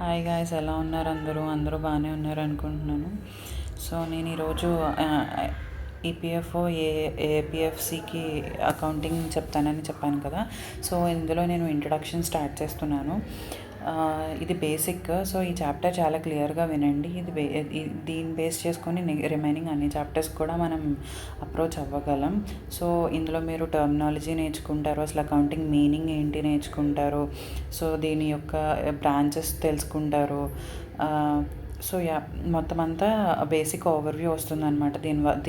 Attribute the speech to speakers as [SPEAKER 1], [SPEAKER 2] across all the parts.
[SPEAKER 1] Hi guys, ఎలా ఉన్నారు అందరూ బాగానే ఉన్నారు అనుకుంటున్నాను. సో నేను ఈరోజు ఈపీఎఫ్ఓ ఏపీఎఫ్సికి అకౌంటింగ్ చెప్తానని చెప్పాను కదా. సో ఇందులో నేను ఇంట్రడక్షన్ స్టార్ట్ చేస్తున్నాను. ఇది బేసిక్. సో ఈ చాప్టర్ చాలా క్లియర్గా వినండి. దీన్ని బేస్ చేసుకొని రిమైనింగ్ అన్ని చాప్టర్స్ కూడా మనం అప్రోచ్ అవ్వగలం. సో ఇందులో మీరు టర్మినాలజీ నేర్చుకుంటారు, అసలు అకౌంటింగ్ మీనింగ్ ఏంటి నేర్చుకుంటారు, సో దీని యొక్క బ్రాంచెస్ తెలుసుకుంటారు. సో మొత్తం అంతా బేసిక్ ఓవర్వ్యూ వస్తుంది అనమాట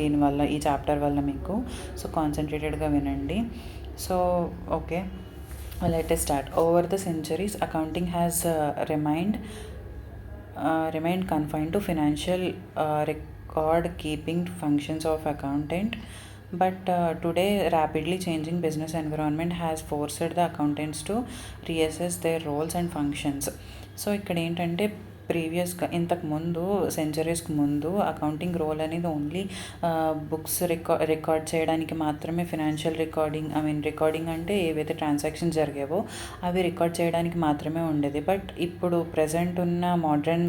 [SPEAKER 1] దీనివల్ల ఈ చాప్టర్ వల్ల మీకు. సో కాన్సన్ట్రేటెడ్గా వినండి. So okay, let us start. Over the centuries, accounting has remained confined to financial record keeping functions of accountant. But today, rapidly changing business environment has forced the accountants to reassess their roles and functions. So ఇక్కడ ఏంటంటే, ప్రీవియస్గా ఇంతకు ముందు సెంచరీస్కి ముందు accounting role అనేది only books record చేయడానికి మాత్రమే, financial recording అంటే ఏవైతే ట్రాన్సాక్షన్స్ జరిగావో అవి రికార్డ్ చేయడానికి మాత్రమే ఉండేది. బట్ ఇప్పుడు ప్రజెంట్ ఉన్న మోడ్రన్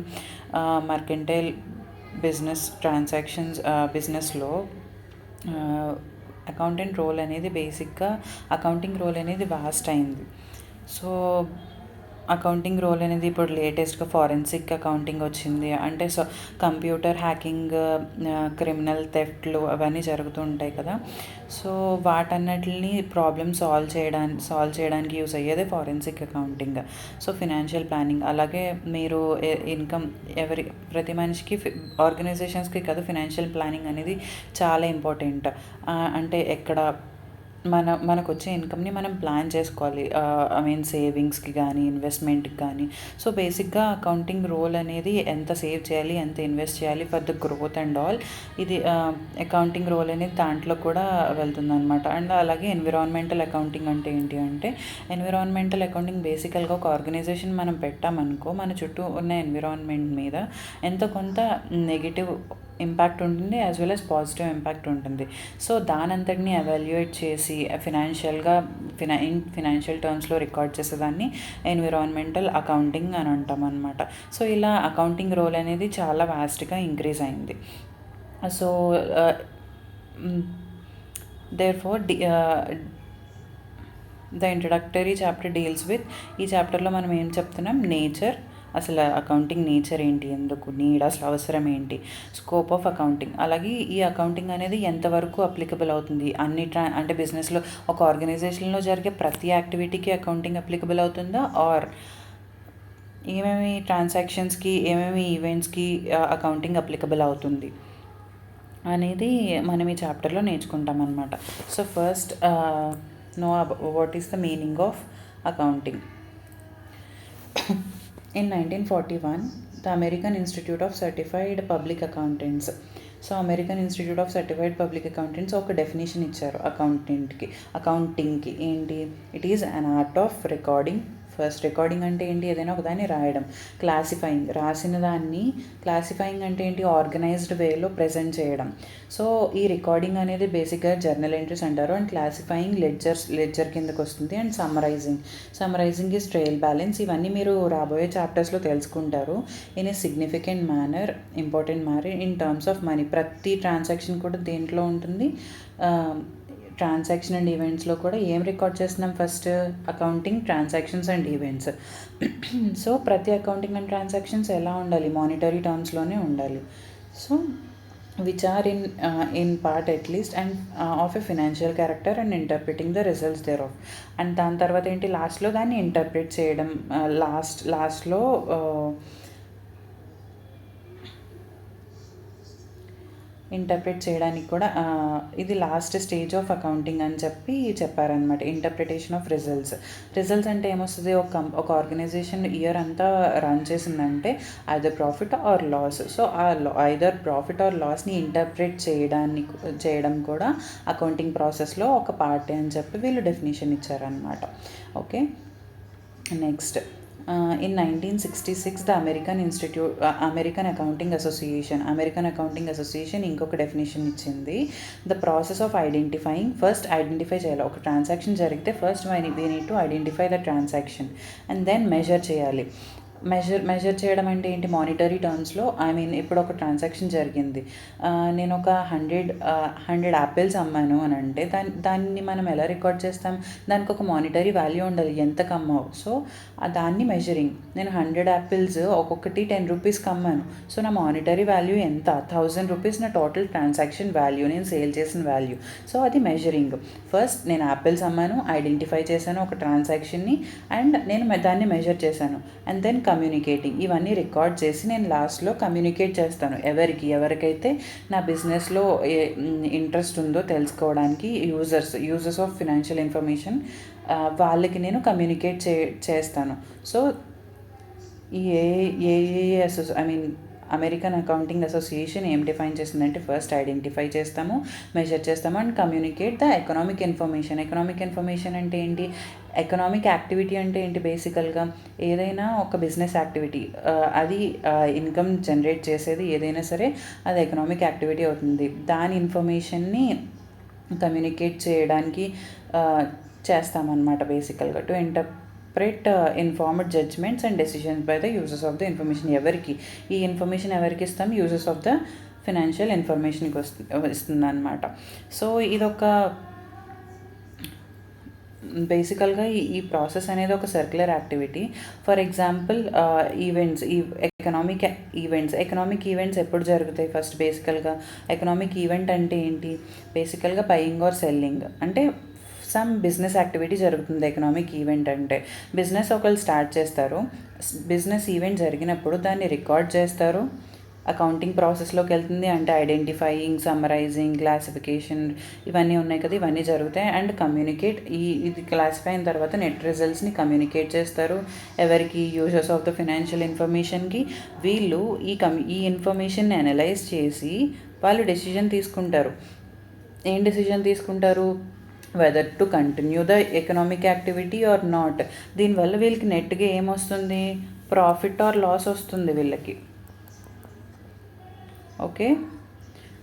[SPEAKER 1] మర్కెంటైల్ బిజినెస్లో అకౌంటింగ్ రోల్ అనేది వాస్ట్ అయింది. సో అకౌంటింగ్ రోల్ అనేది ఇప్పుడు లేటెస్ట్గా ఫారెన్సిక్ అకౌంటింగ్ వచ్చింది. అంటే సో కంప్యూటర్ హ్యాకింగ్, క్రిమినల్ థెఫ్ట్లు అవన్నీ జరుగుతూ ఉంటాయి కదా. సో వాటన్నిటిని ప్రాబ్లమ్ సాల్వ్ చేయడానికి యూస్ అయ్యేదే forensic accounting. So financial planning, అలాగే మీరు ఇన్కమ్ ప్రతి మనిషికి, ఆర్గనైజేషన్స్కి కదా, ఫినాన్షియల్ ప్లానింగ్ అనేది చాలా ఇంపార్టెంట్. అంటే మనకు వచ్చే ఇన్కమ్ని మనం ప్లాన్ చేసుకోవాలి. సేవింగ్స్కి కానీ, ఇన్వెస్ట్మెంట్కి కానీ. సో బేసిక్గా అకౌంటింగ్ రోల్ అనేది ఎంత సేవ్ చేయాలి, ఎంత ఇన్వెస్ట్ చేయాలి for the growth and all, ఇది అకౌంటింగ్ రోల్ అనేది దాంట్లో కూడా వెళ్తుందన్నమాట. అండ్ అలాగే ఎన్విరాన్మెంటల్ అకౌంటింగ్ అంటే ఏంటి అంటే, ఎన్విరాన్మెంటల్ అకౌంటింగ్ బేసికల్గా ఒక ఆర్గనైజేషన్ మనం పెట్టామనుకో, మన చుట్టూ ఉన్న ఎన్విరాన్మెంట్ మీద ఎంతో కొంత నెగిటివ్ ఇంపాక్ట్ ఉంటుంది, as well as positive impact ఉంటుంది. సో దానంతటిని ఎవాల్యుయేట్ చేసి ఫినాన్షియల్ టర్మ్స్లో రికార్డ్ చేసేదాన్ని ఎన్విరాన్మెంటల్ అకౌంటింగ్ అని అంటాం అనమాట. సో ఇలా అకౌంటింగ్ రోల్ అనేది చాలా వాస్ట్గా ఇంక్రీజ్ అయింది. So therefore the introductory chapter deals with, ఈ చాప్టర్లో మనం ఏం చెప్తున్నాం, నేచర్, అసలు అకౌంటింగ్ నేచర్ ఏంటి, ఎందుకు నీడ్, అసలు అవసరం ఏంటి, స్కోప్ ఆఫ్ అకౌంటింగ్, అలాగే ఈ అకౌంటింగ్ అనేది ఎంతవరకు అప్లికబుల్ అవుతుంది, అంటే బిజినెస్లో ఒక ఆర్గనైజేషన్లో జరిగే ప్రతి యాక్టివిటీకి అకౌంటింగ్ అప్లికబుల్ అవుతుందా, ఆర్ ఏమేమి ట్రాన్సాక్షన్స్కి, ఏమేమి ఈవెంట్స్కి అకౌంటింగ్ అప్లికబుల్ అవుతుంది అనేది మనం ఈ చాప్టర్లో నేర్చుకుంటాం అన్నమాట. So first know what is the meaning of accounting. In 1941, the American Institute of Certified Public Accountants, so American institute of certified public accountants ఒక డెఫినేషన్ ఇచ్చారు అకౌంటింగ్కి. ఏంటి? It is an art of recording. First recording అంటే ఏంటి, ఏదైనా ఒకదాన్ని రాయడం. Classifying, రాసిన దాన్ని క్లాసిఫైయింగ్ అంటే ఏంటి, ఆర్గనైజ్డ్ వేలో ప్రజెంట్ చేయడం. సో ఈ రికార్డింగ్ బేసిక్గా జర్నల్ ఎంట్రీస్ అంటారు. అండ్ క్లాసిఫైయింగ్ లెడ్జర్ కిందకు వస్తుంది. And summarising is trial balance. ఇవన్నీ మీరు రాబోయే చాప్టర్స్లో తెలుసుకుంటారు. In a significant manner, important manner in terms of money. ప్రతి ట్రాన్సాక్షన్ కూడా దేంట్లో ఉంటుంది, ట్రాన్సాక్షన్ అండ్ ఈవెంట్స్లో కూడా ఏం రికార్డ్ చేస్తున్నాం, first accounting, transactions and events. So ప్రతి అకౌంటింగ్ అండ్ ట్రాన్సాక్షన్స్ ఎలా ఉండాలి, మానిటరీ టర్మ్స్లోనే ఉండాలి. So which are in part at least and of a financial character and interpreting the results thereof. And దాని తర్వాత ఏంటి, లాస్ట్లో దాన్ని ఇంటర్ప్రిట్ చేయడం. లాస్ట్లో ఇంటర్ప్రిట్ చేయడానికి కూడా ఇది లాస్ట్ స్టేజ్ ఆఫ్ అకౌంటింగ్ అని చెప్పారనమాట. ఇంటర్ప్రిటేషన్ ఆఫ్ రిజల్ట్స్ అంటే ఏమొస్తుంది, ఒక ఆర్గనైజేషన్ ఇయర్ అంతా రన్ చేసిందంటే either profit or loss. So ఆ ఐదర్ ప్రాఫిట్ ఆర్ లాస్ని ఇంటర్ప్రిట్ చేయడం కూడా అకౌంటింగ్ ప్రాసెస్లో ఒక పార్ట్ అని చెప్పి వీళ్ళు డెఫినేషన్ ఇచ్చారనమాట. Okay, next. In 1966, the American Accounting Association ఇంకొక డెఫినేషన్ ఇచ్చింది. The process of identifying, first identify చేయాలి. ఒక ట్రాన్సాక్షన్ జరిగితే first we need to identify the transaction and then measure చేయాలి. మెజర్ చేయడం అంటే ఏంటి? మానిటరీ టర్మ్స్‌లో ఐ మీన్ ఇప్పుడు ఒక ట్రాన్సాక్షన్ జరిగింది. నేను ఒక 100 యాపిల్స్ అమ్మాను అని అంటే దాన్ని మనం ఎలా రికార్డ్ చేస్తాం? దానికి ఒక మానిటరీ వాల్యూ ఉండాలి. ఎంతకు అమ్మావు? సో, దాన్ని మెజరింగ్. నేను 100 యాపిల్స్ ఒక్కొక్కటి 10 రూపీస్‌కి అమ్మాను. సో, నా మానిటరీ వాల్యూ ఎంత? 1000 రూపీస్ నా టోటల్ ట్రాన్సాక్షన్ వాల్యూ, నేను సేల్ చేసిన వాల్యూ. సో, అది మెజరింగ్. ఫస్ట్ నేను యాపిల్స్ అమ్మాను, ఐడెంటిఫై చేశాను ఒక ట్రాన్సాక్షన్ని, అండ్ నేను దాన్ని మెజర్ చేశాను. And then communicating. ఇవన్నీ రికార్డ్ చేసి నేను లాస్ట్లో కమ్యూనికేట్ చేస్తాను. ఎవరికైతే నా బిజినెస్లో ఇంట్రెస్ట్ ఉందో తెలుసుకోవడానికి, యూజర్స్ ఆఫ్ ఫినాన్షియల్ ఇన్ఫర్మేషన్, వాళ్ళకి నేను కమ్యూనికేట్ చేస్తాను. సో ఈ అమెరికన్ అకౌంటింగ్ అసోసియేషన్ ఏం డిఫైన్ చేసిందంటే, ఫస్ట్ ఐడెంటిఫై చేస్తాము, మెజర్ చేస్తాము, and communicate the economic information. Economic information అంటే ఏంటి? ఎకనామిక్ యాక్టివిటీ అంటే ఏంటి? బేసికల్గా ఏదైనా ఒక బిజినెస్ యాక్టివిటీ, అది ఇన్కమ్ జనరేట్ చేసేది ఏదైనా సరే అది ఎకనామిక్ యాక్టివిటీ అవుతుంది. దాని ఇన్ఫర్మేషన్ని కమ్యూనికేట్ చేయడానికి చేస్తామన్నమాట బేసికల్గా. To interpret informed judgements and decisions by the users of the information. ఈ ఇన్ఫర్మేషన్ ఎవరికి ఇస్తాం? యూజర్స్ ఆఫ్ ద ఫినాన్షియల్ ఇన్ఫర్మేషన్కి ఇస్తుంది అనమాట. సో ఇదొక బేసికల్గా ఈ ప్రాసెస్ అనేది ఒక circular activity. For example economic events ఎప్పుడు జరుగుతాయి? ఫస్ట్ బేసికల్గా ఎకనామిక్ ఈవెంట్ అంటే ఏంటి? బేసికల్గా బయింగ్ ఆర్ సెల్లింగ్, అంటే సమ్ బిజినెస్ యాక్టివిటీ జరుగుతుంది. ఎకనామిక్ ఈవెంట్ అంటే బిజినెస్ ఒకళ్ళు స్టార్ట్ చేస్తారు, బిజినెస్ ఈవెంట్ జరిగినప్పుడు దాన్ని రికార్డ్ చేస్తారు, అకౌంటింగ్ ప్రాసెస్లోకి వెళ్తుంది. అంటే ఐడెంటిఫైయింగ్, సమ్మరైజింగ్, క్లాసిఫికేషన్ ఇవన్నీ ఉన్నాయి కదా, ఇవన్నీ జరుగుతాయి. అండ్ కమ్యూనికేట్, ఇది క్లాసిఫై అయిన తర్వాత నెట్ రిజల్ట్స్ని కమ్యూనికేట్ చేస్తారు. ఎవరికి? యూజర్స్ ఆఫ్ ద ఫినాన్షియల్ ఇన్ఫర్మేషన్కి. వీళ్ళు ఈ ఇన్ఫర్మేషన్ని అనలైజ్ చేసి వాళ్ళు డెసిషన్ తీసుకుంటారు. ఏం డెసిషన్ తీసుకుంటారు? Whether to continue the economic activity are not. దీనివల్ల వీళ్ళకి నెట్గా ఏమొస్తుంది? ప్రాఫిట్ ఆర్ లాస్ వస్తుంది వీళ్ళకి. ఓకే,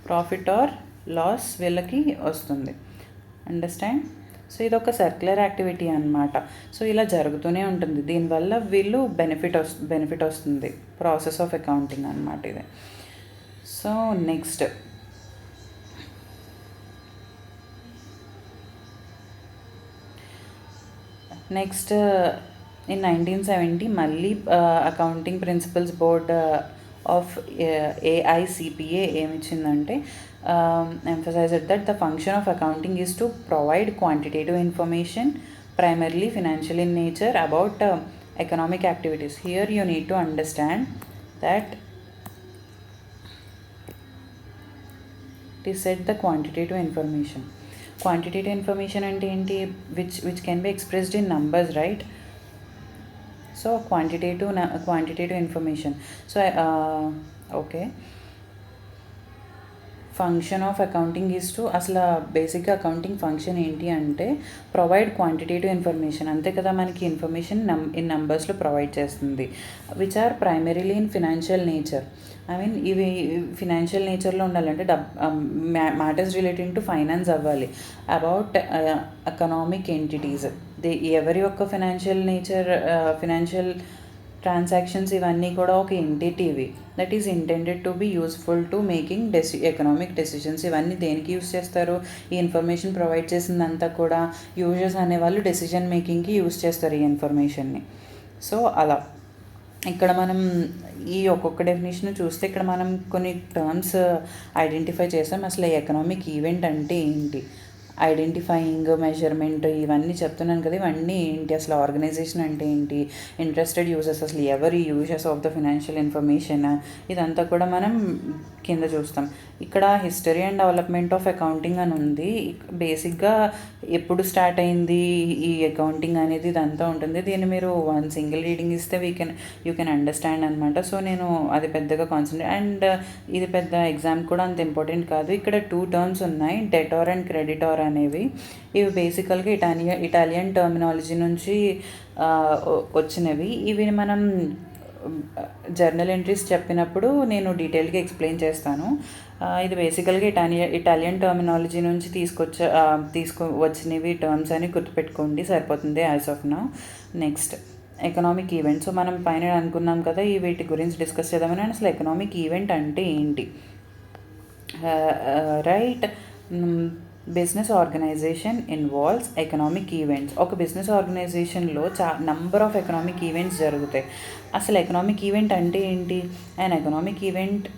[SPEAKER 1] ప్రాఫిట్ ఆర్ లాస్ వీళ్ళకి వస్తుంది. అండర్స్టాండ్? సో ఇదొక సర్క్యులర్ యాక్టివిటీ అన్నమాట. సో ఇలా జరుగుతూనే ఉంటుంది. దీనివల్ల వీళ్ళు బెనిఫిట్ వస్తుంది. ప్రాసెస్ ఆఫ్ అకౌంటింగ్ అన్నమాట ఇది. సో నెక్స్ట్ ఇన్ 1970 మళ్ళీ accounting principles board of AICPA ఏమిచ్చిందంటే, emphasized that the function of accounting is to provide quantitative information, primarily financial in nature, about economic activities. Here you need to understand that it is said the quantitative information. Quantitative information అంటే ఏంటి? which can be expressed in numbers, right? So quantitative information. So okay, function of accounting is to, అసలు బేసిక్గా accounting function ఏంటి అంటే provide quantitative information. అంతే కదా, మనకి information in నంబర్స్లో ప్రొవైడ్ చేస్తుంది. Which are primarily in financial nature. ఇవి ఫినాన్షియల్ నేచర్లో ఉండాలంటే మ్యాటర్స్ రిలేటింగ్ టు ఫైనాన్స్ అవ్వాలి. అబౌట్ ఎకనామిక్ ఎంటిటీస్, ఎవరి యొక్క ఫినాన్షియల్ ట్రాన్సాక్షన్స్ ఇవన్నీ కూడా ఒక ఎంటిటీవి that is intended to be useful to making economic decisions. ఇవన్నీ దేనికి యూస్ చేస్తారు? ఈ ఇన్ఫర్మేషన్ ప్రొవైడ్ చేసిందంతా కూడా యూజర్స్ అనేవాళ్ళు డెసిషన్ మేకింగ్కి యూస్ చేస్తారు ఈ ఇన్ఫర్మేషన్ని. సో అలా ఇక్కడ మనం ఈ ఒక్కొక్క డెఫినేషన్ చూస్తే ఇక్కడ మనం కొన్ని టర్మ్స్ ఐడెంటిఫై చేసాం. అసలు ఎకనామిక్ ఈవెంట్ అంటే ఏంటి, ఐడెంటిఫైయింగ్, మెజర్మెంట్ ఇవన్నీ చెప్తున్నాను కదా, ఇవన్నీ ఏంటి, అసలు ఆర్గనైజేషన్ అంటే ఏంటి, ఇంట్రెస్టెడ్ యూజర్స్, అసలు ఎవరి users of the financial information, ఇదంతా కూడా మనం కింద చూస్తాం. ఇక్కడ history and development of accounting అని ఉంది. బేసిక్గా ఎప్పుడు స్టార్ట్ అయింది ఈ అకౌంటింగ్ అనేది ఇదంతా ఉంటుంది. దీన్ని మీరు వన్ సింగిల్ రీడింగ్ ఇస్తే యూ కెన్ అండర్స్టాండ్ అనమాట. సో నేను అది పెద్దగా కాన్సన్ట్రేట్, అండ్ ఇది పెద్ద ఎగ్జామ్ కూడా అంత ఇంపార్టెంట్ కాదు. ఇక్కడ 2 టర్మ్స్ ఉన్నాయి, డెటార్ అండ్ క్రెడిటార్ అనేవి. ఇవి బేసికల్గా ఇటాలియన్ టర్మినాలజీ నుంచి వచ్చినవి. ఇవి మనం జర్నల్ ఎంట్రీస్ చెప్పినప్పుడు నేను డీటెయిల్గా ఎక్స్ప్లెయిన్ చేస్తాను. ఇది బేసికల్గా ఇటాలియన్ టర్మినాలజీ నుంచి వచ్చినవి టర్మ్స్ అని గుర్తుపెట్టుకోండి, సరిపోతుంది as of now. Next economic event. So మనం పైన అనుకున్నాం కదా ఈ వీటి గురించి డిస్కస్ చేద్దామని. అసలు ఎకనామిక్ ఈవెంట్ అంటే ఏంటి? Right. Business organization involves economic events. ఒక బిజినెస్ ఆర్గనైజేషన్లో నంబర్ ఆఫ్ ఎకనామిక్ ఈవెంట్స్ జరుగుతాయి. అసలు ఎకనామిక్ ఈవెంట్ అంటే ఏంటి? And economic event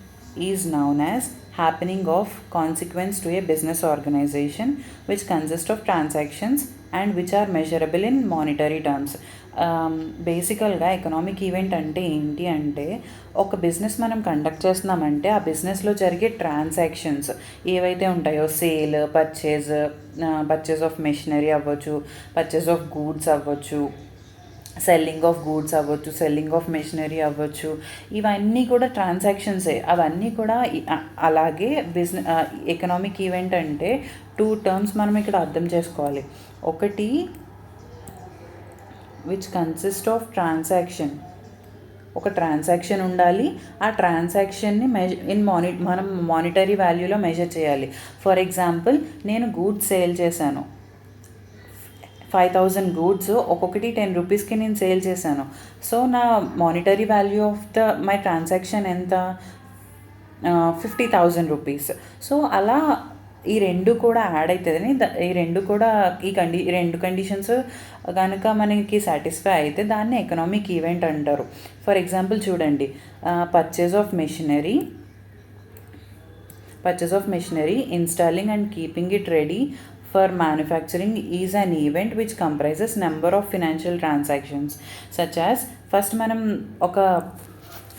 [SPEAKER 1] is known as happening of consequence to a business organization which consist of transactions and which are measurable in monetary terms. బేసికల్గా economic event అంటే ఏంటి అంటే, ఒక business మనం కండక్ట్ చేస్తున్నామంటే ఆ బిజినెస్లో జరిగే ట్రాన్సాక్షన్స్ ఏవైతే ఉంటాయో, సేల్, పర్చేజ్ ఆఫ్ మెషినరీ అవ్వచ్చు, పర్చేజ్ ఆఫ్ గూడ్స్ అవ్వచ్చు, సెల్లింగ్ ఆఫ్ గూడ్స్ అవ్వచ్చు, సెల్లింగ్ ఆఫ్ మెషినరీ అవ్వచ్చు, ఇవన్నీ కూడా ట్రాన్సాక్షన్సే. అవన్నీ కూడా అలాగే ఎకనామిక్ ఈవెంట్ అంటే 2 టర్మ్స్ మనం ఇక్కడ అర్థం చేసుకోవాలి. ఒకటి విచ్ కన్సిస్ట్ ఆఫ్ ట్రాన్సాక్షన్. ఒక ట్రాన్సాక్షన్ ఉండాలి. ఆ ట్రాన్సాక్షన్ని మనం మానిటరీ వాల్యూలో మెజర్ చేయాలి. ఫర్ ఎగ్జాంపుల్, నేను గూడ్స్ సేల్ చేశాను, 5,000 గూడ్స్, ఒక్కొక్కటి 10 రూపీస్కి నేను సేల్ చేశాను. సో నా monetary value of my transaction ఎంత? 50,000 రూపీస్. సో అలా ఈ రెండు కూడా యాడ్ అవుతుందని, ఈ రెండు కండిషన్స్ కనుక మనకి సాటిస్ఫై అయితే దాన్ని ఎకనామిక్ ఈవెంట్ అంటారు. ఫర్ ఎగ్జాంపుల్ చూడండి, purchase of machinery, installing and keeping it ready for manufacturing is an event which comprises number of financial transactions such as, first మనం ఒక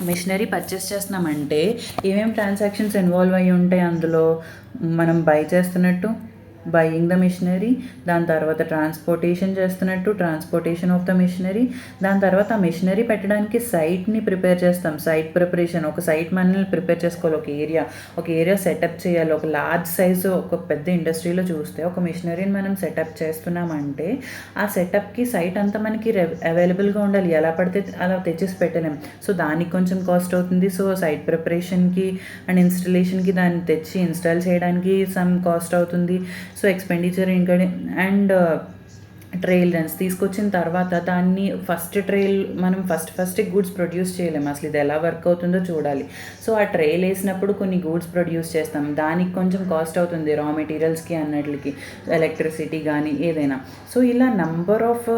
[SPEAKER 1] మిషనరీ పర్చేస్ చేస్తున్నామంటే ఏమేమి ట్రాన్సాక్షన్స్ ఇన్వాల్వ్ అయ్యి ఉంటాయి అందులో? మనం బై చేస్తున్నట్టు, బయింగ్ ద మిషనరీ, దాని తర్వాత ట్రాన్స్పోర్టేషన్ చేస్తున్నట్టు, ట్రాన్స్పోర్టేషన్ ఆఫ్ ద మిషనరీ, దాని తర్వాత ఆ మిషనరీ పెట్టడానికి సైట్ని ప్రిపేర్ చేస్తాం, సైట్ ప్రిపరేషన్. ఒక సైట్ మనల్ని ప్రిపేర్ చేసుకోవాలి, ఒక ఏరియా సెటప్ చేయాలి. ఒక లార్జ్ సైజు, ఒక పెద్ద ఇండస్ట్రీలో చూస్తే ఒక మిషనరీని మనం సెటప్ చేస్తున్నామంటే ఆ సెటప్కి సైట్ అంతా మనకి అవైలబుల్గా ఉండాలి. ఎలా పడితే అలా తెచ్చేసి పెట్టలేం. సో దానికి కొంచెం కాస్ట్ అవుతుంది. సో సైట్ ప్రిపరేషన్కి అండ్ ఇన్స్టలేషన్కి, దాన్ని తెచ్చి ఇన్స్టాల్ చేయడానికి సమ్ కాస్ట్ అవుతుంది. సో ఎక్స్పెండిచర్ ఇంకా. అండ్ ట్రైల్ రన్స్ తీసుకొచ్చిన తర్వాత దాన్ని మనం ఫస్ట్ గూడ్స్ ప్రొడ్యూస్ చేయలేము. అసలు ఇది ఎలా వర్క్ అవుతుందో చూడాలి. సో ఆ ట్రైల్ వేసినప్పుడు కొన్ని గూడ్స్ ప్రొడ్యూస్ చేస్తాం, దానికి కొంచెం కాస్ట్ అవుతుంది, రా మెటీరియల్స్కి అన్నట్లకి, ఎలక్ట్రిసిటీ కానీ ఏదైనా. సో ఇలా నంబర్ ఆఫ్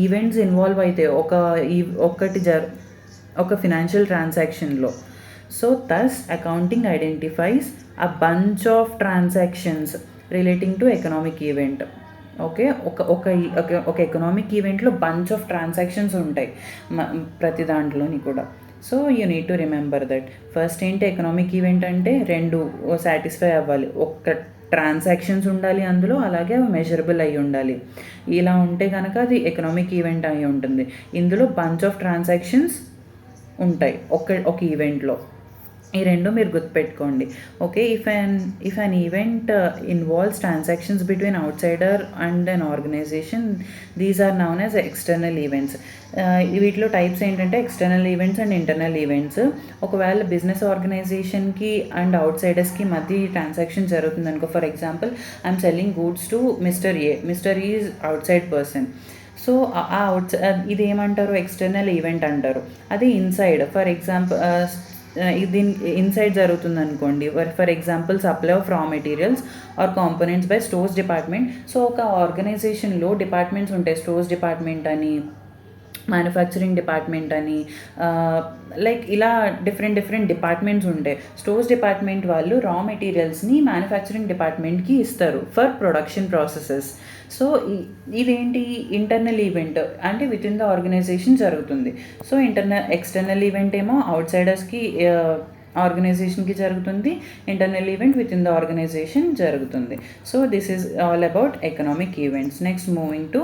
[SPEAKER 1] ఈవెంట్స్ ఇన్వాల్వ్ అయితే ఒక ఫినాన్షియల్ ట్రాన్సాక్షన్లో. So thus accounting identifies a bunch of transactions relating to economic event. Okay, ఒక ఎకనామిక్ ఈవెంట్లో బంచ్ ఆఫ్ ట్రాన్సాక్షన్స్ ఉంటాయి ప్రతి దాంట్లోని కూడా. So you need to remember that. First ఏంటి ఎకనామిక్ ఈవెంట్ అంటే, రెండు సాటిస్ఫై అవ్వాలి. ఒక ట్రాన్సాక్షన్స్ ఉండాలి అందులో, అలాగే మెజరబుల్ అయి ఉండాలి. ఇలా ఉంటే కనుక అది ఎకనామిక్ ఈవెంట్ అయి ఉంటుంది. ఇందులో బంచ్ ఆఫ్ ట్రాన్సాక్షన్స్ ఉంటాయి ఒక ఈవెంట్లో. ఈ రెండు మీరు గుర్తుపెట్టుకోండి. Okay, if an event involves transactions between outsider and an organisation, these are known as external events. వీటిలో టైప్స్ ఏంటంటే external events and internal events. ఒకవేళ బిజినెస్ ఆర్గనైజేషన్కి అండ్ అవుట్ సైడర్స్కి మధ్య ట్రాన్సాక్షన్ జరుగుతుంది అనుకో. For example, I'm selling goods to mister A. Mister A is outside person. So ఇది ఏమంటారు? ఎక్స్టర్నల్ ఈవెంట్ అంటారు. అది ఇన్సైడ్. ఫర్ ఎగ్జాంపుల్, దీని ఇన్సైడ్ జరుగుతుంది అనుకోండి. For example, supply of raw materials or components by stores department. So ఒక ఆర్గనైజేషన్లో departments ఉంటాయి, స్టోర్స్ డిపార్ట్మెంట్ అని, మ్యానుఫ్యాక్చరింగ్ డిపార్ట్మెంట్ అని, లైక్ ఇలా డిఫరెంట్ డిపార్ట్మెంట్స్ ఉంటాయి. స్టోర్స్ డిపార్ట్మెంట్ వాళ్ళు రా మెటీరియల్స్ని మ్యానుఫ్యాక్చరింగ్ డిపార్ట్మెంట్కి ఇస్తారు ఫర్ ప్రొడక్షన్ ప్రాసెసెస్. సో ఇదేంటి? ఇంటర్నల్ ఈవెంట్ అంటే విత్ ఇన్ ద ఆర్గనైజేషన్ జరుగుతుంది. సో ఎక్స్టర్నల్ ఈవెంట్ ఏమో అవుట్ సైడర్స్కి, ఆర్గనైజేషన్కి జరుగుతుంది. Internal event within the organisation జరుగుతుంది. So this is all about economic events. Next moving to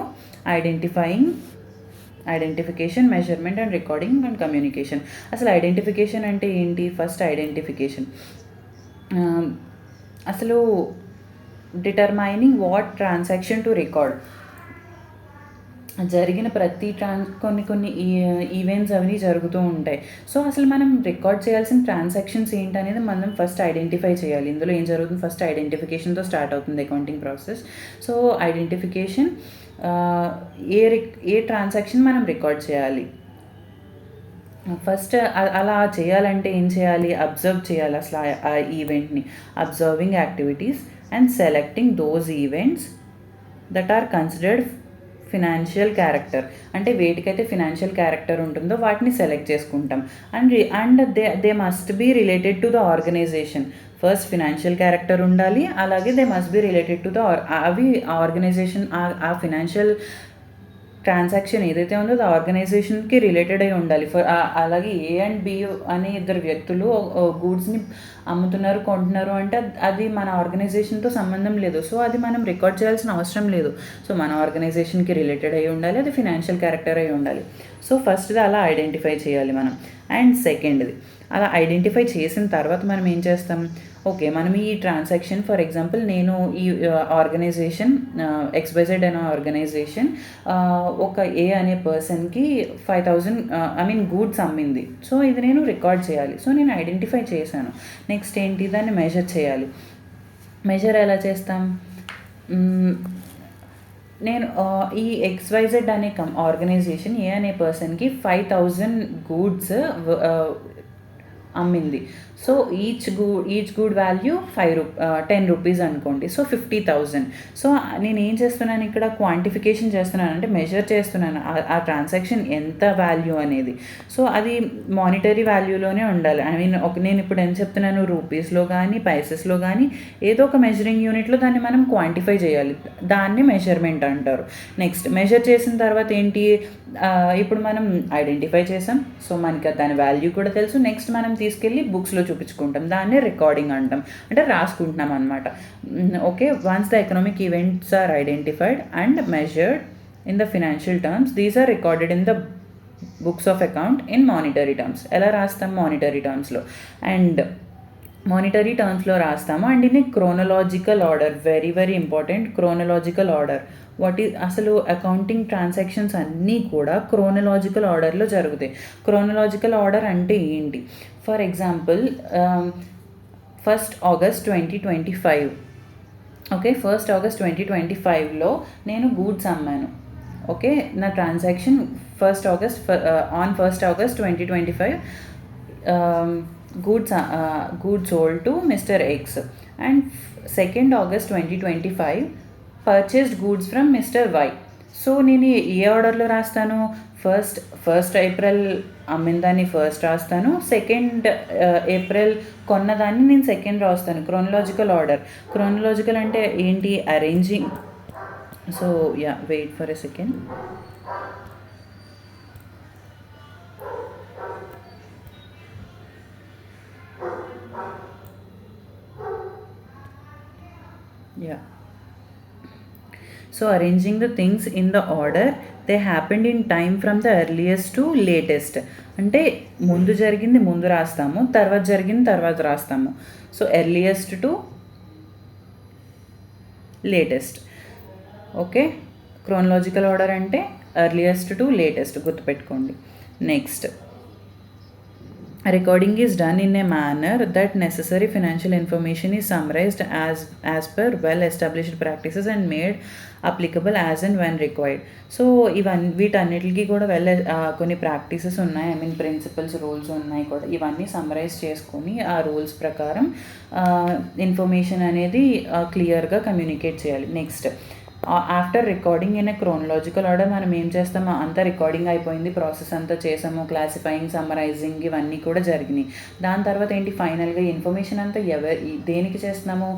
[SPEAKER 1] identification, measurement and recording and communication. అసలు identification అంటే ఏంటి? ఫస్ట్ ఐడెంటిఫికేషన్ అసలు determining what transaction to record. జరిగిన ప్రతి కొన్ని ఈవెంట్స్ అవి జరుగుతూ ఉంటాయి. సో అసలు మనం రికార్డ్ చేయాల్సిన ట్రాన్సాక్షన్స్ ఏంటనేది మనం ఫస్ట్ ఐడెంటిఫై చేయాలి. ఇందులో ఏం జరుగుతుంది? ఫస్ట్ ఐడెంటిఫికేషన్తో స్టార్ట్ అవుతుంది అకౌంటింగ్ ప్రాసెస్. సో ఐడెంటిఫికేషన్ ఏ ఏ ట్రాన్సాక్షన్ మనం రికార్డ్ చేయాలి. ఫస్ట్ అలా చేయాలంటే ఏం చేయాలి, అబ్జర్వ్ చేయాలి అసలు ఆ ఈవెంట్ని. Observing activities and selecting those events that are considered financial character. అంటే వేటికైతే ఫినాన్షియల్ క్యారెక్టర్ ఉంటుందో వాటిని సెలెక్ట్ చేసుకుంటాం. And they must be related to the organisation. First financial character ఉండాలి, అలాగే they must be related to the అవి organisation, ఆ financial transaction ఏదైతే ఉందో అది ఆర్గనైజేషన్కి రిలేటెడ్ అయి ఉండాలి. అలాగే ఏ అండ్ బి అనే ఇద్దరు వ్యక్తులు గూడ్స్ని అమ్ముతున్నారు, కొంటున్నారు అంటే అది మన ఆర్గనైజేషన్తో సంబంధం లేదు. సో అది మనం రికార్డ్ చేయాల్సిన అవసరం లేదు. సో మన ఆర్గనైజేషన్కి రిలేటెడ్ అయి ఉండాలి, అది ఫినాన్షియల్ క్యారెక్టర్ అయి ఉండాలి. సో ఫస్ట్ది అలా ఐడెంటిఫై చేయాలి మనం. అండ్ సెకండ్ది అలా ఐడెంటిఫై చేసిన తర్వాత మనం ఏం చేస్తాం, ఓకే మనం ఈ ట్రాన్సాక్షన్, ఫర్ ఎగ్జాంపుల్ నేను ఈ ఆర్గనైజేషన్ XYZ అనే ఆర్గనైజేషన్ ఒక ఏ అనే పర్సన్కి 5,000 గూడ్స్ అమ్మింది. సో ఇది నేను రికార్డ్ చేయాలి. సో నేను ఐడెంటిఫై చేశాను. నెక్స్ట్ ఏంటి, దాన్ని మెజర్ చేయాలి. మెజర్ ఎలా చేస్తాం, నేను ఈ XYZ అనే ఆర్గనైజేషన్ ఏ అనే పర్సన్కి 5,000 గూడ్స్ అమ్మింది. So each good value 10 rupees అనుకోండి. సో 50,000. సో నేను ఏం చేస్తున్నాను ఇక్కడ, క్వాంటిఫికేషన్ చేస్తున్నాను, అంటే మెజర్ చేస్తున్నాను ఆ ట్రాన్సాక్షన్ ఎంత వాల్యూ అనేది. సో అది మానిటరీ వాల్యూలోనే ఉండాలి. నేను ఇప్పుడు ఏం చెప్తున్నాను, రూపీస్లో కానీ పైసెస్లో కానీ ఏదో ఒక మెజరింగ్ యూనిట్లో దాన్ని మనం క్వాంటిఫై చేయాలి. దాన్ని మెజర్మెంట్ అంటారు. నెక్స్ట్ మెజర్ చేసిన తర్వాత ఏంటి, ఇప్పుడు మనం ఐడెంటిఫై చేసాం. సో మనకి దాని వాల్యూ కూడా తెలుసు. నెక్స్ట్ మనం తీసుకెళ్ళి బుక్స్లో చూపించుకుంటాం. దాన్ని రికార్డింగ్ అంటాం, అంటే రాసుకుంటున్నాం అనమాట. Okay, once the economic events are identified and measured in the financial terms, these are recorded in the books of account in monetary terms. ఎలా రాస్తాం, మానిటరీ టర్మ్స్లో. అండ్ మానిటరీ టర్మ్స్లో రాస్తాము. And in chronological order, very very important, chronological order. అసలు accounting transactions అన్నీ కూడా chronological ఆర్డర్లో జరుగుతాయి. క్రోనలాజికల్ ఆర్డర్ అంటే ఏంటి, for example 1st August 2025. Okay, 1st August 2025లో నేను గూడ్స్ అమ్మాను. ఓకే, నా transaction 1st August 2025 goods sold to Mr. X, and 2nd August 2025 purchased goods from Mr. Y. So నేను ఏ ఆర్డర్లో రాస్తాను, ఫస్ట్ ఏప్రిల్ అమ్మిందాన్ని ఫస్ట్ రాస్తాను, 2nd April కొన్నదాన్ని నేను second రాస్తాను. Chronological order. క్రోనలాజికల్ అంటే ఏంటి, arranging. So wait for a second. So arranging the things in the order they happened in time from the earliest to latest. అంటే ముందు జరిగింది ముందు రాస్తాము, తర్వాత జరిగింది తర్వాత రాస్తాము. So earliest to latest. Okay, chronological order అంటే ఎర్లియస్ట్ టు లేటెస్ట్, గుర్తుపెట్టుకోండి. Next, recording is done in a manner that necessary financial information is summarized as per well established practices and made applicable as and when required. So వీటన్నిటికీ కూడా కొన్ని practices ఉన్నాయి, principles, rules ఉన్నాయి కూడా. ఇవన్నీ summarise చేసుకొని ఆ రూల్స్ ప్రకారం ఇన్ఫర్మేషన్ అనేది క్లియర్గా కమ్యూనికేట్ చేయాలి. Next, after recording in a chronological order మనం ఏం చేస్తాము, అంతా రికార్డింగ్ అయిపోయింది, ప్రాసెస్ అంతా చేసాము, క్లాసిఫైయింగ్, సమ్మరైజింగ్ ఇవన్నీ కూడా జరిగినాయి. దాని తర్వాత ఏంటి, ఫైనల్గా ఇన్ఫర్మేషన్ అంతా దేనికి చేస్తున్నాము,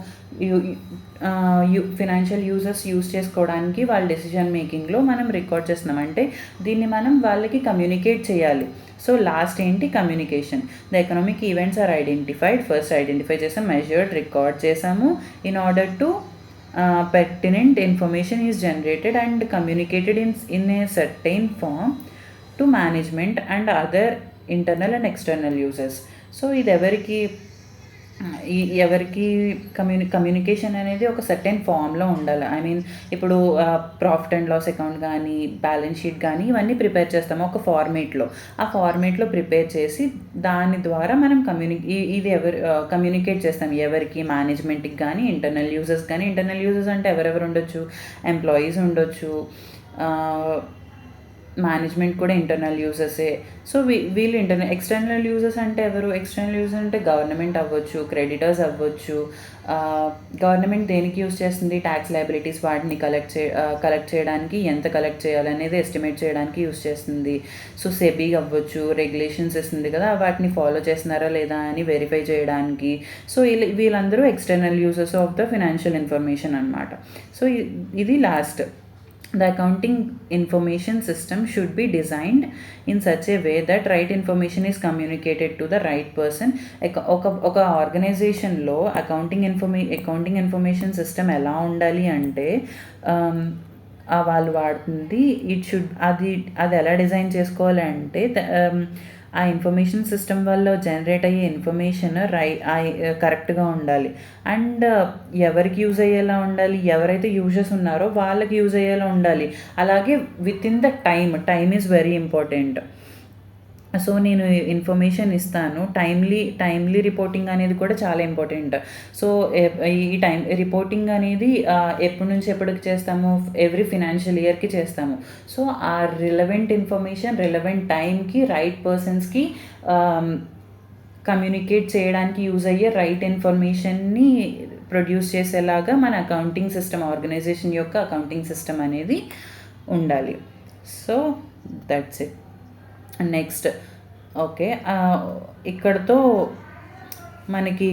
[SPEAKER 1] ఫినాన్షియల్ యూజర్స్ యూజ్ చేసుకోవడానికి వాళ్ళ డెసిషన్ మేకింగ్లో మనం రికార్డ్ చేస్తున్నాం. అంటే దీన్ని మనం వాళ్ళకి కమ్యూనికేట్ చేయాలి. సో లాస్ట్ ఏంటి, communication. The economic events are identified. First identify చేసాం, మెజర్డ్, రికార్డ్ చేసాము. In order to pertinent information is generated and communicated in a certain form to management and other internal and external users. So ఇది ఎవరికి, ఎవరికి communication అనేది ఒక certain ఫామ్‌లో ఉండాలి. I mean ఇప్పుడు ప్రాఫిట్ అండ్ లాస్ అకౌంట్ గానీ, బ్యాలెన్స్ షీట్ గానీ ఇవన్నీ ప్రిపేర్ చేస్తాము ఒక ఫార్మేట్‌లో. ఆ ఫార్మేట్‌లో ప్రిపేర్ చేసి దాని ద్వారా మనం ఇది కమ్యూనికేట్ చేస్తాం. ఎవరికి మేనేజ్మెంట్‌కి గానీ, ఇంటర్నల్ యూజర్స్ గానీ, ఇంటర్నల్ యూజర్స్ అంటే ఎవరెవరు ఉండొచ్చు? ఎంప్లాయీస్ ఉండొచ్చు. ఆహ్ మేనేజ్మెంట్ కూడా ఇంటర్నల్ యూజర్సే. సో, వీళ్ళు ఎక్స్టర్నల్ యూజర్స్ అంటే ఎవరు? ఎక్స్టర్నల్ యూజర్స్ అంటే గవర్నమెంట్ అవ్వచ్చు, క్రెడిటర్స్ అవ్వచ్చు. గవర్నమెంట్ దేనికి యూజ్ చేస్తుంది? టాక్స్ లయబిలిటీస్ వాటిని కలెక్ట్ చేయడానికి ఎంత కలెక్ట్ చేయాలనేది ఎస్టిమేట్ చేయడానికి యూజ్ చేస్తుంది. సో, సెబీ అవ్వచ్చు, రెగ్యులేషన్స్ ఇస్తుంది కదా! వాటిని ఫాలో చేస్తున్నారా లేదా అని వెరిఫై చేయడానికి. సో, వీళ్ళందరూ external users of the financial information అనమాట. సో, ఇది last. The accounting information system should be designed in such a way that right information is communicated to the right person. ఒక ఆర్గనైజేషన్లో accounting information system ఎలా ఉండాలి అంటే వాళ్ళు వాడుతుంది అది ఎలా డిజైన్ చేసుకోవాలి అంటే ఆ ఇన్ఫర్మేషన్ సిస్టమ్ వల్ల జనరేట్ అయ్యే ఇన్ఫర్మేషన్ కరెక్ట్గా ఉండాలి. అండ్ ఎవరికి యూజ్ అయ్యేలా ఉండాలి? ఎవరైతే యూజర్స్ ఉన్నారో వాళ్ళకి యూజ్ అయ్యేలా ఉండాలి. అలాగే with in the time is very important. So, నేను ఇన్ఫర్మేషన్ ఇస్తాను. టైమ్లీ రిపోర్టింగ్ అనేది కూడా చాలా ఇంపార్టెంట్. సో, ఈ రిపోర్టింగ్ అనేది ఎప్పటి నుంచి ఎప్పటికి చేస్తాము? ఎవ్రీ ఫినాన్షియల్ ఇయర్‌కి చేస్తాము. సో, ఆ రిలవెంట్ ఇన్ఫర్మేషన్ రిలవెంట్ టైంకి రైట్ పర్సన్స్‌కి కమ్యూనికేట్ చేయడానికి యూజ్ అయ్యే రైట్ ఇన్ఫర్మేషన్‌ని ప్రొడ్యూస్ చేసేలాగా మన అకౌంటింగ్ సిస్టమ్ ఆర్గనైజేషన్ యొక్క అకౌంటింగ్ సిస్టమ్ అనేది ఉండాలి. So, that's it. Next okay. ఇక్కడితో మనకి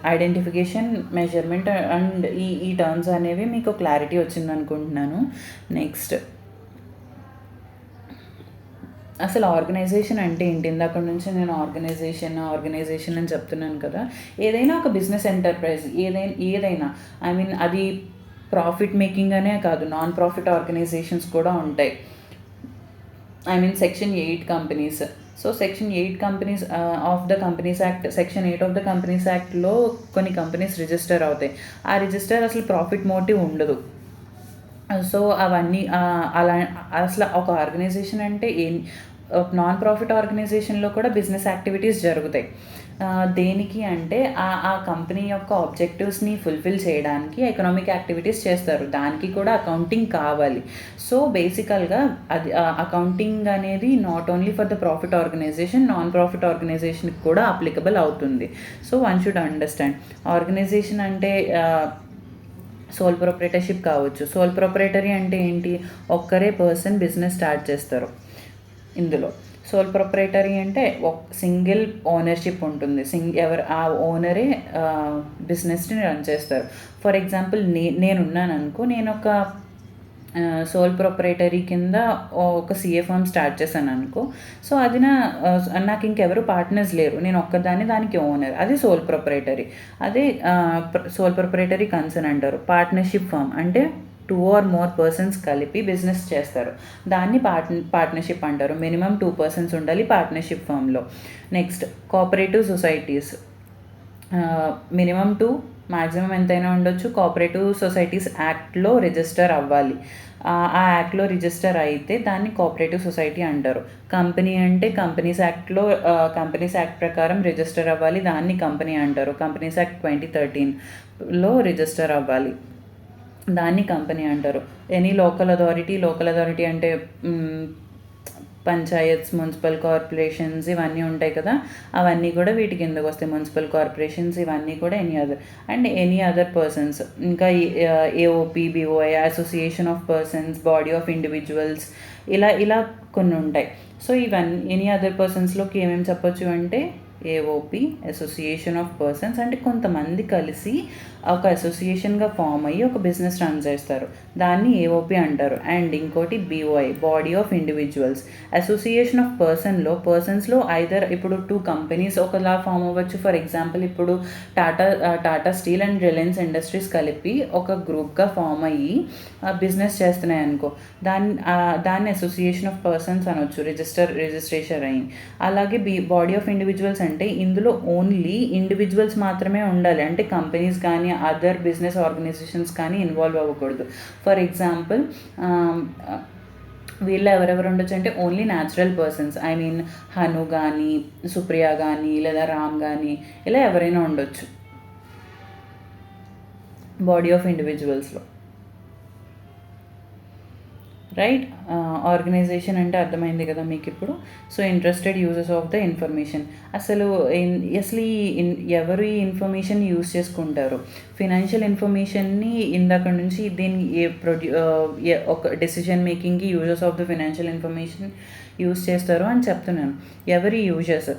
[SPEAKER 1] ఐడెంటిఫికేషన్, మెజర్మెంట్ అండ్ ఈ టర్మ్స్ అనేవి మీకు క్లారిటీ వచ్చిందనుకుంటున్నాను. నెక్స్ట్ అసలు ఆర్గనైజేషన్ అంటే ఏంటి? ఇందాక నుంచి నేను ఆర్గనైజేషన్ అని చెప్తున్నాను కదా! ఏదైనా ఒక బిజినెస్ ఎంటర్ప్రైజ్ ఏదైనా ఐ మీన్ అది ప్రాఫిట్ మేకింగ్ అనే కాదు, నాన్ ప్రాఫిట్ ఆర్గనైజేషన్స్ కూడా ఉంటాయి. I mean section 8 companies. So, section 8 companies of the companies act, section 8 of the companies యాక్ట్‌లో కొన్ని కంపెనీస్ రిజిస్టర్ అవుతాయి. ఆ రిజిస్టర్ అసలు ప్రాఫిట్ మోటివ్ ఉండదు. సో, అవన్నీ అలా అసలు ఒక ఆర్గనైజేషన్ అంటే నాన్ ప్రాఫిట్ ఆర్గనైజేషన్‌లో కూడా బిజినెస్ యాక్టివిటీస్ జరుగుతాయి. దేనికి అంటే ఆ కంపెనీ యొక్క ఆబ్జెక్టివ్స్‌ని ఫుల్‌ఫిల్ చేయడానికి ఎకనామిక్ యాక్టివిటీస్ చేస్తారు. దానికి కూడా అకౌంటింగ్ కావాలి. సో, బేసికల్‌గా అది అకౌంటింగ్ అనేది not only for the profit organisation, non profit ఆర్గనైజేషన్‌కి కూడా అప్లికబుల్ అవుతుంది. So, one should understand. Organisation అంటే సోల్ ప్రొప్రైటర్‌షిప్ కావచ్చు. సోల్ ప్రొప్రైటరీ అంటే ఏంటి? ఒక్కరే పర్సన్ బిజినెస్ స్టార్ట్ చేస్తారు ఇందులో. సోల్ ప్రొప్రైటరీ అంటే సింగిల్ ఓనర్‌షిప్ ఉంటుంది. ఆ ఓనరే బిజినెస్‌ని రన్ చేస్తారు. ఫర్ ఎగ్జాంపుల్ నేనున్నాననుకో, నేనొక సోల్ ప్రొప్రైటరీ కింద ఒక సీఏ ఫర్మ్ స్టార్ట్ చేశాననుకో, సో, అది నాకు ఇంకెవరు పార్ట్నర్స్ లేరు. నేను ఒక్కదాన్ని దానికి ఓనర్. అది సోల్ ప్రొప్రైటరీ. అదే సోల్ ప్రొప్రైటరీ కన్సర్న్ అంటారు. పార్ట్నర్‌షిప్ ఫర్మ్ అంటే 2 or more పర్సన్స్ కలిపి బిజినెస్ చేస్తారు. దాన్ని పార్ట్నర్‌షిప్ అంటారు. మినిమమ్ 2 పర్సన్స్ ఉండాలి పార్ట్నర్‌షిప్ ఫర్మ్‌లో. Next cooperative societies. Minimum 2, maximum ఎంతైనా ఉండొచ్చు. కోఆపరేటివ్ సొసైటీస్ యాక్ట్‌లో రిజిస్టర్ అవ్వాలి. ఆ యాక్ట్‌లో రిజిస్టర్ అయితే దాన్ని కోఆపరేటివ్ సొసైటీ అంటారు. కంపెనీ అంటే కంపెనీస్ యాక్ట్ ప్రకారం రిజిస్టర్ అవ్వాలి. దాన్ని కంపెనీ అంటారు. కంపెనీస్ యాక్ట్ 2013లో రిజిస్టర్ అవ్వాలి. దాన్ని కంపెనీ అంటారు. ఎనీ లోకల్ అథారిటీ అంటే పంచాయత్స్, మున్సిపల్ కార్పొరేషన్స్ ఇవన్నీ ఉంటాయి కదా! అవన్నీ కూడా వీటి కిందకు వస్తాయి. మున్సిపల్ కార్పొరేషన్స్ ఇవన్నీ కూడా ఎనీ అదర్ పర్సన్స్. ఇంకా AOP, BOI, association of persons, body of individuals, ఇలా కొన్ని ఉంటాయి. సో, ఎనీ అదర్ పర్సన్స్‌లోకి ఏమేమి చెప్పొచ్చు అంటే ఏఓపి, అసోసియేషన్ ఆఫ్ పర్సన్స్ అంటే కొంతమంది కలిసి ఒక అసోసియేషన్గా ఫామ్ అయ్యి ఒక బిజినెస్ రన్ చేస్తారు. దాన్ని ఏఓపి అంటారు. అండ్ ఇంకోటి BOI, body of individuals. Association of పర్సన్స్లో ఇప్పుడు 2 కంపెనీస్ ఒకలా ఫామ్ అవ్వచ్చు. ఫర్ ఎగ్జాంపుల్ ఇప్పుడు Tata Steel and Reliance Industries కలిపి ఒక గ్రూప్గా ఫామ్ అయ్యి బిజినెస్ చేస్తున్నాయి అనుకో, దాన్ని అసోసియేషన్ ఆఫ్ పర్సన్స్ అనొచ్చు రిజిస్ట్రేషన్ అయ్యి. అలాగే బాడీ ఆఫ్ ఇండివిజువల్స్ అంటే ఇందులో ఓన్లీ ఇండివిజువల్స్ మాత్రమే ఉండాలి. అంటే కంపెనీస్ కానీ అదర్ బిజినెస్ ఆర్గనైజేషన్స్ కానీ ఇన్వాల్వ్ అవ్వకూడదు. ఫర్ ఎగ్జాంపుల్ వీళ్ళు ఎవరెవరు ఉండొచ్చు అంటే only natural persons, I mean Hanu కానీ సుప్రియ కానీ లేదా రామ్ కానీ ఇలా ఎవరైనా ఉండొచ్చు బాడీ ఆఫ్ ఇండివిజువల్స్లో, రైట్. ఆర్గనైజేషన్ అంటే అర్థమైంది కదా మీకు ఇప్పుడు. So interested users of the information. అసలు ఎవరు ఈ ఇన్ఫర్మేషన్ యూజ్ చేసుకుంటారు? ఫినాన్షియల్ ఇన్ఫర్మేషన్ని ఇందాక నుంచి దీన్ని ఒక డెసిషన్ మేకింగ్కి users of the financial information use చేస్తారు అని చెప్తున్నాను. ఎవరి users?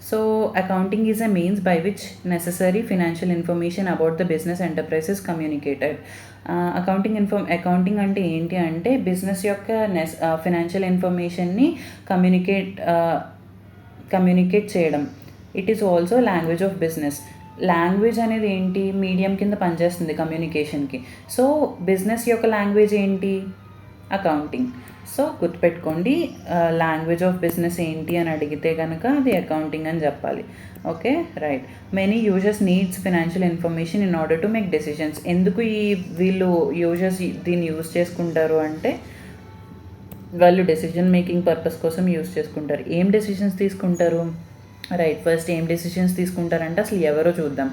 [SPEAKER 1] So accounting is a means by which necessary financial information about the business enterprise is communicated. Accounting అంటే ఏంటి అంటే బిజినెస్ యొక్క ఫినాన్షియల్ ఇన్ఫర్మేషన్ని కమ్యూనికేట్ చేయడం. It is also language of business. Language అనేది ఏంటి? మీడియం కింద పనిచేస్తుంది కమ్యూనికేషన్కి. సో బిజినెస్ యొక్క లాంగ్వేజ్ ఏంటి? అకౌంటింగ్. సో గుర్తుపెట్టుకోండి, లాంగ్వేజ్ ఆఫ్ బిజినెస్ ఏంటి అని అడిగితే కనుక అది అకౌంటింగ్ అని చెప్పాలి. Okay, right. Many users needs financial information in order to make decisions. ఎందుకు వీళ్ళు యూజర్స్ దీన్ని యూజ్ చేసుకుంటారు అంటే వాళ్ళు డెసిషన్ మేకింగ్ పర్పస్ కోసం యూజ్ చేసుకుంటారు. ఏం డెసిషన్స్ తీసుకుంటారు? రైట్, ఫస్ట్ ఏం డెసిషన్స్ తీసుకుంటారంటే అసలు ఎవరో చూద్దాం.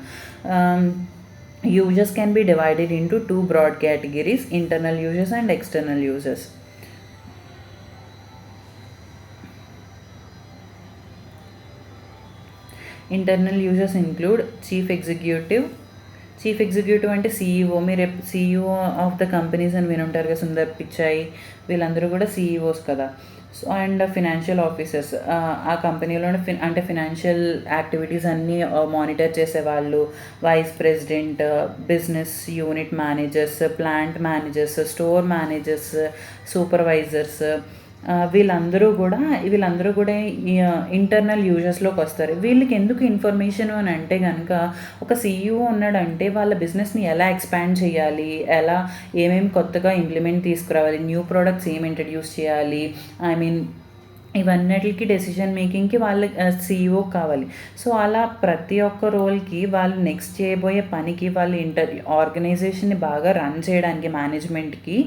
[SPEAKER 1] Users can be divided into two broad categories: internal users and external users. Internal users include chief executive అంటే CEO. మీరు CEO ఆఫ్ ద కంపెనీస్ అని వినుంటారు కదా, సుందర్ పిచాయ్, వీళ్ళందరూ కూడా CEOs కదా. సో అండ్ ఫినాన్షియల్ ఆఫీసర్స్, ఆ కంపెనీలోనే అంటే ఫినాన్షియల్ యాక్టివిటీస్ అన్నీ మానిటర్ చేసేవాళ్ళు. Vice president, business unit managers, plant managers, store managers, supervisors, వీళ్ళందరూ కూడా ఇంటర్నల్ యూజర్స్లోకి వస్తారు. వీళ్ళకి ఎందుకు ఇన్ఫర్మేషన్ అని అంటే కనుక ఒక CEO ఉన్నాడంటే వాళ్ళ బిజినెస్ని ఎలా ఎక్స్పాండ్ చేయాలి, ఎలా ఏమేమి కొత్తగా ఇంప్లిమెంట్ తీసుకురావాలి, న్యూ ప్రోడక్ట్స్ ఏమి ఇంట్రడ్యూస్ చేయాలి, ఐ మీన్ ఇవన్నిటికి డెసిషన్ మేకింగ్కి వాళ్ళ CEO కావాలి. సో అలా ప్రతి ఒక్క రోల్కి వాళ్ళు నెక్స్ట్ చేయబోయే పనికి వాళ్ళు ఆర్గనైజేషన్ని బాగా రన్ చేయడానికి మేనేజ్మెంట్కి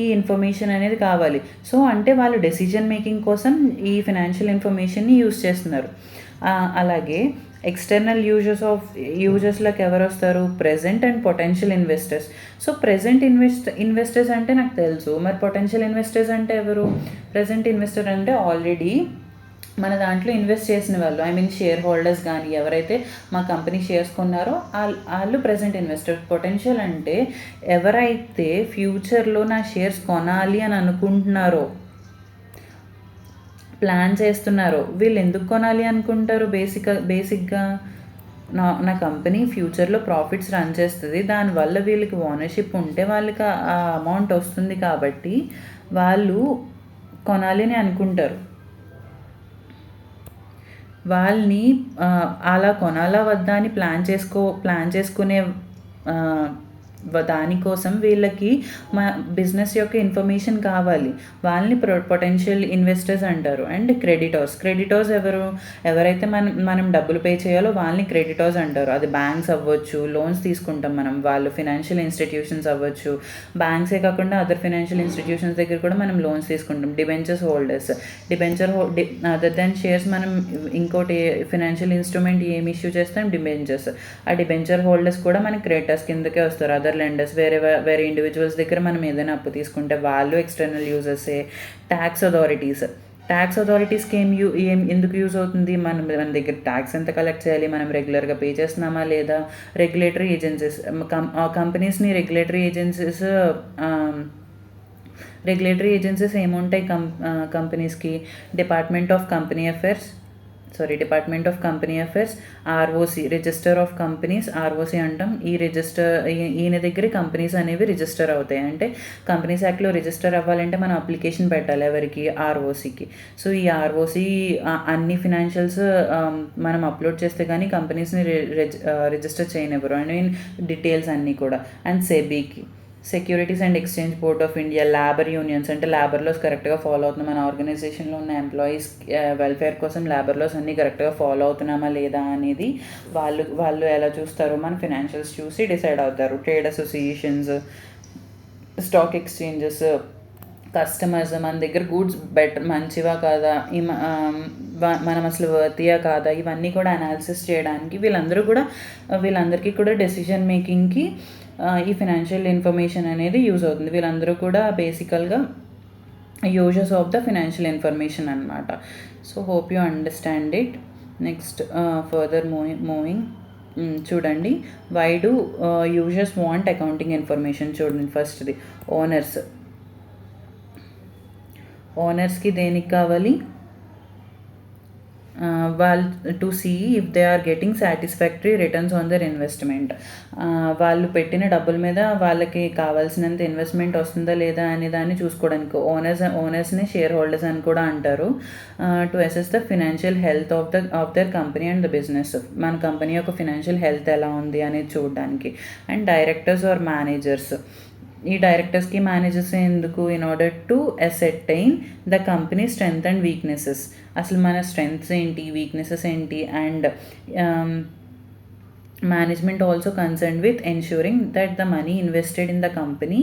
[SPEAKER 1] ఈ ఇన్ఫర్మేషన్ అనేది కావాలి. సో అంటే వాళ్ళు డెసిషన్ మేకింగ్ కోసం ఈ ఫినాన్షియల్ ఇన్ఫర్మేషన్ని యూజ్ చేస్తున్నారు. అలాగే ఎక్స్టర్నల్ యూజర్స్లోకి ఎవరు వస్తారు? Present and potential investors. So present investors అంటే నాకు తెలుసు, మరి పొటెన్షియల్ ఇన్వెస్టర్స్ అంటే ఎవరు? ప్రెజెంట్ ఇన్వెస్టర్ అంటే ఆల్రెడీ మన దాంట్లో ఇన్వెస్ట్ చేసిన వాళ్ళు, ఐ మీన్ షేర్ హోల్డర్స్ కానీ ఎవరైతే మా కంపెనీ షేర్స్ కొన్నారో వాళ్ళు ప్రెజెంట్ ఇన్వెస్టర్. పొటెన్షియల్ అంటే ఎవరైతే ఫ్యూచర్లో నా షేర్స్ కొనాలి అని అనుకుంటున్నారో, ప్లాన్ చేస్తున్నారో, వీళ్ళు ఎందుకు కొనాలి అనుకుంటారు? బేసిక్గా నా కంపెనీ ఫ్యూచర్లో ప్రాఫిట్స్ రన్ చేస్తుంది, దానివల్ల వీళ్ళకి ఓనర్షిప్ ఉంటే వాళ్ళకి ఆ అమౌంట్ వస్తుంది కాబట్టి వాళ్ళు కొనాలి అని అనుకుంటారు. వాళ్ళని అలా కొనాలా వద్దా అని ప్లాన్ చేసుకునే దానికోసం వీళ్ళకి మా బిజినెస్ యొక్క ఇన్ఫర్మేషన్ కావాలి. వాళ్ళని పొటెన్షియల్ ఇన్వెస్టర్స్ అంటారు. అండ్ క్రెడిటర్స్ ఎవరైతే మనం డబ్బులు పే చేయాలో వాళ్ళని క్రెడిటర్స్ అంటారు. అది బ్యాంక్స్ అవ్వచ్చు, లోన్స్ తీసుకుంటాం మనం, వాళ్ళు ఫినాన్షియల్ ఇన్స్టిట్యూషన్స్ అవ్వచ్చు. బ్యాంక్సే కాకుండా అదర్ ఫినాన్షియల్ ఇన్స్టిట్యూషన్స్ దగ్గర కూడా మనం లోన్స్ తీసుకుంటాం. Debentures holders, other than shares మనం ఇంకోటి ఫినాన్షియల్ ఇన్స్ట్రుమెంట్ ఏమి ఇష్యూ చేస్తాం? డిబెంచర్స్. ఆ డిబెంచర్ హోల్డర్స్ కూడా మనకి క్రెడిటర్స్ కిందకే వస్తారు. అదర్ లెండర్స్, వేరే ఇండివిజువల్స్ దగ్గర మనం ఏదైనా అప్పు తీసుకుంటే వాళ్ళు ఎక్స్టర్నల్ యూజర్సే. ట్యాక్స్ అథారిటీస్కి ఎందుకు యూజ్ అవుతుంది? మన దగ్గర ట్యాక్స్ ఎంత కలెక్ట్ చేయాలి, మనం రెగ్యులర్గా పే చేస్తున్నామా లేదా? రెగ్యులేటరీ ఏజెన్సీస్, కంపెనీస్ని రెగ్యులేటరీ ఏజెన్సీస్ ఏముంటాయి కంపెనీస్కి? Department of company affairs, ROC, registrar of companies, ROC అంటాం. ఈయన దగ్గర కంపెనీస్ అనేవి రిజిస్టర్ అవుతాయి. అంటే కంపెనీస్ యాక్ట్లో రిజిస్టర్ అవ్వాలంటే మనం అప్లికేషన్ పెట్టాలి ఎవరికి? ROCకి. సో ఈ ROC అన్ని ఫినాన్షియల్స్ మనం అప్లోడ్ చేస్తే కానీ కంపెనీస్ని రిజిస్టర్ చేయనివ్వరు. ఐ మీన్ డీటెయిల్స్ అన్నీ కూడా. And securities and exchange board of India, labour unions అంటే లేబర్ లాస్ కరెక్ట్గా ఫాలో అవుతున్నాం, మన ఆర్గనైజేషన్లో ఉన్న ఎంప్లాయీస్ వెల్ఫేర్ కోసం లేబర్ లాస్ అన్నీ కరెక్ట్గా ఫాలో అవుతున్నామా లేదా అనేది వాళ్ళు ఎలా చూస్తారో మన ఫినాన్షియల్స్ చూసి డిసైడ్ అవుతారు. Trade associations, stock exchanges, customers మన దగ్గర గూడ్స్ బెటర్ మంచివా కాదా, మనం అసలు వర్తియా కాదా, ఇవన్నీ కూడా అనాలిసిస్ చేయడానికి వీళ్ళందరికీ కూడా డెసిషన్ మేకింగ్కి ఈ ఫినాన్షియల్ ఇన్ఫర్మేషన్ అనేది యూజ్ అవుతుంది. వీళ్ళందరూ కూడా బేసికల్గా users of the financial information అనమాట. So hope you understand it. Next further moving చూడండి, why do users want accounting information. చూడండి ఫస్ట్ది ఓనర్స్కి దేనికి కావాలి, వాళ్ళు to see if they are getting satisfactory returns on their investment. వాళ్ళు పెట్టిన డబ్బుల మీద వాళ్ళకి కావాల్సినంత ఇన్వెస్ట్మెంట్ వస్తుందా లేదా అనే దాన్ని చూసుకోవడానికి ఓనర్స్ని షేర్ హోల్డర్స్ అని కూడా అంటారు. To assess the financial health of their company and the business, మన కంపెనీ యొక్క ఫినాన్షియల్ హెల్త్ ఎలా ఉంది అనేది చూడడానికి. అండ్ డైరెక్టర్స్ ఆర్ మేనేజర్స్, ఈ డైరెక్టర్స్కి మేనేజర్స్ ఎందుకు, in order to ascertain the company strength and weaknesses. అసలు మన స్ట్రెంగ్త్స్ ఏంటి, వీక్నెసెస్ ఏంటి, and management also concerned with ensuring that the money invested in the company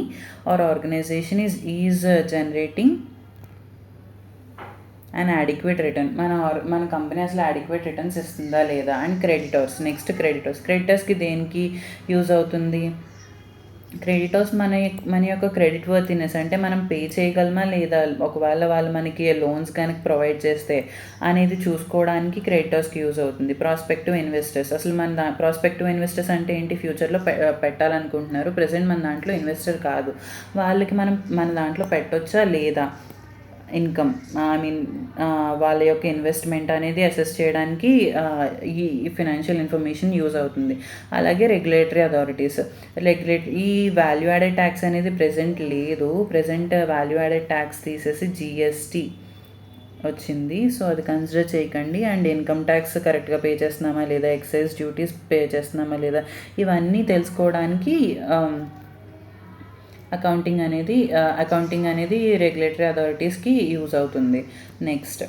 [SPEAKER 1] or organisation is generating and adequate return. మన company అసలు adequate returns ఇస్తుందా లేదా. And creditors, next క్రెడిటర్స్కి దేనికి use అవుతుంది, క్రెడిటర్స్ మన యొక్క క్రెడిట్ వర్తినెస్ అంటే మనం పే చేయగలమా లేదా, ఒకవేళ వాళ్ళు మనకి లోన్స్ కనుక ప్రొవైడ్ చేస్తే అనేది చూసుకోవడానికి క్రెడిటర్స్కి యూజ్ అవుతుంది. ప్రాస్పెక్టివ్ ఇన్వెస్టర్స్, అసలు ప్రాస్పెక్టివ్ ఇన్వెస్టర్స్ అంటే ఏంటి, ఫ్యూచర్లో పెట్టాలనుకుంటున్నారు, ప్రజెంట్ మన దాంట్లో ఇన్వెస్టర్ కాదు, వాళ్ళకి మనం మన దాంట్లో పెట్టొచ్చా లేదా, ఇన్కమ్ వాళ్ళ యొక్క ఇన్వెస్ట్మెంట్ అనేది అసెస్ చేయడానికి ఈ ఫినాన్షియల్ ఇన్ఫర్మేషన్ యూజ్ అవుతుంది. అలాగే రెగ్యులేటరీ అథారిటీస్, ఈ వాల్యూ యాడెడ్ ట్యాక్స్ అనేది ప్రజెంట్ వాల్యూ యాడెడ్ ట్యాక్స్ తీసేసి జిఎస్టీ వచ్చింది, సో అది కన్సిడర్ చేయకండి. అండ్ ఇన్కమ్ ట్యాక్స్ కరెక్ట్గా పే చేస్తున్నామా లేదా, ఎక్సైజ్ డ్యూటీస్ పే చేస్తున్నామా లేదా, ఇవన్నీ తెలుసుకోవడానికి అకౌంటింగ్ అనేది రెగ్యులేటరీ అథారిటీస్కి యూజ్ అవుతుంది. Next,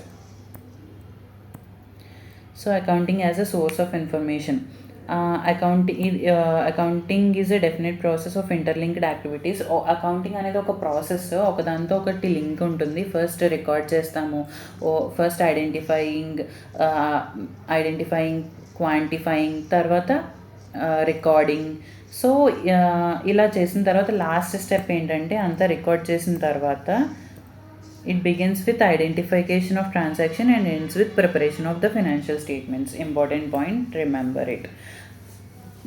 [SPEAKER 1] so accounting as a source of information. Accounting is a definite process of interlinked activities. Accounting అనేది ఒక ప్రాసెస్, ఒకదాంతో ఒకటి లింక్ ఉంటుంది. ఫస్ట్ రికార్డ్ చేస్తాము, ఫస్ట్ ఐడెంటిఫైయింగ్, క్వాంటిఫైయింగ్, తర్వాత రికార్డింగ్. సో ఇలా చేసిన తర్వాత లాస్ట్ స్టెప్ ఏంటంటే, అంతా రికార్డ్ చేసిన తర్వాత it begins with identification of transaction and ends with preparation of the financial statements. Important point, remember it.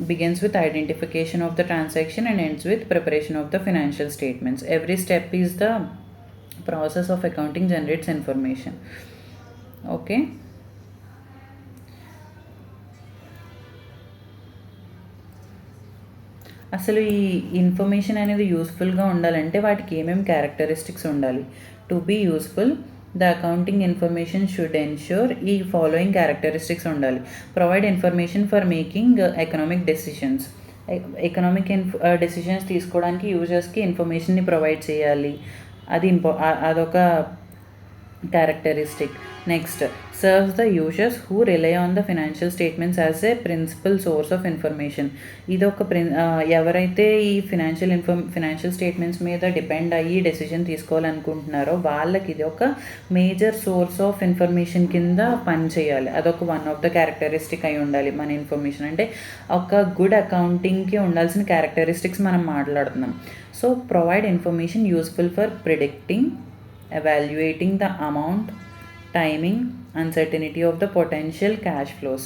[SPEAKER 1] begins with identification of the transaction and ends with preparation of the financial statements. Every step is the process of accounting generates information. Okay. అసలు ఈ information అనేది యూస్ఫుల్గా ఉండాలంటే వాటికి ఏమేమి characteristics ఉండాలి. To be useful, the accounting information should ensure ఈ following characteristics ఉండాలి. Provide information for making economic decisions. Decisions తీసుకోవడానికి యూజర్స్కి ఇన్ఫర్మేషన్ని ప్రొవైడ్ చేయాలి, అదొక characteristic. Next, serves the users who rely on the financial statements as a principal source of information. ఇది ఒక ఎవరైతే ఈ ఫినాన్షియల్ స్టేట్మెంట్స్ మీద డిపెండ్ అయ్యి డెసిషన్ తీసుకోవాలనుకుంటున్నారో వాళ్ళకి ఇది ఒక మేజర్ సోర్స్ ఆఫ్ ఇన్ఫర్మేషన్ కింద పనిచేయాలి. అదొక వన్ ఆఫ్ ద క్యారెక్టరిస్టిక్ అయి ఉండాలి మన ఇన్ఫర్మేషన్. అంటే ఒక గుడ్ అకౌంటింగ్కి ఉండాల్సిన క్యారెక్టరిస్టిక్స్ మనం మాట్లాడుతున్నాం. So provide information useful for predicting, evaluating the amount, timing, uncertainty of the potential cash flows.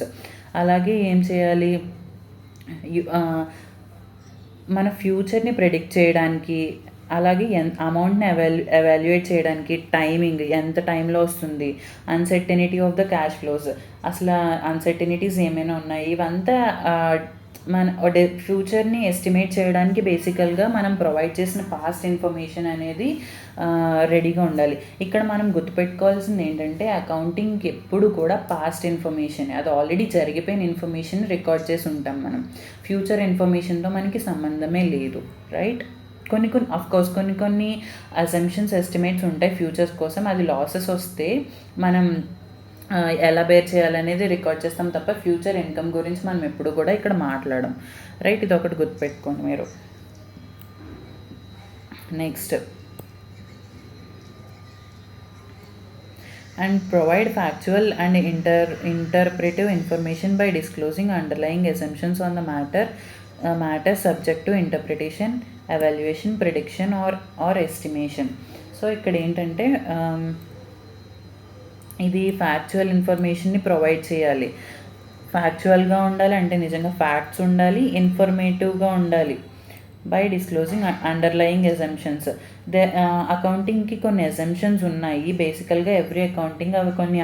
[SPEAKER 1] అలాగే ఏం చేయాలి, మన ఫ్యూచర్ని ప్రెడిక్ట్ చేయడానికి, అలాగే అమౌంట్ని ఎవాల్యుయేట్ చేయడానికి, టైమింగ్ ఎంత టైంలో వస్తుంది, uncertainty of the cash flows, అసలు అన్సర్టెనిటీస్ ఏమైనా ఉన్నాయి, ఇవంతా మన ఫ్యూచర్ని ఎస్టిమేట్ చేయడానికి బేసికల్గా మనం ప్రొవైడ్ చేసిన పాస్ట్ ఇన్ఫర్మేషన్ అనేది రెడీగా ఉండాలి. ఇక్కడ మనం గుర్తుపెట్టుకోవాల్సింది ఏంటంటే, అకౌంటింగ్కి ఎప్పుడు కూడా పాస్ట్ ఇన్ఫర్మేషన్, అది ఆల్రెడీ జరిగిపోయిన ఇన్ఫర్మేషన్ రికార్డ్ చేసి ఉంటాం మనం. ఫ్యూచర్ ఇన్ఫర్మేషన్తో మనకి సంబంధమే లేదు, రైట్? కోర్స్ కొన్ని అజంప్షన్స్ ఎస్టిమేట్స్ ఉంటాయి ఫ్యూచర్స్ కోసం. అది లాసెస్ వస్తే మనం ఎలా బేర్ చేయాలనేది రికార్డ్ చేస్తాం తప్ప ఫ్యూచర్ ఇన్కమ్ గురించి మనం ఎప్పుడు కూడా ఇక్కడ మాట్లాడడం. రైట్, ఇది ఒకటి గుర్తుపెట్టుకోండి మీరు. Next, and provide factual and interpretive information by disclosing underlying assumptions on the matter subject to interpretation, evaluation, prediction or estimation. So ఇక్కడ ఏంటంటే ఇది ఫ్యాక్చువల్ ఇన్ఫర్మేషన్ని ప్రొవైడ్ చేయాలి. ఫ్యాక్చువల్గా ఉండాలి అంటే నిజంగా ఫ్యాక్ట్స్ ఉండాలి, ఇన్ఫర్మేటివ్గా ఉండాలి. By disclosing underlying assumptions. అకౌంటింగ్కి కొన్ని ఎజంప్షన్స్ ఉన్నాయి బేసికల్గా ఎవ్రీ అకౌంటింగ్. అవి కొన్ని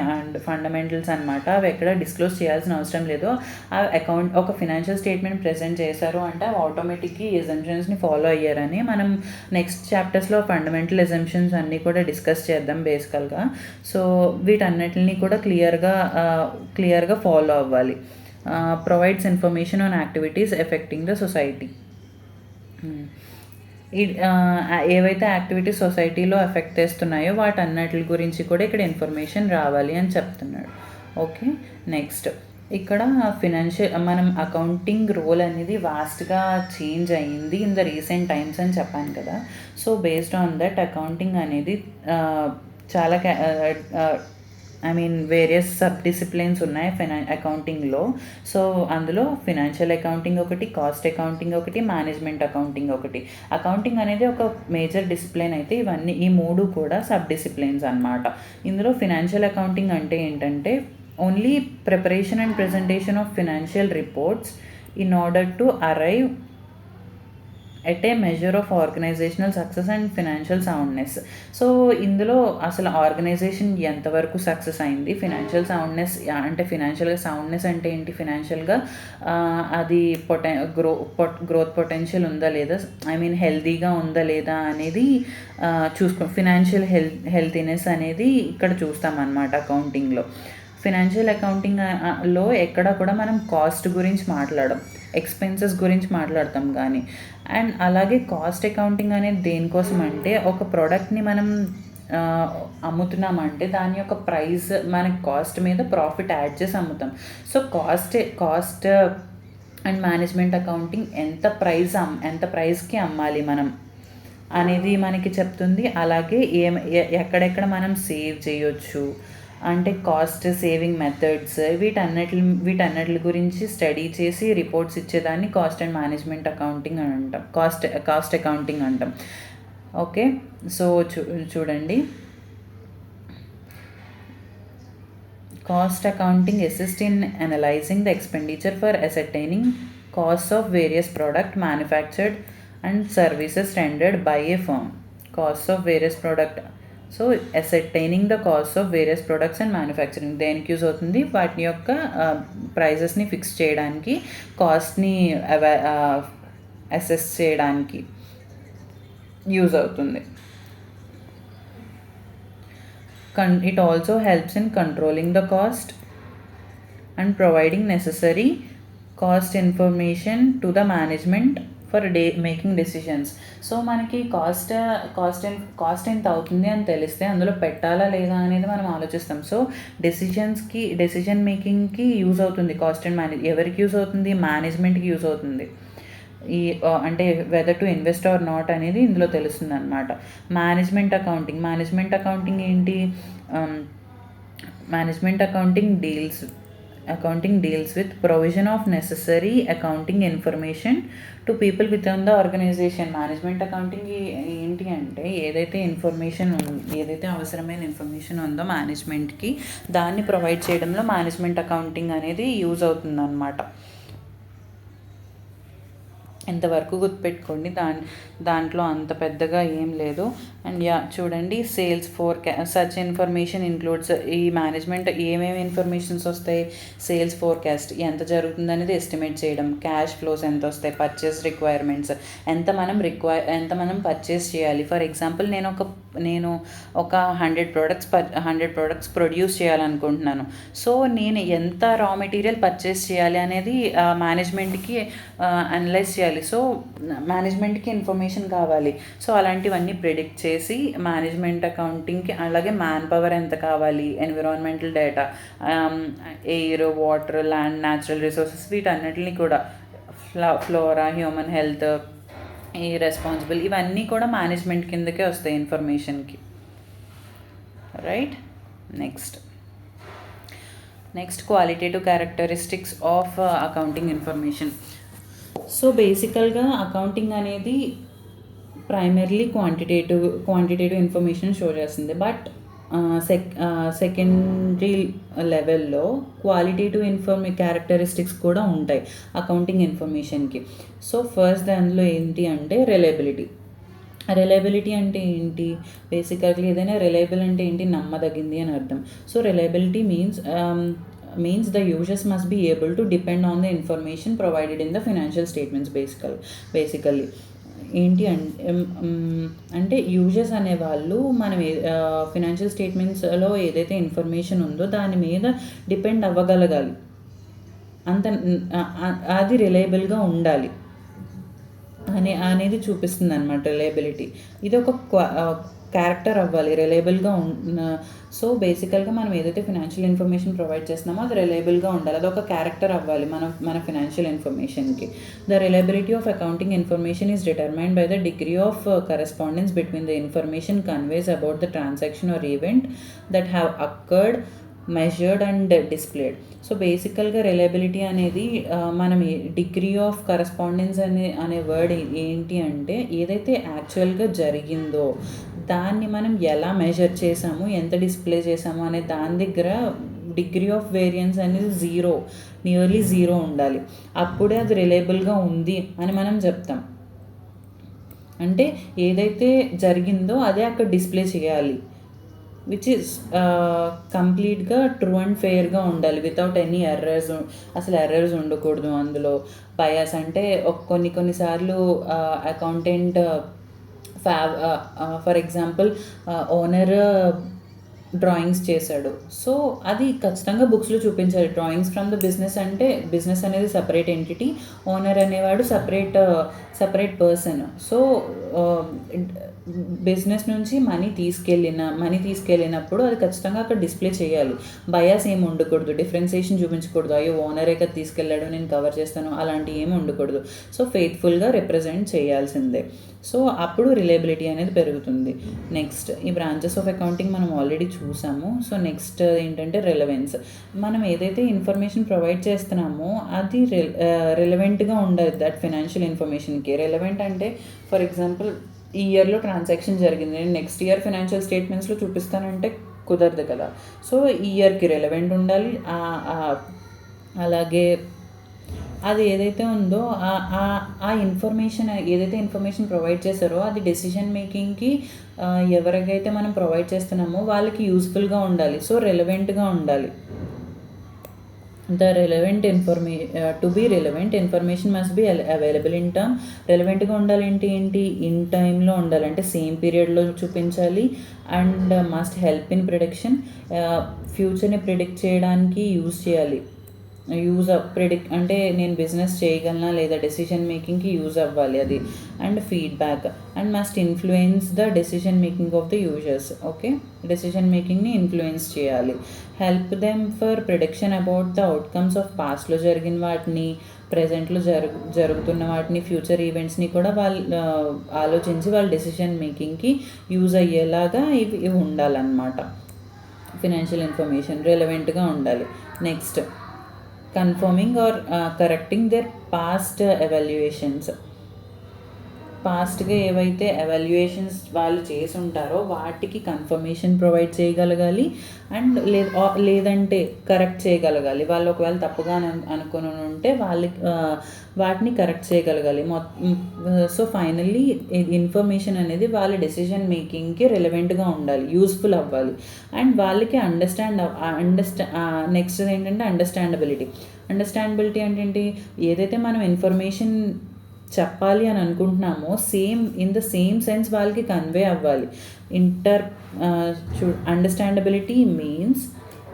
[SPEAKER 1] ఫండమెంటల్స్ అనమాట. అవి ఎక్కడ డిస్క్లోజ్ చేయాల్సిన అవసరం లేదు. ఆ ఒక ఫినాన్షియల్ స్టేట్మెంట్ ప్రజెంట్ చేశారు అంటే అవి ఆటోమేటిక్గా ఈ ఎజంప్షన్స్ని ఫాలో అయ్యారని మనం నెక్స్ట్ చాప్టర్స్లో ఫండమెంటల్ ఎజంప్షన్స్ అన్నీ కూడా డిస్కస్ చేద్దాం బేసికల్గా. సో వీటన్నిటిని కూడా క్లియర్గా ఫాలో అవ్వాలి. Provides information on activities affecting the society. ఏవైతే యాక్టివిటీస్ సొసైటీలో ఎఫెక్ట్ చేస్తున్నాయో వాటన్నిటి గురించి కూడా ఇక్కడ ఇన్ఫర్మేషన్ రావాలి అని చెప్తున్నాడు. ఓకే, నెక్స్ట్ ఇక్కడ మనం అకౌంటింగ్ రోల్ అనేది వాస్ట్గా చేంజ్ అయ్యింది ఇన్ ద రీసెంట్ టైమ్స్ అని చెప్పాను కదా. So based on that accounting అనేది చాలా వేరియస్ సబ్ డిసిప్లిన్స్ ఉన్నాయి అకౌంటింగ్లో. సో అందులో ఫినాన్షియల్ అకౌంటింగ్ ఒకటి, కాస్ట్ అకౌంటింగ్ ఒకటి, మేనేజ్మెంట్ అకౌంటింగ్ ఒకటి. అకౌంటింగ్ అనేది ఒక మేజర్ డిసిప్లిన్ అయితే ఈ మూడు కూడా సబ్ డిసిప్లిన్స్ అనమాట. ఇందులో ఫినాన్షియల్ అకౌంటింగ్ అంటే ఏంటంటే only preparation and presentation of financial reports in order to arrive at a measure of organisational success and financial soundness. So ఇందులో అసలు ఆర్గనైజేషన్ ఎంతవరకు సక్సెస్ అయింది, ఫినాన్షియల్ సౌండ్నెస్ అంటే ఫినాన్షియల్గా సౌండ్నెస్ అంటే ఏంటి, ఫినాన్షియల్గా అది గ్రోత్ పొటెన్షియల్ ఉందా లేదా, హెల్తీగా ఉందా లేదా అనేది ఫినాన్షియల్ హెల్తీనెస్ అనేది ఇక్కడ చూస్తామన్నమాట అకౌంటింగ్లో. ఫినాన్షియల్ అకౌంటింగ్లో ఎక్కడ కూడా మనం కాస్ట్ గురించి మాట్లాడడం, ఎక్స్పెన్సెస్ గురించి మాట్లాడతాం కానీ. అండ్ అలాగే కాస్ట్ అకౌంటింగ్ అనేది దేనికోసం అంటే ఒక ప్రోడక్ట్ని మనం అమ్ముతున్నామంటే దాని యొక్క ప్రైస్ మనకి కాస్ట్ మీద ప్రాఫిట్ యాడ్ చేసి అమ్ముతాం. So cost and management accounting ఎంత ప్రైస్కి అమ్మాలి మనం అనేది మనకి చెప్తుంది. అలాగే ఎక్కడెక్కడ మనం సేవ్ చేయొచ్చు అంటే కాస్ట్ సేవింగ్ మెథడ్స్ వీటన్నిటి గురించి స్టడీ చేసి రిపోర్ట్స్ ఇచ్చేదాన్ని కాస్ట్ అండ్ మేనేజ్మెంట్ అకౌంటింగ్ అని అంటాం, కాస్ట్ అకౌంటింగ్ అంటాం. ఓకే, సో చూడండి, cost accounting assist in analysing the expenditure for ascertaining cost of various product manufactured and services rendered by a firm. Cost of various product, so ascertaining the cost of various products and manufacturing దేనికి use అవుతుంది, వాటి యొక్క ప్రైజెస్ని fix చేయడానికి, కాస్ట్ని assess చేయడానికి use అవుతుంది. It also helps in controlling the cost and providing necessary cost information to the management for making decisions. So మనకి కాస్ట్ ఎంత అవుతుంది అని తెలిస్తే అందులో పెట్టాలా లేదా అనేది మనం ఆలోచిస్తాం. సో డెసిషన్ మేకింగ్కి యూజ్ అవుతుంది కాస్ట్ అండ్ ఎవరికి యూజ్ అవుతుంది, మేనేజ్మెంట్కి యూజ్ అవుతుంది. అంటే whether to invest or not అనేది ఇందులో తెలుస్తుంది అనమాట. మేనేజ్మెంట్ అకౌంటింగ్ ఏంటి, management accounting deals with provision of necessary accounting information to people within the organisation. Management accounting ఏంటి అంటే ఏదైతే అవసరమైన ఇన్ఫర్మేషన్ ఉందో మేనేజ్మెంట్కి దాన్ని ప్రొవైడ్ చేయడంలో మేనేజ్మెంట్ అకౌంటింగ్ అనేది యూజ్ అవుతుంది అన్నమాట. ఎంతవరకు గుర్తుపెట్టుకోండి, దాంట్లో అంత పెద్దగా ఏం లేదు. అండ్ చూడండి సేల్స్ సచ్ ఇన్ఫర్మేషన్ ఇంక్లూడ్స్ ఈ మేనేజ్మెంట్ ఏమేమి ఇన్ఫర్మేషన్స్ వస్తాయి, సేల్స్ ఫోర్కాస్ట్ ఎంత జరుగుతుంది అనేది ఎస్టిమేట్ చేయడం, క్యాష్ ఫ్లోస్ ఎంత వస్తాయి, పర్చేస్ రిక్వైర్మెంట్స్ ఎంత మనం పర్చేస్ చేయాలి. ఫర్ ఎగ్జాంపుల్ నేను ఒక 100 ప్రోడక్ట్స్ ప్రొడ్యూస్ చేయాలనుకుంటున్నాను. సో నేను ఎంత రా మెటీరియల్ పర్చేస్ చేయాలి అనేది మేనేజ్మెంట్కి అనలైజ్ చేయాలి. సో మేనేజ్మెంట్కి ఇన్ఫర్మేషన్ కావాలి. సో అలాంటివన్నీ ప్రిడిక్ట్ చేసి మేనేజ్మెంట్ అకౌంటింగ్కి, అలాగే మ్యాన్ పవర్ ఎంత కావాలి, environmental data, air, water, land, natural resources, వీటన్నిటిని కూడా ఫ్లోరా, హ్యూమన్ హెల్త్, ఈ రెస్పాన్సిబుల్, ఇవన్నీ కూడా మేనేజ్మెంట్ కిందకే వస్తాయి ఇన్ఫర్మేషన్కి. Right. Next qualitative characteristics of accounting information. So బేసికల్గా అకౌంటింగ్ అనేది ప్రైమర్లీ క్వాంటిటేటివ్ ఇన్ఫర్మేషన్ షో చేస్తుంది. బట్ సెకండరీ లెవెల్లో క్వాలిటేటివ్ క్యారెక్టరిస్టిక్స్ కూడా ఉంటాయి అకౌంటింగ్ ఇన్ఫర్మేషన్కి. సో ఫస్ట్ దానిలో ఏంటి అంటే రిలయబిలిటీ అంటే ఏంటి? బేసికల్గా ఏదైనా రిలయబుల్ అంటే ఏంటి? నమ్మదగింది అని అర్థం. So reliability means the users must be able to depend on the information provided in the financial statements. Basically ఏంటి అంటే యూజర్స్ అనేవాళ్ళు మనం ఫినాన్షియల్ స్టేట్మెంట్స్లో ఏదైతే ఇన్ఫర్మేషన్ ఉందో దాని మీద డిపెండ్ అవ్వగలగాలి. అది రిలయబుల్గా ఉండాలి అనేది చూపిస్తుంది అనమాట రిలయబిలిటీ. ఇది ఒక క్యారెక్టర్ అవ్వాలి, రిలయబుల్గా సో బేసికల్గా మనం ఏదైతే ఫినాన్షియల్ ఇన్ఫర్మేషన్ ప్రొవైడ్ చేస్తున్నామో అది రిలయబుల్గా ఉండాలి. అది ఒక క్యారెక్టర్ అవ్వాలి మన ఫినాన్షియల్ ఇన్ఫర్మేషన్కి. The reliability of accounting information is determined by the degree of correspondence between the information conveys about the transaction or event that have occurred, measured and displayed. So బేసికల్గా reliability అనేది మనం degree of correspondence అనే word ఏంటి అంటే ఏదైతే యాక్చువల్గా జరిగిందో దాన్ని మనం ఎలా మెజర్ చేసాము, ఎంత డిస్ప్లే చేసాము అనే దాని దగ్గర డిగ్రీ ఆఫ్ వేరియన్స్ అనేది నియర్లీ జీరో ఉండాలి. అప్పుడే అది రిలయబుల్గా ఉంది అని మనం చెప్తాం. అంటే ఏదైతే జరిగిందో అదే అక్కడ డిస్ప్లే చేయాలి, విచ్ ఈస్ కంప్లీట్గా ట్రూ అండ్ ఫెయిర్గా ఉండాలి, వితౌట్ ఎనీ ఎర్రర్స్. అసలు ఎర్రర్స్ ఉండకూడదు అందులో. బయాస్ అంటే కొన్నిసార్లు accountant for example owner drawings చేశాడు. సో అది ఖచ్చితంగా బుక్స్లో చూపించాలి. డ్రాయింగ్స్ ఫ్రమ్ ద బిజినెస్ అంటే బిజినెస్ అనేది సపరేట్ ఎంటిటీ, ఓనర్ అనేవాడు సపరేట్ పర్సన్. సో బిజినెస్ నుంచి మనీ తీసుకెళ్ళినప్పుడు అది ఖచ్చితంగా అక్కడ డిస్ప్లే చేయాలి. బయాస్ ఏమి ఉండకూడదు, డిఫరెన్సియేషన్ చూపించకూడదు. అయ్యో ఓనరే కదా తీసుకెళ్ళాడు నేను కవర్ చేస్తాను, అలాంటివి ఏమి ఉండకూడదు. సో ఫెయిత్ఫుల్గా రిప్రజెంట్ చేయాల్సిందే. సో అప్పుడు రిలయబిలిటీ అనేది పెరుగుతుంది. నెక్స్ట్ ఈ బ్రాంచెస్ ఆఫ్ అకౌంటింగ్ మనం ఆల్రెడీ చూసాము. సో నెక్స్ట్ ఏంటంటే రెలవెన్స్. మనం ఏదైతే ఇన్ఫర్మేషన్ ప్రొవైడ్ చేస్తున్నామో అది రిలవెంట్గా ఉండాలి దట్ ఫినాన్షియల్ ఇన్ఫర్మేషన్కి. రిలవెంట్ అంటే ఫర్ ఎగ్జాంపుల్ ఈ ఇయర్లో ట్రాన్సాక్షన్ జరిగింది, నేను నెక్స్ట్ ఇయర్ ఫినాన్షియల్ స్టేట్మెంట్స్లో చూపిస్తానంటే కుదరదు కదా. సో ఈ ఇయర్కి రెలవెంట్ ఉండాలి. అలాగే అది ఏదైతే ఉందో ఆ ఇన్ఫర్మేషన్ ప్రొవైడ్ చేశారో అది డెసిషన్ మేకింగ్కి ఎవరికైతే మనం ప్రొవైడ్ చేస్తున్నామో వాళ్ళకి యూస్ఫుల్గా ఉండాలి. సో రెలవెంట్గా ఉండాలి. The relevant to be relevant information must be available in term. రెలవెంట్గా ఉండాలి ఏంటి ఇన్ టైంలో ఉండాలి, అంటే సేమ్ పీరియడ్లో చూపించాలి. And must help in prediction, ఫ్యూచర్ని ప్రిడిక్ట్ చేయడానికి ప్రిడిక్ట్ అంటే నేను బిజినెస్ చేయగలనా లేదా డెసిషన్ మేకింగ్కి యూజ్ అవ్వాలి అది. And feedback and must influence the decision making of the users. Okay, decision మేకింగ్ని ఇన్ఫ్లుయెన్స్ చేయాలి. Help them for prediction about the outcomes of పాస్ట్లో జరిగిన వాటిని, ప్రజెంట్లో జరుగుతున్న వాటిని, ఫ్యూచర్ ఈవెంట్స్ని కూడా వాళ్ళు ఆలోచించి వాళ్ళ డెసిషన్ మేకింగ్కి యూజ్ అయ్యేలాగా ఇవి ఉండాలన్నమాట. ఫినాన్షియల్ ఇన్ఫర్మేషన్ రిలవెంట్గా ఉండాలి. Next confirming or correcting their past evaluations. పాస్ట్గా ఏవైతే ఎవాల్యుయేషన్స్ వాళ్ళు చేసి ఉంటారో వాటికి కన్ఫర్మేషన్ ప్రొవైడ్ చేయగలగాలి, అండ్ లేదంటే కరెక్ట్ చేయగలగాలి. వాళ్ళు ఒకవేళ తప్పుగా అనుకుని ఉంటే వాటిని కరెక్ట్ చేయగలగాలి. సో ఫైనల్లీ ఇన్ఫర్మేషన్ అనేది వాళ్ళ డెసిషన్ మేకింగ్కి రిలవెంట్గా ఉండాలి, యూస్ఫుల్ అవ్వాలి, అండ్ వాళ్ళకి నెక్స్ట్ ఏంటంటే అండర్స్టాండబిలిటీ అంటే ఏంటి, ఏదైతే మనం ఇన్ఫర్మేషన్ చెప్పాలి అని అనుకుంటున్నామో ఇన్ ద సేమ్ సెన్స్ వాళ్ళకి కన్వే అవ్వాలి. Understandability means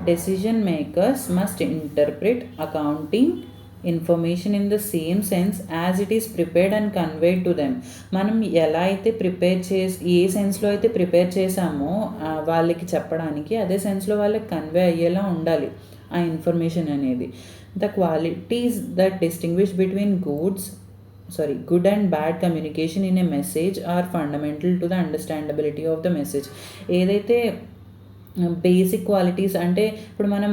[SPEAKER 1] decision makers must interpret accounting information in the same sense as it is prepared and conveyed to them. మనం ఎలా అయితే ఏ సెన్స్లో అయితే ప్రిపేర్ చేసామో వాళ్ళకి చెప్పడానికి, అదే సెన్స్లో వాళ్ళకి కన్వే అయ్యేలా ఉండాలి ఆ ఇన్ఫర్మేషన్ అనేది. The qualities that distinguish between good and bad communication in a message are fundamental to the understandability of the message. ఏదైతే బేసిక్ క్వాలిటీస్ అంటే ఇప్పుడు మనం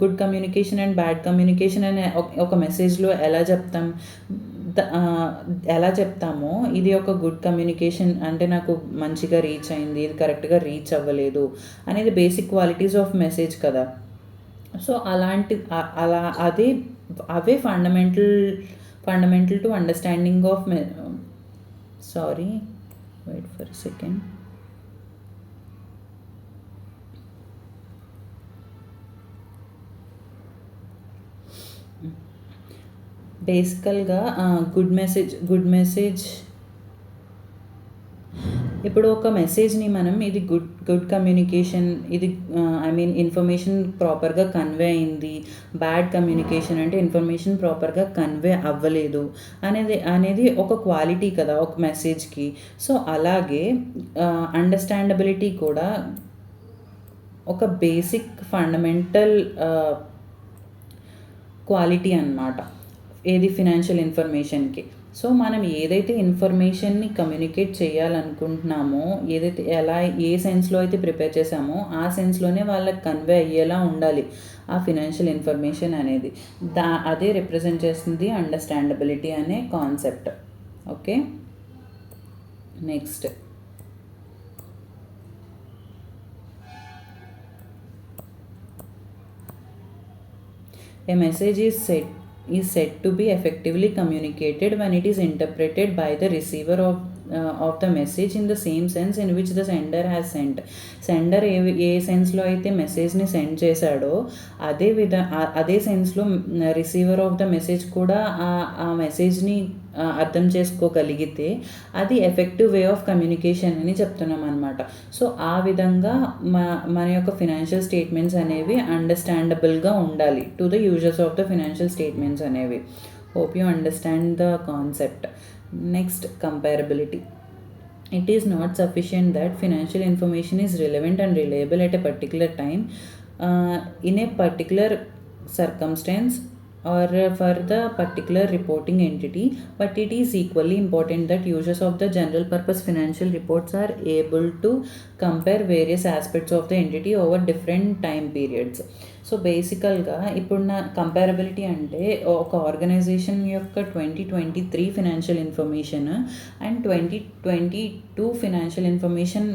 [SPEAKER 1] good communication and bad communication అనే ఒక మెసేజ్లో ఎలా చెప్తామో, ఇది ఒక గుడ్ కమ్యూనికేషన్ అంటే నాకు మంచిగా రీచ్ అయింది, ఇది కరెక్ట్గా రీచ్ అవ్వలేదు అనేది బేసిక్ క్వాలిటీస్ ఆఫ్ మెసేజ్ కదా. So away fundamental to understanding of wait for a second. బేసికల్గా గుడ్ మెసేజ్ ఇప్పుడు ఒక మెసేజ్ని మనం ఇది గుడ్ కమ్యూనికేషన్, ఇది ఇన్ఫర్మేషన్ ప్రాపర్గా కన్వే అయింది, బ్యాడ్ కమ్యూనికేషన్ అంటే ఇన్ఫర్మేషన్ ప్రాపర్గా కన్వే అవ్వలేదు అనేది ఒక క్వాలిటీ కదా ఒక మెసేజ్కి. సో అలాగే అండర్స్టాండబిలిటీ కూడా ఒక బేసిక్ ఫండమెంటల్ క్వాలిటీ అన్నమాట ఏది ఫినాన్షియల్ ఇన్ఫర్మేషన్కి. సో మనం ఏదైతే ఇన్ఫర్మేషన్ని కమ్యూనికేట్ చేయాలనుకుంటున్నామో, ఏ సెన్స్లో అయితే ప్రిపేర్ చేసామో ఆ సెన్స్లోనే వాళ్ళకి కన్వే అయ్యేలా ఉండాలి ఆ ఫినాన్షియల్ ఇన్ఫర్మేషన్ అనేది. అదే రిప్రజెంట్ చేస్తుంది అండర్స్టాండబిలిటీ అనే concept. Okay, next a message is said to be effectively communicated when it is interpreted by the receiver of the message in the same sense in which the sender has sent. Sender ఏ సెన్స్లో అయితే మెసేజ్ని send చేశాడో అదే సెన్స్లో receiver of the message కూడా ఆ మెసేజ్ని అర్థం చేసుకోగలిగితే అది ఎఫెక్టివ్ వే ఆఫ్ కమ్యూనికేషన్ అని చెప్తున్నాం అనమాట. సో ఆ విధంగా మన యొక్క ఫినాన్షియల్ స్టేట్మెంట్స్ అనేవి అండర్స్టాండబుల్గా ఉండాలి to the users of the financial statements అనేవి. Hope you understand the concept. Next, comparability. It is not sufficient that financial information is relevant and reliable at a particular time, in a particular circumstance, or for the particular reporting entity, but it is equally important that users of the general purpose financial reports are able to compare various aspects of the entity over different time periods. So బేసికల్గా ఇప్పుడు నా comparability అంటే ఒక organisation యొక్క 2023 financial information and 2022 financial information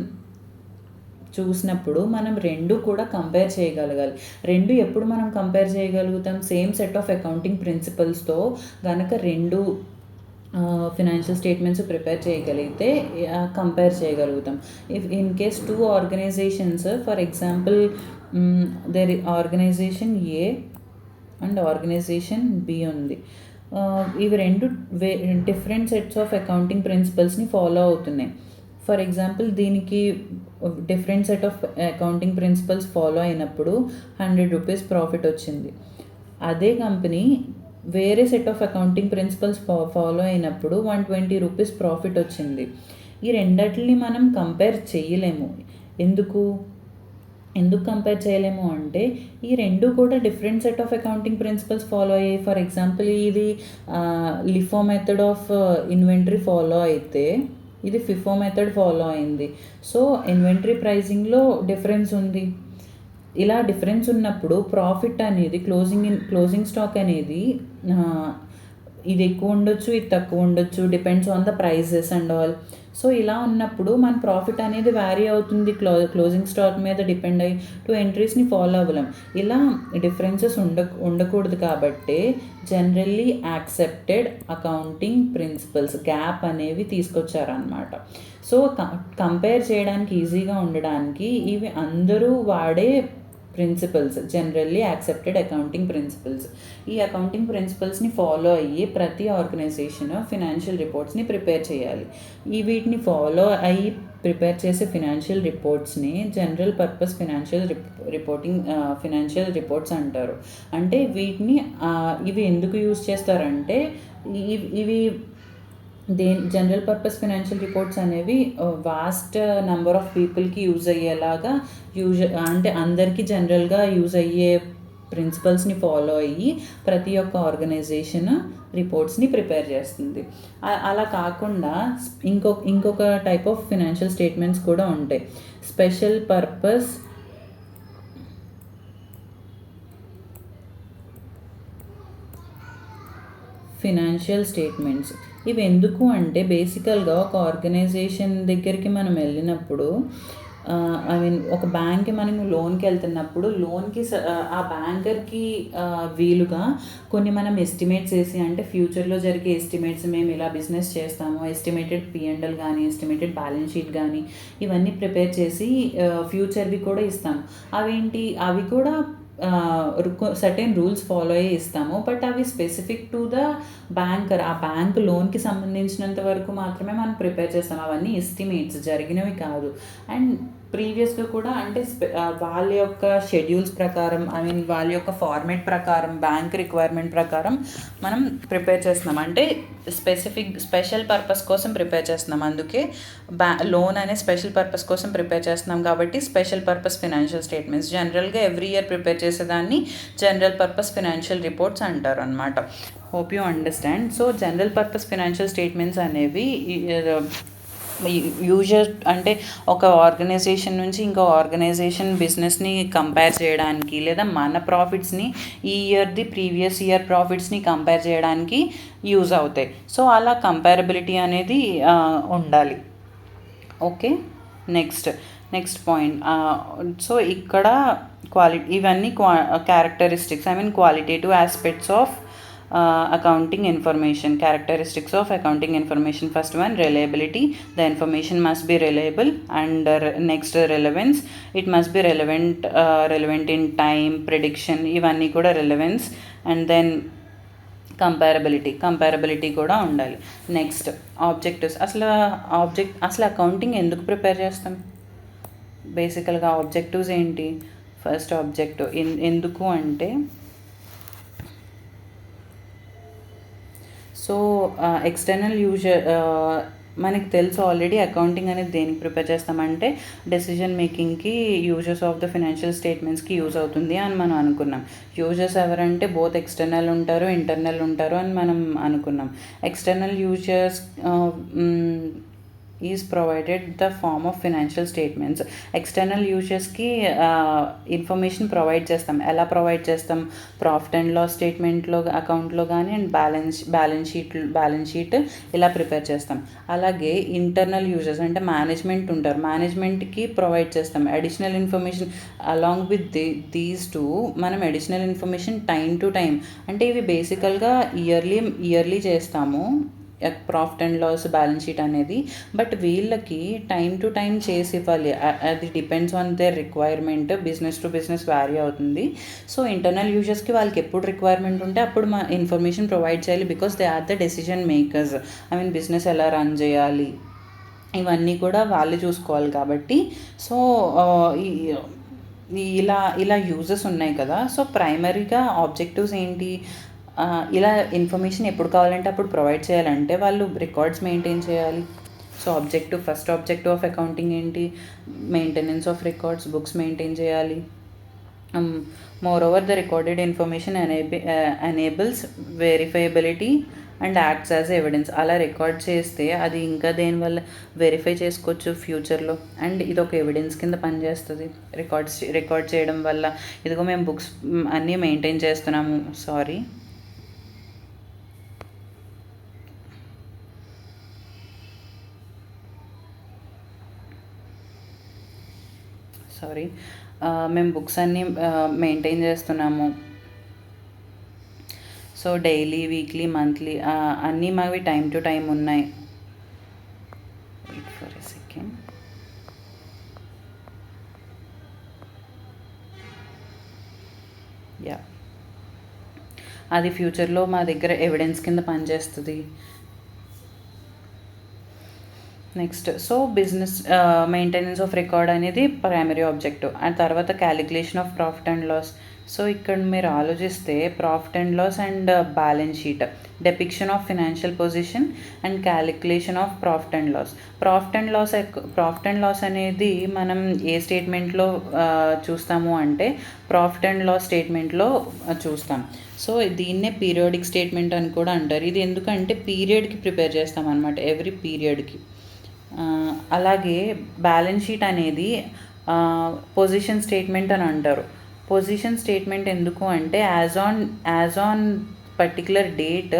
[SPEAKER 1] చూసినప్పుడు మనం రెండు కూడా కంపేర్ చేయగలగాలి. రెండు ఎప్పుడు మనం కంపేర్ చేయగలుగుతాం? సేమ్ సెట్ ఆఫ్ అకౌంటింగ్ ప్రిన్సిపల్స్తో కనుక రెండు ఫినాన్షియల్ స్టేట్మెంట్స్ ప్రిపేర్ చేయగలిగితే కంపేర్ చేయగలుగుతాం. If in case two organisations, for example there organisation A and organisation B ఉంది. ఇవి రెండు డిఫరెంట్ సెట్స్ ఆఫ్ అకౌంటింగ్ ప్రిన్సిపల్స్ని ఫాలో అవుతున్నాయి. ఫర్ ఎగ్జాంపుల్ దీనికి different set of accounting principles follow అయినప్పుడు 100 రూపీస్ ప్రాఫిట్ వచ్చింది. అదే కంపెనీ వేరే set of accounting principles follow అయినప్పుడు 120 రూపీస్ ప్రాఫిట్ వచ్చింది. ఈ రెండిటిని మనం కంపేర్ చేయలేము. ఎందుకు కంపేర్ చేయలేము అంటే ఈ రెండు కూడా different set of accounting principles follow అయ్యాయి. ఫర్ ఎగ్జాంపుల్ ఇది LIFO method of inventory follow అయితే ఇది ఫిఫో మెథడ్ ఫాలో అయింది. సో ఇన్వెంటరీ ప్రైజింగ్లో డిఫరెన్స్ ఉంది. ఇలా డిఫరెన్స్ ఉన్నప్పుడు ప్రాఫిట్ అనేది క్లోజింగ్ స్టాక్ అనేది ఇది ఎక్కువ ఉండొచ్చు, ఇది తక్కువ ఉండొచ్చు, depends on the prices and all. So ఇలా ఉన్నప్పుడు మన ప్రాఫిట్ అనేది వ్యారీ అవుతుంది క్లోజింగ్ స్టాక్ మీద డిపెండ్ అయ్యి టూ ఎంట్రీస్ని ఫాలో అవ్వలేం. ఇలా డిఫరెన్సెస్ ఉండకూడదు కాబట్టి generally accepted accounting principles GAAP అనేవి తీసుకొచ్చారనమాట. సో కంపేర్ చేయడానికి ఈజీగా ఉండడానికి ఇవి అందరూ వాడే principles, generally accepted accounting principles. ఈ అకౌంటింగ్ ప్రిన్సిపల్స్ని ఫాలో అయ్యి ప్రతి ఆర్గనైజేషన్ ఫినాన్షియల్ రిపోర్ట్స్ని ప్రిపేర్ చేయాలి. వీటిని ఫాలో అయ్యి ప్రిపేర్ చేసే ఫినాన్షియల్ రిపోర్ట్స్ని జనరల్ పర్పస్ ఫినాన్షియల్ రిపోర్ట్స్ అంటారు. అంటే వీటిని ఇవి ఎందుకు యూజ్ చేస్తారంటే ఇవి జనరల్ పర్పస్ ఫినాన్షియల్ రిపోర్ట్స్ అనేవి వాస్ట్ నెంబర్ ఆఫ్ పీపుల్కి యూజ్ అయ్యేలాగా అంటే అందరికీ జనరల్గా యూజ్ అయ్యే ప్రిన్సిపల్స్ని ఫాలో అయ్యి ప్రతి ఒక్క ఆర్గనైజేషన్ రిపోర్ట్స్ని ప్రిపేర్ చేస్తుంది. అలా కాకుండా ఇంకొక టైప్ ఆఫ్ ఫినాన్షియల్ స్టేట్మెంట్స్ కూడా ఉంటాయి. Special purpose financial statements. ఇవి ఎందుకు అంటే బేసికల్గా ఒక ఆర్గనైజేషన్ దగ్గరికి మనం వెళ్ళినప్పుడు ఒక బ్యాంక్కి మనం లోన్కి వెళ్తున్నప్పుడు లోన్కి ఆ బ్యాంకర్కి వీలుగా కొన్ని మనం ఎస్టిమేట్స్ వేసి, అంటే ఫ్యూచర్లో జరిగే ఎస్టిమేట్స్, మేము ఇలా బిజినెస్ చేస్తాము, ఎస్టిమేటెడ్ P&L కానీ ఎస్టిమేటెడ్ బ్యాలెన్స్ షీట్ కానీ ఇవన్నీ ప్రిపేర్ చేసి ఫ్యూచర్వి కూడా ఇస్తాం. అవి కూడా సర్టెన్ రూల్స్ ఫాలో అయ్యి ఇస్తాము. బట్ అవి స్పెసిఫిక్ టు ద బ్యాంకర్, ఆ బ్యాంక్ లోన్కి సంబంధించినంత వరకు మాత్రమే మనం ప్రిపేర్ చేస్తాం. అవన్నీ ఎస్టిమేట్స్, జరిగినవి కాదు. అండ్ ప్రీవియస్గా కూడా అంటే వాళ్ళ యొక్క షెడ్యూల్స్ ప్రకారం, వాళ్ళ యొక్క ఫార్మేట్ ప్రకారం, బ్యాంక్ రిక్వైర్మెంట్ ప్రకారం మనం ప్రిపేర్ చేస్తున్నాం. అంటే స్పెషల్ పర్పస్ కోసం ప్రిపేర్ చేస్తున్నాం. అందుకే లోన్ అనే స్పెషల్ పర్పస్ కోసం ప్రిపేర్ చేస్తున్నాం కాబట్టి స్పెషల్ పర్పస్ ఫినాన్షియల్ స్టేట్మెంట్స్. జనరల్గా ఎవ్రీ ఇయర్ ప్రిపేర్ చేసేదాన్ని జనరల్ పర్పస్ ఫినాన్షియల్ రిపోర్ట్స్ అంటారు అనమాట. Hope you understand. So general purpose financial statements అనేవి అంటే ఒక ఆర్గనైజేషన్ నుంచి ఇంకో ఆర్గనైజేషన్ బిజినెస్ని కంపేర్ చేయడానికి, లేదా మన ప్రాఫిట్స్ని ఈ ఇయర్ది ప్రీవియస్ ఇయర్ ప్రాఫిట్స్ని కంపేర్ చేయడానికి యూజ్ అవుతాయి. సో అలా కంపారబిలిటీ అనేది ఉండాలి. Okay, next point. సో ఇక్కడ ఇవన్నీ characteristics, qualitative aspects of accounting information. Characteristics of accounting information. First one, reliability. The information must be reliable. And next, relevance. It must be relevant in time, prediction, ఇవన్నీ కూడా relevance. And then comparability కూడా ఉండాలి. Next, objectives. అసలు accounting ఎందుకు prepare చేస్తాం? బేసికల్గా objectives ఏంటి? First objective ఎందుకు అంటే, సో ఎక్స్టర్నల్ మనకి తెలుసు ఆల్రెడీ అకౌంటింగ్ అనేది దేనికి ప్రిపేర్ చేస్తామంటే డెసిజన్ మేకింగ్కి, యూజర్స్ ఆఫ్ ద ఫినాన్షియల్ స్టేట్మెంట్స్కి యూజ్ అవుతుంది అని మనం అనుకున్నాం. యూజర్స్ ఎవరంటే బోత్ ఎక్స్టర్నల్ ఉంటారు, ఇంటర్నల్ ఉంటారు అని మనం అనుకున్నాం. External users is provided the form of financial statements. External యూజర్స్కి ఇన్ఫర్మేషన్ ప్రొవైడ్ చేస్తాం. ఎలా ప్రొవైడ్ చేస్తాం? ప్రాఫిట్ అండ్ లాస్ స్టేట్మెంట్లో, అకౌంట్లో కానీ, అండ్ బ్యాలెన్స్ షీట్ ఇలా ప్రిపేర్ చేస్తాం. అలాగే ఇంటర్నల్ యూజర్స్ అంటే మేనేజ్మెంట్ ఉంటారు, మేనేజ్మెంట్కి ప్రొవైడ్ చేస్తాం additional information. Along with these two మనం additional information time to time, అంటే ఇవి బేసికల్గా ఇయర్లీ చేస్తాము, profit and loss balance sheet అనేది. బట్ వీళ్ళకి టైం టు టైం చేసి ఇవ్వాలి. అది depends on their requirement, business to business vary అవుతుంది. సో ఇంటర్నల్ యూజర్స్కి వాళ్ళకి ఎప్పుడు రిక్వైర్మెంట్ ఉంటే అప్పుడు మా ఇన్ఫర్మేషన్ ప్రొవైడ్ చేయాలి. Because they are the decision makers. Business ఎలా రన్ చేయాలి ఇవన్నీ కూడా వాళ్ళు చూసుకోవాలి కాబట్టి. సో ఇలా యూజెస్ ఉన్నాయి కదా. సో ప్రైమరీగా ఆబ్జెక్టివ్స్ ఏంటి? ఇలా ఇన్ఫర్మేషన్ ఎప్పుడు కావాలంటే అప్పుడు ప్రొవైడ్ చేయాలంటే వాళ్ళు రికార్డ్స్ మెయింటైన్ చేయాలి. So first objective of accounting ఏంటి? Maintenance of records, books maintain చేయాలి. Moreover the recorded information enables verifiability and acts as evidence. అలా రికార్డ్ చేస్తే అది ఇంకా దేనివల్ల వెరిఫై చేసుకోవచ్చు ఫ్యూచర్లో, అండ్ ఇది ఒక ఎవిడెన్స్ కింద పనిచేస్తుంది. రికార్డ్ చేయడం వల్ల ఇదిగో మేము బుక్స్ అన్నీ మెయింటైన్ చేస్తున్నాము. సారీ, మేము బుక్స్ అన్నీ మెయింటైన్ చేస్తున్నాము. సో డైలీ, వీక్లీ, మంత్లీ అన్నీ మావి టైం టు టైం ఉన్నాయి. Wait for a second. Yeah, అది ఫ్యూచర్లో మా దగ్గర ఎవిడెన్స్ కింద పనిచేస్తుంది. Next, so business maintenance of record అనేది ప్రైమరీ ఆబ్జెక్టివ్. అండ్ తర్వాత calculation of profit and loss. So ఇక్కడ మీరు ఆలోచిస్తే profit and loss and balance sheet, depiction of financial position and calculation of profit and loss. Profit and loss అనేది మనం ఏ స్టేట్మెంట్లో చూస్తాము అంటే profit and loss స్టేట్మెంట్లో చూస్తాం. So దీన్నే పీరియాడిక్ స్టేట్మెంట్ అని కూడా అంటారు. ఇది ఎందుకంటే పీరియడ్కి ప్రిపేర్ చేస్తాం అనమాట, ఎవ్రీ పీరియడ్కి. అలాగే బ్యాలెన్స్ షీట్ అనేది పొజిషన్ స్టేట్మెంట్ అని అంటారు. పొజిషన్ స్టేట్మెంట్ ఎందుకు అంటే యాజ్ ఆన్ పర్టికులర్ డేట్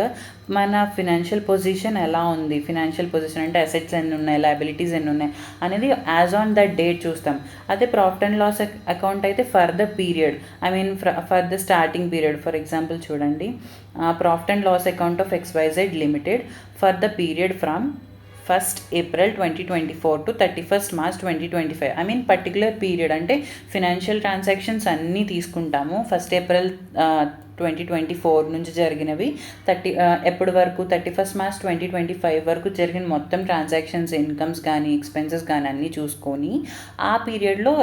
[SPEAKER 1] మన ఫినాన్షియల్ పొజిషన్ ఎలా ఉంది, ఫినాన్షియల్ పొజిషన్ అంటే అసెట్స్ ఎన్ని ఉన్నాయి, లయబిలిటీస్ ఎన్ని ఉన్నాయి అనేది యాజ్ ఆన్ దట్ డేట్ చూస్తాం. అదే ప్రాఫిట్ అండ్ లాస్ అకౌంట్ అయితే for the period, I mean for the starting period. For example చూడండి, profit and loss account of XYZ limited for the period from 1st April 2024 to 31st March 2025. I mean particular period అంటే financial transactions అన్నీ తీసుకుంటాము. 1st April 2024 నుంచి జరిగినవి ఎప్పటి వరకు 31st March 2025 వరకు జరిగిన మొత్తం ట్రాన్సాక్షన్స్, ఇన్కమ్స్ కానీ ఎక్స్పెన్సెస్ కానీ అన్నీ చూసుకొని ఆ పీరియడ్లో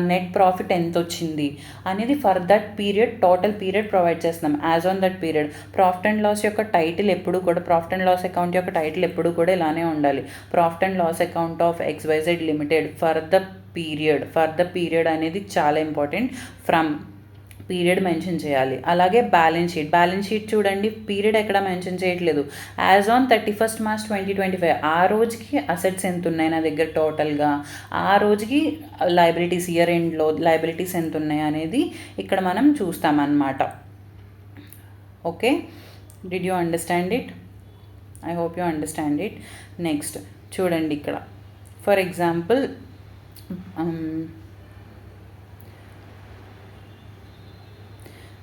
[SPEAKER 1] నెట్ ప్రాఫిట్ ఎంత వచ్చింది అనేది for that period total period provide చేస్తున్నాం as on that period. Profit and loss యొక్క టైటిల్ ఎప్పుడు కూడా, ప్రాఫిట్ అండ్ లాస్ అకౌంట్ యొక్క టైటిల్ ఎప్పుడు కూడా ఇలానే ఉండాలి, profit and loss account of XYZ limited for the period అనేది చాలా ఇంపార్టెంట్. ఫ్రమ్ పీరియడ్ మెన్షన్ చేయాలి. అలాగే బ్యాలెన్స్ షీట్ చూడండి, పీరియడ్ ఎక్కడ మెన్షన్ చేయట్లేదు, యాజ్ ఆన్ 31st March 2025 ఆ రోజుకి అసెట్స్ ఎంత ఉన్నాయి నా దగ్గర టోటల్గా, ఆ రోజుకి లయబిలిటీస్, ఇయర్ ఎండ్లో లయబిలిటీస్ ఎంత ఉన్నాయి అనేది ఇక్కడ మనం చూస్తామన్నమాట. Okay, did you understand it? I hope you understand it. Next చూడండి, ఇక్కడ for example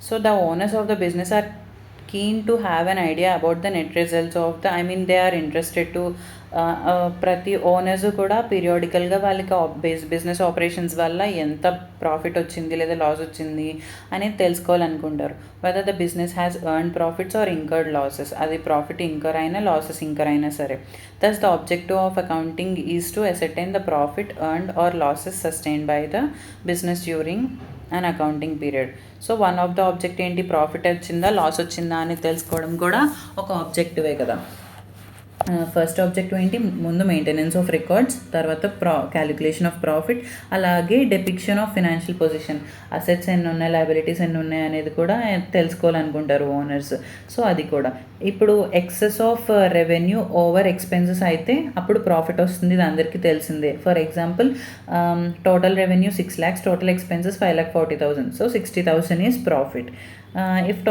[SPEAKER 1] so the owners of the business are keen to have an idea about the net results of the, I mean they are interested to ప్రతి owners కూడా పీరియాడికల్గా వాళ్ళకి business operations వల్ల ఎంత profit వచ్చింది లేదా loss వచ్చింది అనేది తెలుసుకోవాలనుకుంటారు. Whether the business has earn profits or incurred losses, అది ప్రాఫిట్ ఇంకర్ అయినా లాసెస్ ఇంకర్ అయినా సరే. Thus the objective of accounting is to ascertain the profit earned or losses sustained by the business during and accounting period. So one of the object ఏంటి, profit వచ్చిందా loss వచ్చిందా అని తెలుసుకోవడం కూడా ఒక ఆబ్జెక్టివే కదా. ఫస్ట్ ఆబ్జెక్టివ్ ఏంటి, ముందు మెయింటెనెన్స్ ఆఫ్ రికార్డ్స్, తర్వాత క్యాలిక్యులేషన్ ఆఫ్ ప్రాఫిట్, అలాగే depiction of financial position, assets ఎన్ని ఉన్నాయి, లయబిలిటీస్ ఎన్ని ఉన్నాయి అనేది కూడా తెలుసుకోవాలనుకుంటారు ఓనర్స్. సో అది కూడా ఇప్పుడు excess of revenue over expenses అయితే అప్పుడు ప్రాఫిట్ వస్తుంది, ఇది అందరికీ తెలిసిందే. For example total revenue 6 lakhs, total expenses 5,40,000, so 60,000 is profit. If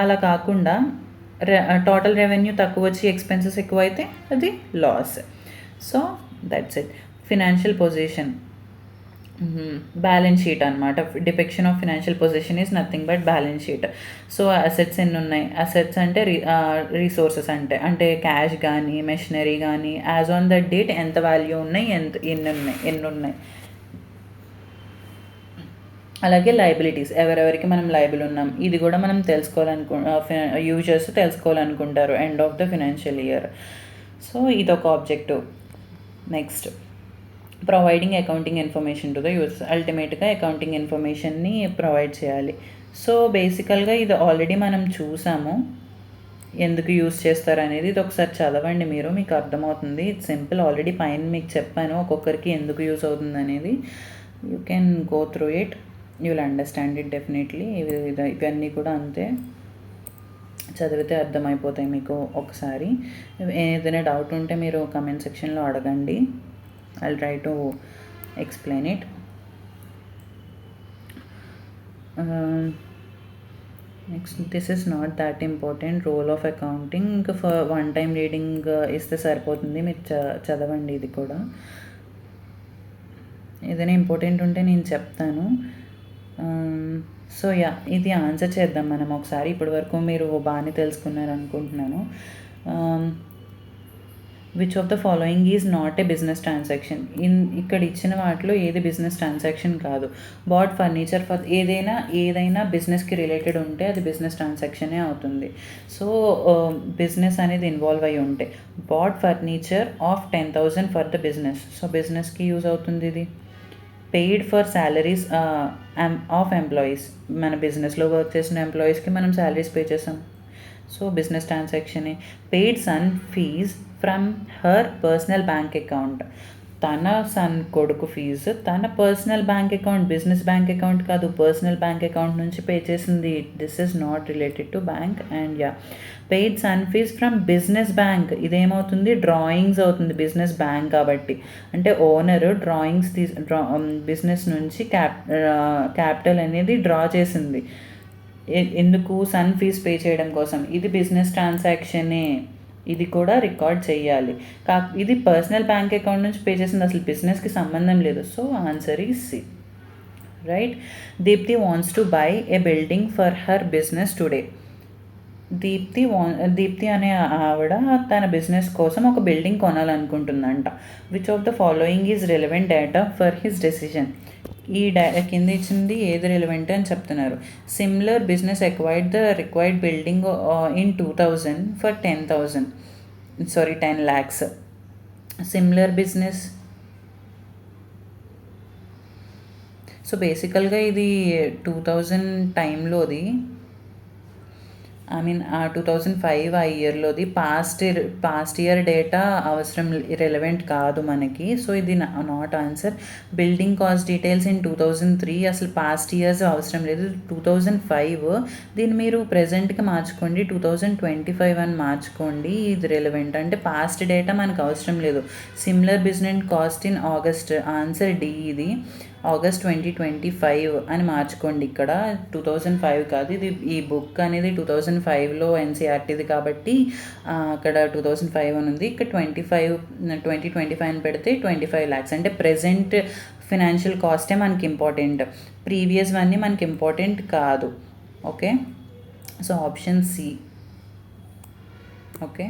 [SPEAKER 1] అలా కాకుండా టోటల్ రెవెన్యూ తక్కువ వచ్చి ఎక్స్పెన్సెస్ ఎక్కువ అయితే అది loss. So that's it. Financial position, balance sheet అనమాట. Depiction of financial position is nothing but balance sheet. So assets ఎన్ని ఉన్నాయి, అసెట్స్ అంటే రిసోర్సెస్ అంటే క్యాష్ కానీ మెషినరీ కానీ యాజ్ ఆన్ దట్ డేట్ ఎంత వాల్యూ ఉన్నాయి, ఎన్ని ఉన్నాయి. అలాగే లయబిలిటీస్, ఎవరెవరికి మనం లయబుల్ ఉన్నాం ఇది కూడా మనం యూజర్స్ తెలుసుకోవాలనుకుంటారు end of the financial year. So ఇదొక objective. Next, providing accounting information to the users, అల్టిమేట్గా అకౌంటింగ్ ఇన్ఫర్మేషన్ని ప్రొవైడ్ చేయాలి. సో బేసికల్గా ఇది ఆల్రెడీ మనం చూసాము, ఎందుకు యూజ్ చేస్తారు అనేది. ఇది ఒకసారి చదవండి మీరు, మీకు అర్థమవుతుంది. ఇట్స్ సింపుల్, ఆల్రెడీ పైన మీకు చెప్పాను ఒక్కొక్కరికి ఎందుకు యూజ్ అవుతుంది అనేది. You can go through it, you will understand it definitely. ఇవన్నీ కూడా అంతే, చదివితే అర్థమైపోతాయి మీకు. ఒకసారి ఏదైనా డౌట్ ఉంటే మీరు కమెంట్ సెక్షన్లో అడగండి, I will try to explain it. Next, this is not that important, role of accounting for one time reading ఇస్తే సరిపోతుంది, మీరు చదవండి ఇది కూడా. ఏదైనా ఇంపార్టెంట్ ఉంటే నేను చెప్తాను. సో ఇది ఆన్సర్ చేద్దాం మనం ఒకసారి. ఇప్పటి వరకు మీరు బాగానే తెలుసుకున్నారు అనుకుంటున్నాను. Which of the following is not a business transaction. ఇక్కడ ఇచ్చిన వాటిలో ఏది బిజినెస్ ట్రాన్సాక్షన్ కాదు. బాట్ ఫర్నిచర్ ఫర్ ఏదైనా బిజినెస్కి రిలేటెడ్ ఉంటే అది బిజినెస్ ట్రాన్సాక్షనే అవుతుంది. సో బిజినెస్ అనేది ఇన్వాల్వ్ అయ్యి ఉంటే. Bought furniture of 10,000 for the business. So బిజినెస్కి యూజ్ అవుతుంది ఇది. Paid for salaries of employees. మన బిజినెస్లో వర్క్ చేసిన ఎంప్లాయీస్కి మనం శాలరీస్ పే చేసాం. సో బిజినెస్ ట్రాన్సాక్షనే. Paid son fees from her personal bank account. తన సన్ కొడుకు ఫీజు తన personal bank account, business bank account కాదు, పర్సనల్ బ్యాంక్ అకౌంట్ నుంచి పే చేసింది. This is not related to bank. And paid son fees from business bank. ఇదేమవుతుంది? Drawings అవుతుంది, business bank కాబట్టి. అంటే ఓనర్ డ్రాయింగ్స్ బిజినెస్ నుంచి క్యాపిటల్ అనేది డ్రా చేసింది. ఎందుకు? సన్ ఫీజ్ పే చేయడం కోసం. ఇది బిజినెస్ ట్రాన్సాక్షనే. ఇది కూడా రికార్డ్ చేయాలి. ఇది పర్సనల్ బ్యాంక్ అకౌంట్ నుంచి పే చేసింది, అసలు బిజినెస్కి సంబంధం లేదు. So answer is C. Right. Deepti wants to buy a building for her business today. Deepti అనే ఆవిడ తన బిజినెస్ కోసం ఒక బిల్డింగ్ కొనాలనుకుంటుందంట. Which of the following is relevant data for his decision. ఈ కింద ఇచ్చింది ఏది రిలవెంట్ అని చెప్తున్నారు. Similar business acquired the required building in 2000 for 10 lakhs. Similar business. So బేసికల్గా ఇది 2000 టైంలోది, 2005 ఆ ఇయర్లోది. పాస్ట్ ఇయర్ డేటా అవసరం, రిలవెంట్ కాదు మనకి. సో ఇది not answer. Building cost details in 2003. అసలు పాస్ట్ ఇయర్స్ అవసరం లేదు. 2005. దీన్ని మీరు ప్రజెంట్కి మార్చుకోండి, 2025 అని మార్చుకోండి. ఇది రిలవెంట్. అంటే పాస్ట్ డేటా మనకు అవసరం లేదు. Similar business cost in August. Answer D. ఇది ఆగస్ట్ 2025 అని మార్చుకోండి. ఇక్కడ 2005 కాదు, ఇది ఈ బుక్ అనేది 2005లో ఎన్సీఆర్టీది కాబట్టి అక్కడ 2005 అని ఉంది. ఇక్కడ 2025 అని పెడితే 25 lakhs. అంటే ప్రెజెంట్ ఫినాన్షియల్ కాస్టే మనకి ఇంపార్టెంట్, ప్రీవియస్ అన్నీ మనకి ఇంపార్టెంట్ కాదు. Okay. So option C. Okay.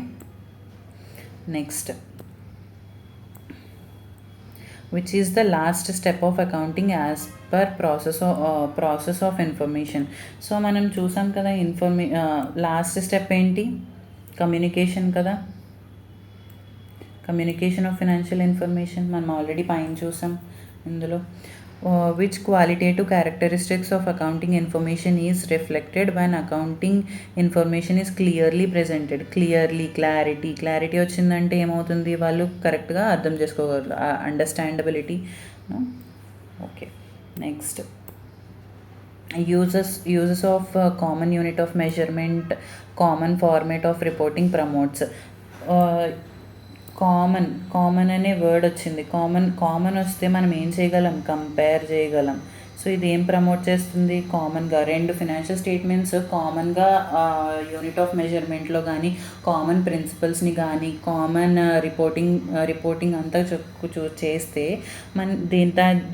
[SPEAKER 1] Next. which is the last step of accounting as per process of information. So మనం చూసాం కదా, లాస్ట్ స్టెప్ ఏంటి? కమ్యూనికేషన్ కదా, కమ్యూనికేషన్ ఆఫ్ ఫినాన్షియల్ ఇన్ఫర్మేషన్. మనం ఆల్రెడీ పైన చూసాం ఇందులో. which qualitative characteristics of accounting information is reflected when accounting information is clearly presented. Clarity వచ్చిందంటే ఏమవుతుంది? వాళ్ళు కరెక్ట్గా అర్థం చేసుకోగలరు. Understandability. Okay. Next. Uses of common unit of measurement, common format of reporting promotes. Common అనే వర్డ్ వచ్చింది. Common వస్తే మనం ఏం చేయగలం? కంపేర్ చేయగలం. సో ఇది ఏం ప్రమోట్ చేస్తుంది? కామన్గా రెండు ఫినాన్షియల్ స్టేట్మెంట్స్ కామన్గా యూనిట్ ఆఫ్ మెజర్మెంట్లో కానీ, కామన్ ప్రిన్సిపల్స్ని కానీ, కామన్ రిపోర్టింగ్ అంతా చేస్తే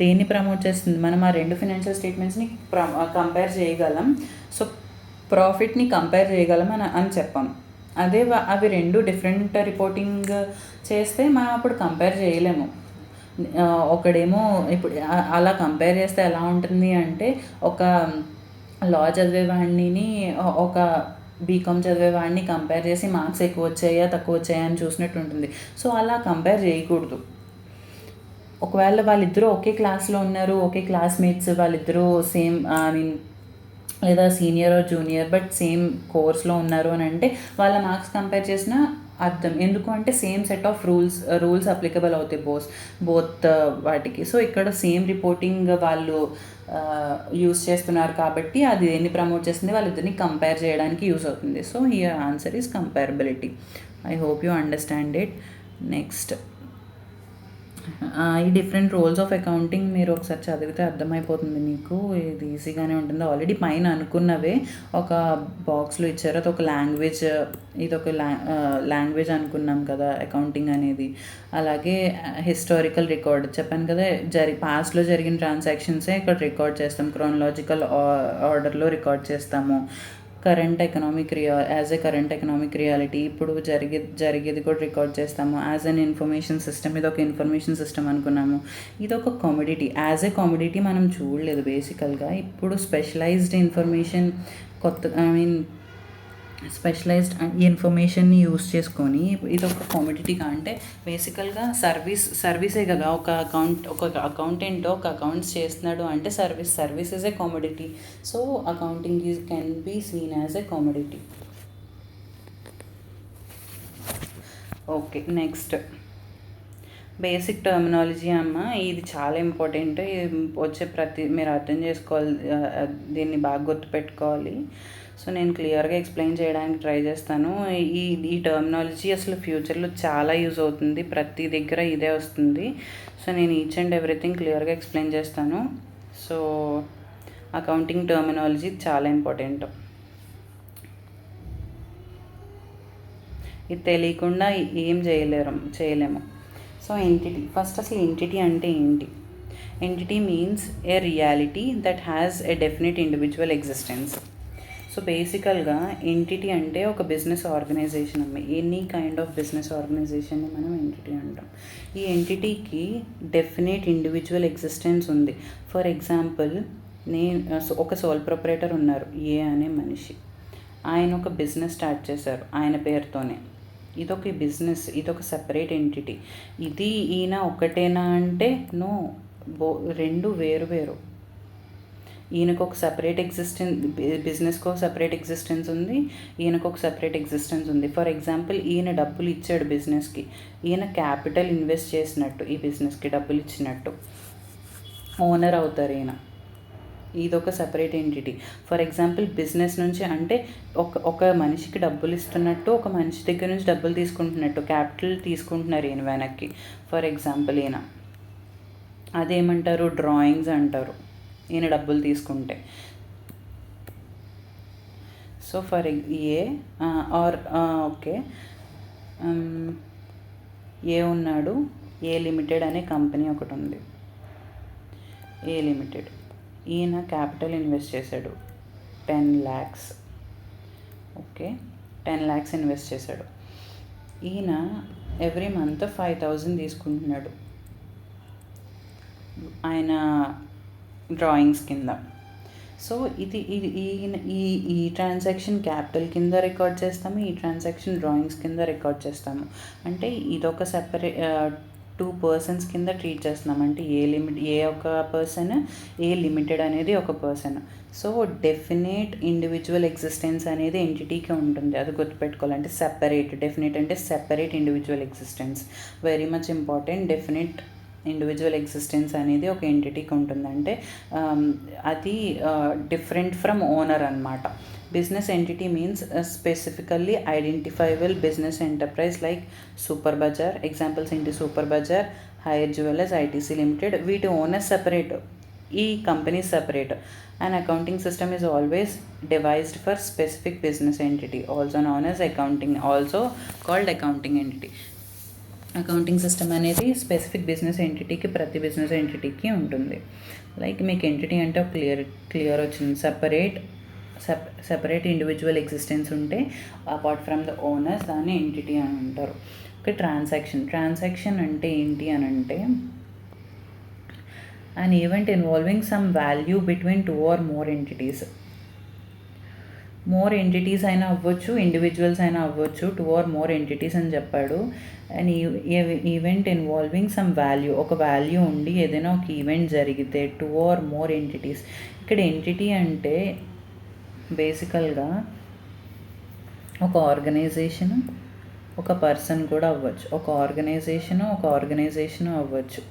[SPEAKER 1] దేన్ని ప్రమోట్ చేస్తుంది? మనం ఆ రెండు ఫినాన్షియల్ స్టేట్మెంట్స్ని కంపేర్ చేయగలం. సో ప్రాఫిట్ని కంపేర్ చేయగలం అని చెప్పాం. అదే అవి రెండు డిఫరెంట్ రిపోర్టింగ్ చేస్తే మనం అప్పుడు కంపేర్ చేయలేము. ఒకడేమో ఇప్పుడు అలా కంపేర్ చేస్తే ఎలా ఉంటుంది అంటే, ఒక లా చదివేవాడిని ఒక బీకామ్ చదివేవాడిని కంపేర్ చేసి మార్క్స్ ఎక్కువ వచ్చాయా తక్కువ వచ్చాయా అని చూసినట్టు ఉంటుంది. సో అలా కంపేర్ చేయకూడదు. ఒకవేళ వాళ్ళిద్దరూ ఒకే క్లాస్లో ఉన్నారు, ఒకే క్లాస్మేట్స్, వాళ్ళిద్దరూ సేమ్ లేదా senior or junior but same కోర్స్లో ఉన్నారు అని అంటే వాళ్ళ మార్క్స్ కంపేర్ చేసిన అర్థం. ఎందుకు అంటే same set of rules applicable అవుతాయి బోత్ వాటికి. సో ఇక్కడ సేమ్ రిపోర్టింగ్ వాళ్ళు యూస్ చేస్తున్నారు కాబట్టి అది దేన్ని ప్రమోట్ చేస్తుంది? వాళ్ళిద్దరిని కంపేర్ చేయడానికి యూస్ అవుతుంది. So here answer is comparability. I hope you understand it. Next. ఈ డిఫరెంట్ రోల్స్ ఆఫ్ అకౌంటింగ్ మీరు ఒకసారి చదివితే అర్థమైపోతుంది మీకు. ఇది ఈజీగానే ఉంటుంది. ఆల్రెడీ పైన అనుకున్నవే ఒక బాక్స్లో ఇచ్చారు. అది ఒక లాంగ్వేజ్, ఇది ఒక లాంగ్వేజ్ అనుకున్నాం కదా అకౌంటింగ్ అనేది. అలాగే హిస్టారికల్ రికార్డ్ చెప్పాను కదా, పాస్ట్లో జరిగిన ట్రాన్సాక్షన్సే ఇక్కడ రికార్డ్ చేస్తాం. క్రోనలాజికల్ ఆర్డర్లో రికార్డ్ చేస్తాము. Current economic as a current economic reality ఇప్పుడు జరిగేది కూడా రికార్డ్ చేస్తాము. యాజ్ అన్ ఇన్ఫర్మేషన్ సిస్టమ్, ఇది ఒక ఇన్ఫర్మేషన్ సిస్టమ్ అనుకున్నాము. ఇది ఒక కామోడిటీ. యాజ్ ఏ కామోడిటీ మనం చూడలేదు బేసికల్గా. ఇప్పుడు స్పెషలైజ్డ్ ఇన్ఫర్మేషన్, స్పెషలైజ్డ్ ఇన్ఫర్మేషన్ని యూస్ చేసుకొని ఇది ఒక కామోడిటీగా, అంటే బేసికల్గా సర్వీసే కదా. ఒక అకౌంటెంట్ ఒక అకౌంట్స్ చేస్తున్నాడు అంటే service is a commodity. So accounting can be seen as a commodity. Okay, next basic terminology అమ్మ. ఇది చాలా ఇంపార్టెంట్. మీరు అర్థం చేసుకోవాలి, దీన్ని బాగా గుర్తుపెట్టుకోవాలి. సో నేను క్లియర్గా ఎక్స్ప్లెయిన్ చేయడానికి ట్రై చేస్తాను. ఈ టర్మినాలజీ అసలు ఫ్యూచర్లో చాలా యూజ్ అవుతుంది. ప్రతి దగ్గర ఇదే వస్తుంది. సో నేను ఈచ్ అండ్ ఎవ్రీథింగ్ క్లియర్గా ఎక్స్ప్లెయిన్ చేస్తాను. సో అకౌంటింగ్ టర్మినాలజీ చాలా ఇంపార్టెంట్. ఇది తెలియకుండా ఏం చేయలేము. సో ఎంటిటీ, ఫస్ట్ అసలు ఎంటిటీ అంటే ఏంటి? Entity means a reality that has a definite individual existence. So బేసికల్గా ఎంటిటీ అంటే ఒక బిజినెస్ ఆర్గనైజేషన్ అమ్మ. ఎనీ కైండ్ ఆఫ్ బిజినెస్ ఆర్గనైజేషన్ని మనం ఎంటిటీ అంటాం. ఈ ఎంటిటీకి డెఫినెట్ ఇండివిజువల్ ఎగ్జిస్టెన్స్ ఉంది. ఫర్ ఎగ్జాంపుల్, ఒక సోల్ ప్రొపరేటర్ ఉన్నారు, ఏ అనే మనిషి. ఆయన ఒక బిజినెస్ స్టార్ట్ చేశారు ఆయన పేరుతోనే. ఇదొక బిజినెస్, ఇదొక సెపరేట్ ఎంటిటీ. ఇది ఈయన ఒకటేనా అంటే నో, రెండు వేరు. ఈయనకు ఒక సపరేట్ బిజినెస్కి ఒక సపరేట్ ఎగ్జిస్టెన్స్ ఉంది, ఈయనకు ఒక సపరేట్ ఎగ్జిస్టెన్స్ ఉంది. ఫర్ ఎగ్జాంపుల్, ఈయన డబ్బులు ఇచ్చాడు బిజినెస్కి, ఈయన క్యాపిటల్ ఇన్వెస్ట్ చేసినట్టు, ఈ బిజినెస్కి డబ్బులు ఇచ్చినట్టు ఓనర్ అవుతారు ఈయన. ఇదొక separate entity. For example, business నుంచి అంటే ఒక మనిషికి డబ్బులు ఇస్తున్నట్టు, ఒక మనిషి దగ్గర నుంచి డబ్బులు తీసుకుంటున్నట్టు, క్యాపిటల్ తీసుకుంటున్నారు ఈయన వెనక్కి. ఫర్ ఎగ్జాంపుల్, ఈయన అదేమంటారు, డ్రాయింగ్స్ అంటారు ఈయన డబ్బులు తీసుకుంటే. సో ఫర్ ఏ ఓకే, ఏ ఉన్నాడు, ఏ లిమిటెడ్ అనే కంపెనీ ఒకటి ఉంది, ఏ లిమిటెడ్. ఈయన క్యాపిటల్ ఇన్వెస్ట్ చేశాడు 10 lakhs. ఓకే, 10 lakhs ఇన్వెస్ట్ చేశాడు. ఈయన ఎవ్రీ మంత్ 5,000 తీసుకుంటున్నాడు ఆయన డ్రాయింగ్స్ కింద. సో ఈ ట్రాన్సాక్షన్ క్యాపిటల్ కింద రికార్డ్ చేస్తాము, ఈ ట్రాన్సాక్షన్ డ్రాయింగ్స్ కింద రికార్డ్ చేస్తాము. అంటే ఇదొక సెపరేట్ 2 persons కింద ట్రీట్ చేస్తున్నాం. అంటే ఏ ఒక పర్సన్, ఏ లిమిటెడ్ అనేది ఒక person. So definite individual existence అనేది ఎంటిటీకి ఉంటుంది, అది గుర్తుపెట్టుకోవాలంటే. డెఫినెట్ అంటే separate individual existence, very much important. Definite individual existence అనేది ఒక ఎంటిటీకి ఉంటుందంటే అది డిఫరెంట్ ఫ్రమ్ ఓనర్ అన్నమాట. Business entity means specifically identifiable business enterprise like super bazaar. Examples ఏంటి? సూపర్ బజార్, హైర్ జ్యువెలర్స్, ఐటీసీ లిమిటెడ్. వీటి ఓనర్స్ సెపరేట్, ఈ company separate. And accounting system is always devised for specific business entity, also known as accounting, also called accounting entity. Accounting system అనేది specific business ఎంటిటీకి, ప్రతి business ఎంటిటీకి ఉంటుంది. Like మీకు entity అంటే ఒక clear వచ్చింది. Separate individual existence ఉంటే apart from the owners, దాన్ని entity అని అంటారు. ఓకే, ట్రాన్సాక్షన్ అంటే ఏంటి అని అంటే an event involving some value between 2 or more entities. More entities అయినా అవ్వచ్చు, ఇండివిజువల్స్ అయినా అవ్వచ్చు. 2 or more entities అని చెప్పాడు. And event involving some value, ఒక వాల్యూ ఉండి ఏదైనా ఒక ఈవెంట్ జరిగితే 2 or more entities. ఇక్కడ ఎంటిటీ అంటే బేసికల్గా ఒక ఆర్గనైజేషను, ఒక పర్సన్ కూడా అవ్వచ్చు. ఒక ఆర్గనైజేషను అవ్వచ్చు,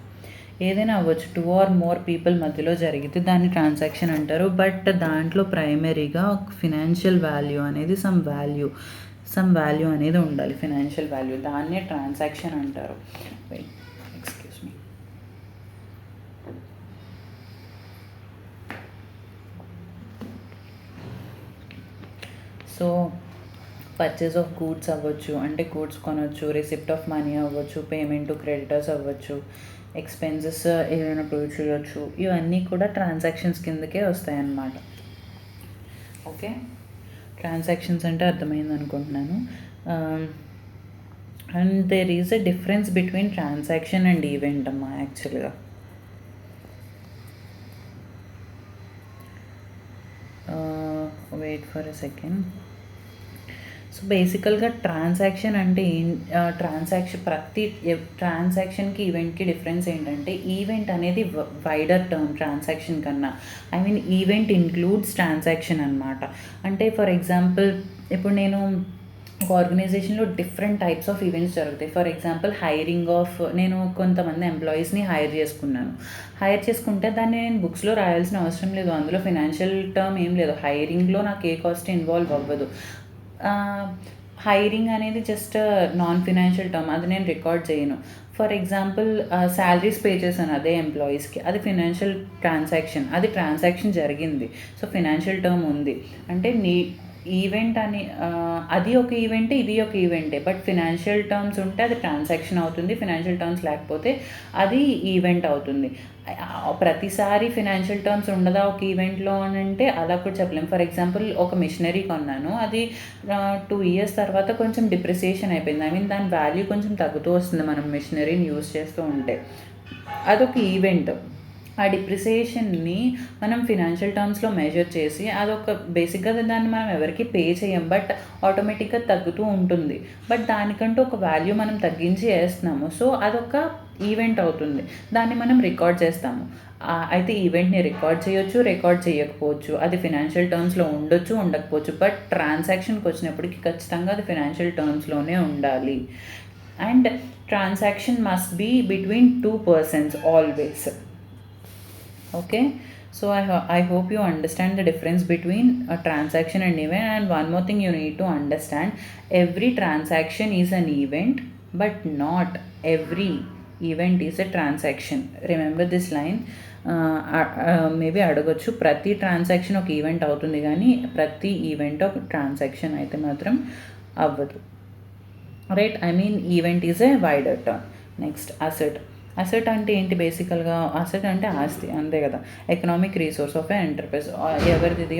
[SPEAKER 1] ఏదైనా అవ్వచ్చు. 2 or more people మధ్యలో జరిగితే దాన్ని ట్రాన్సాక్షన్ అంటారు. బట్ దాంట్లో ప్రైమరీగా ఒక ఫినాన్షియల్ వాల్యూ అనేది సమ్ వాల్యూ అనేది ఉండాలి, ఫినాన్షియల్ వాల్యూ. దాన్నే ట్రాన్సాక్షన్ అంటారు. Excuse me. So purchase of goods అవ్వచ్చు, అంటే గూడ్స్ కొనవచ్చు, రిసిప్ట్ ఆఫ్ మనీ అవ్వచ్చు, పేమెంట్ టు క్రెడిటర్స్ అవ్వచ్చు, ఎక్స్పెన్సెస్ ఏదైనా ప్రూవ్ చేయవచ్చు, ఇవన్నీ కూడా ట్రాన్సాక్షన్స్ కిందకే వస్తాయన్నమాట. ఓకే, ట్రాన్సాక్షన్స్ అంటే అర్థమైంది అనుకుంటున్నాను. And there is a difference between transaction and event అమ్మా యాక్చువల్గా. Wait for a second. So బేసికల్గా ట్రాన్సాక్షన్ అంటే ప్రతి ట్రాన్సాక్షన్కి ఈవెంట్కి డిఫరెన్స్ ఏంటంటే, ఈవెంట్ అనేది వైడర్ టర్మ్ ట్రాన్సాక్షన్ కన్నా. I mean event includes transaction అనమాట. అంటే ఫర్ ఎగ్జాంపుల్, ఇప్పుడు నేను ఒక ఆర్గనైజేషన్లో డిఫరెంట్ టైప్స్ ఆఫ్ ఈవెంట్స్ జరుగుతాయి. ఫర్ ఎగ్జాంపుల్ నేను కొంతమంది ఎంప్లాయీస్ని హైర్ చేసుకుంటే దాన్ని నేను బుక్స్లో రాయాల్సిన అవసరం లేదు. అందులో ఫినాన్షియల్ టర్మ్ ఏం లేదు. హైరింగ్లో నాకు ఏ కాస్ట్ ఇన్వాల్వ్ అవ్వదు. హైరింగ్ అనేది జస్ట్ నాన్ ఫినాన్షియల్ టర్మ్, అది నేను రికార్డ్ చేయను. ఫర్ ఎగ్జాంపుల్ శాలరీస్ పే చేశాను అదే ఎంప్లాయీస్కి, అది ఫినాన్షియల్ ట్రాన్సాక్షన్, అది ట్రాన్సాక్షన్ జరిగింది. సో ఫినాన్షియల్ టర్మ్ ఉంది. అంటే ఈవెంట్ అని అది ఒక ఈవెంటే, ఇది ఒక ఈవెంటే. బట్ ఫినాన్షియల్ టర్మ్స్ ఉంటే అది ట్రాన్సాక్షన్ అవుతుంది, ఫినాన్షియల్ టర్మ్స్ లేకపోతే అది ఈవెంట్ అవుతుంది. ప్రతిసారి ఫినాన్షియల్ టర్మ్స్ ఉండదా ఒక ఈవెంట్లో అని అంటే అలా కూడా చెప్పలేము. ఫర్ ఎగ్జాంపుల్ ఒక మిషనరీ కొన్నాను, అది 2 years తర్వాత కొంచెం డిప్రిసియేషన్ అయిపోయింది. ఐ మీన్ దాని వాల్యూ కొంచెం తగ్గుతూ వస్తుంది మనం మిషనరీని యూజ్ చేస్తూ ఉంటే. అదొక ఈవెంట్. ఆ డిప్రిసియేషన్ని మనం ఫినాన్షియల్ టర్మ్స్లో మెజర్ చేసి అదొక బేసిక్గా దాన్ని మనం ఎవరికి పే చేయం, బట్ ఆటోమేటిక్గా తగ్గుతూ ఉంటుంది. బట్ దానికంటూ ఒక వాల్యూ మనం తగ్గించి వేస్తున్నాము. సో అదొక ఈవెంట్ అవుతుంది. దాన్ని మనం రికార్డ్ చేస్తాము. అయితే ఈవెంట్ని రికార్డ్ చేయొచ్చు, రికార్డ్ చేయకపోవచ్చు. అది ఫినాన్షియల్ టర్మ్స్లో ఉండొచ్చు, ఉండకపోవచ్చు. బట్ ట్రాన్సాక్షన్కి వచ్చినప్పటికి ఖచ్చితంగా అది ఫినాన్షియల్ టర్మ్స్లోనే ఉండాలి. And transaction must be between 2 persons always. Okay, so I hope you understand the difference between a transaction and event. And one more thing you need to understand, every transaction is an event, but not every event is a transaction. Remember this line. Maybe అడగొచ్చు, ప్రతి transaction ఒక event అవుతుంది కానీ ప్రతి event ఒక transaction అయితే మాత్రం అవ్వదు. Right, I mean event is a wider term. Next asset. Asset అంటే ఏంటి? బేసికల్గా అసెట్ అంటే ఆస్తి, అంతే కదా. Economic resource of A enterprise. ఎవరిది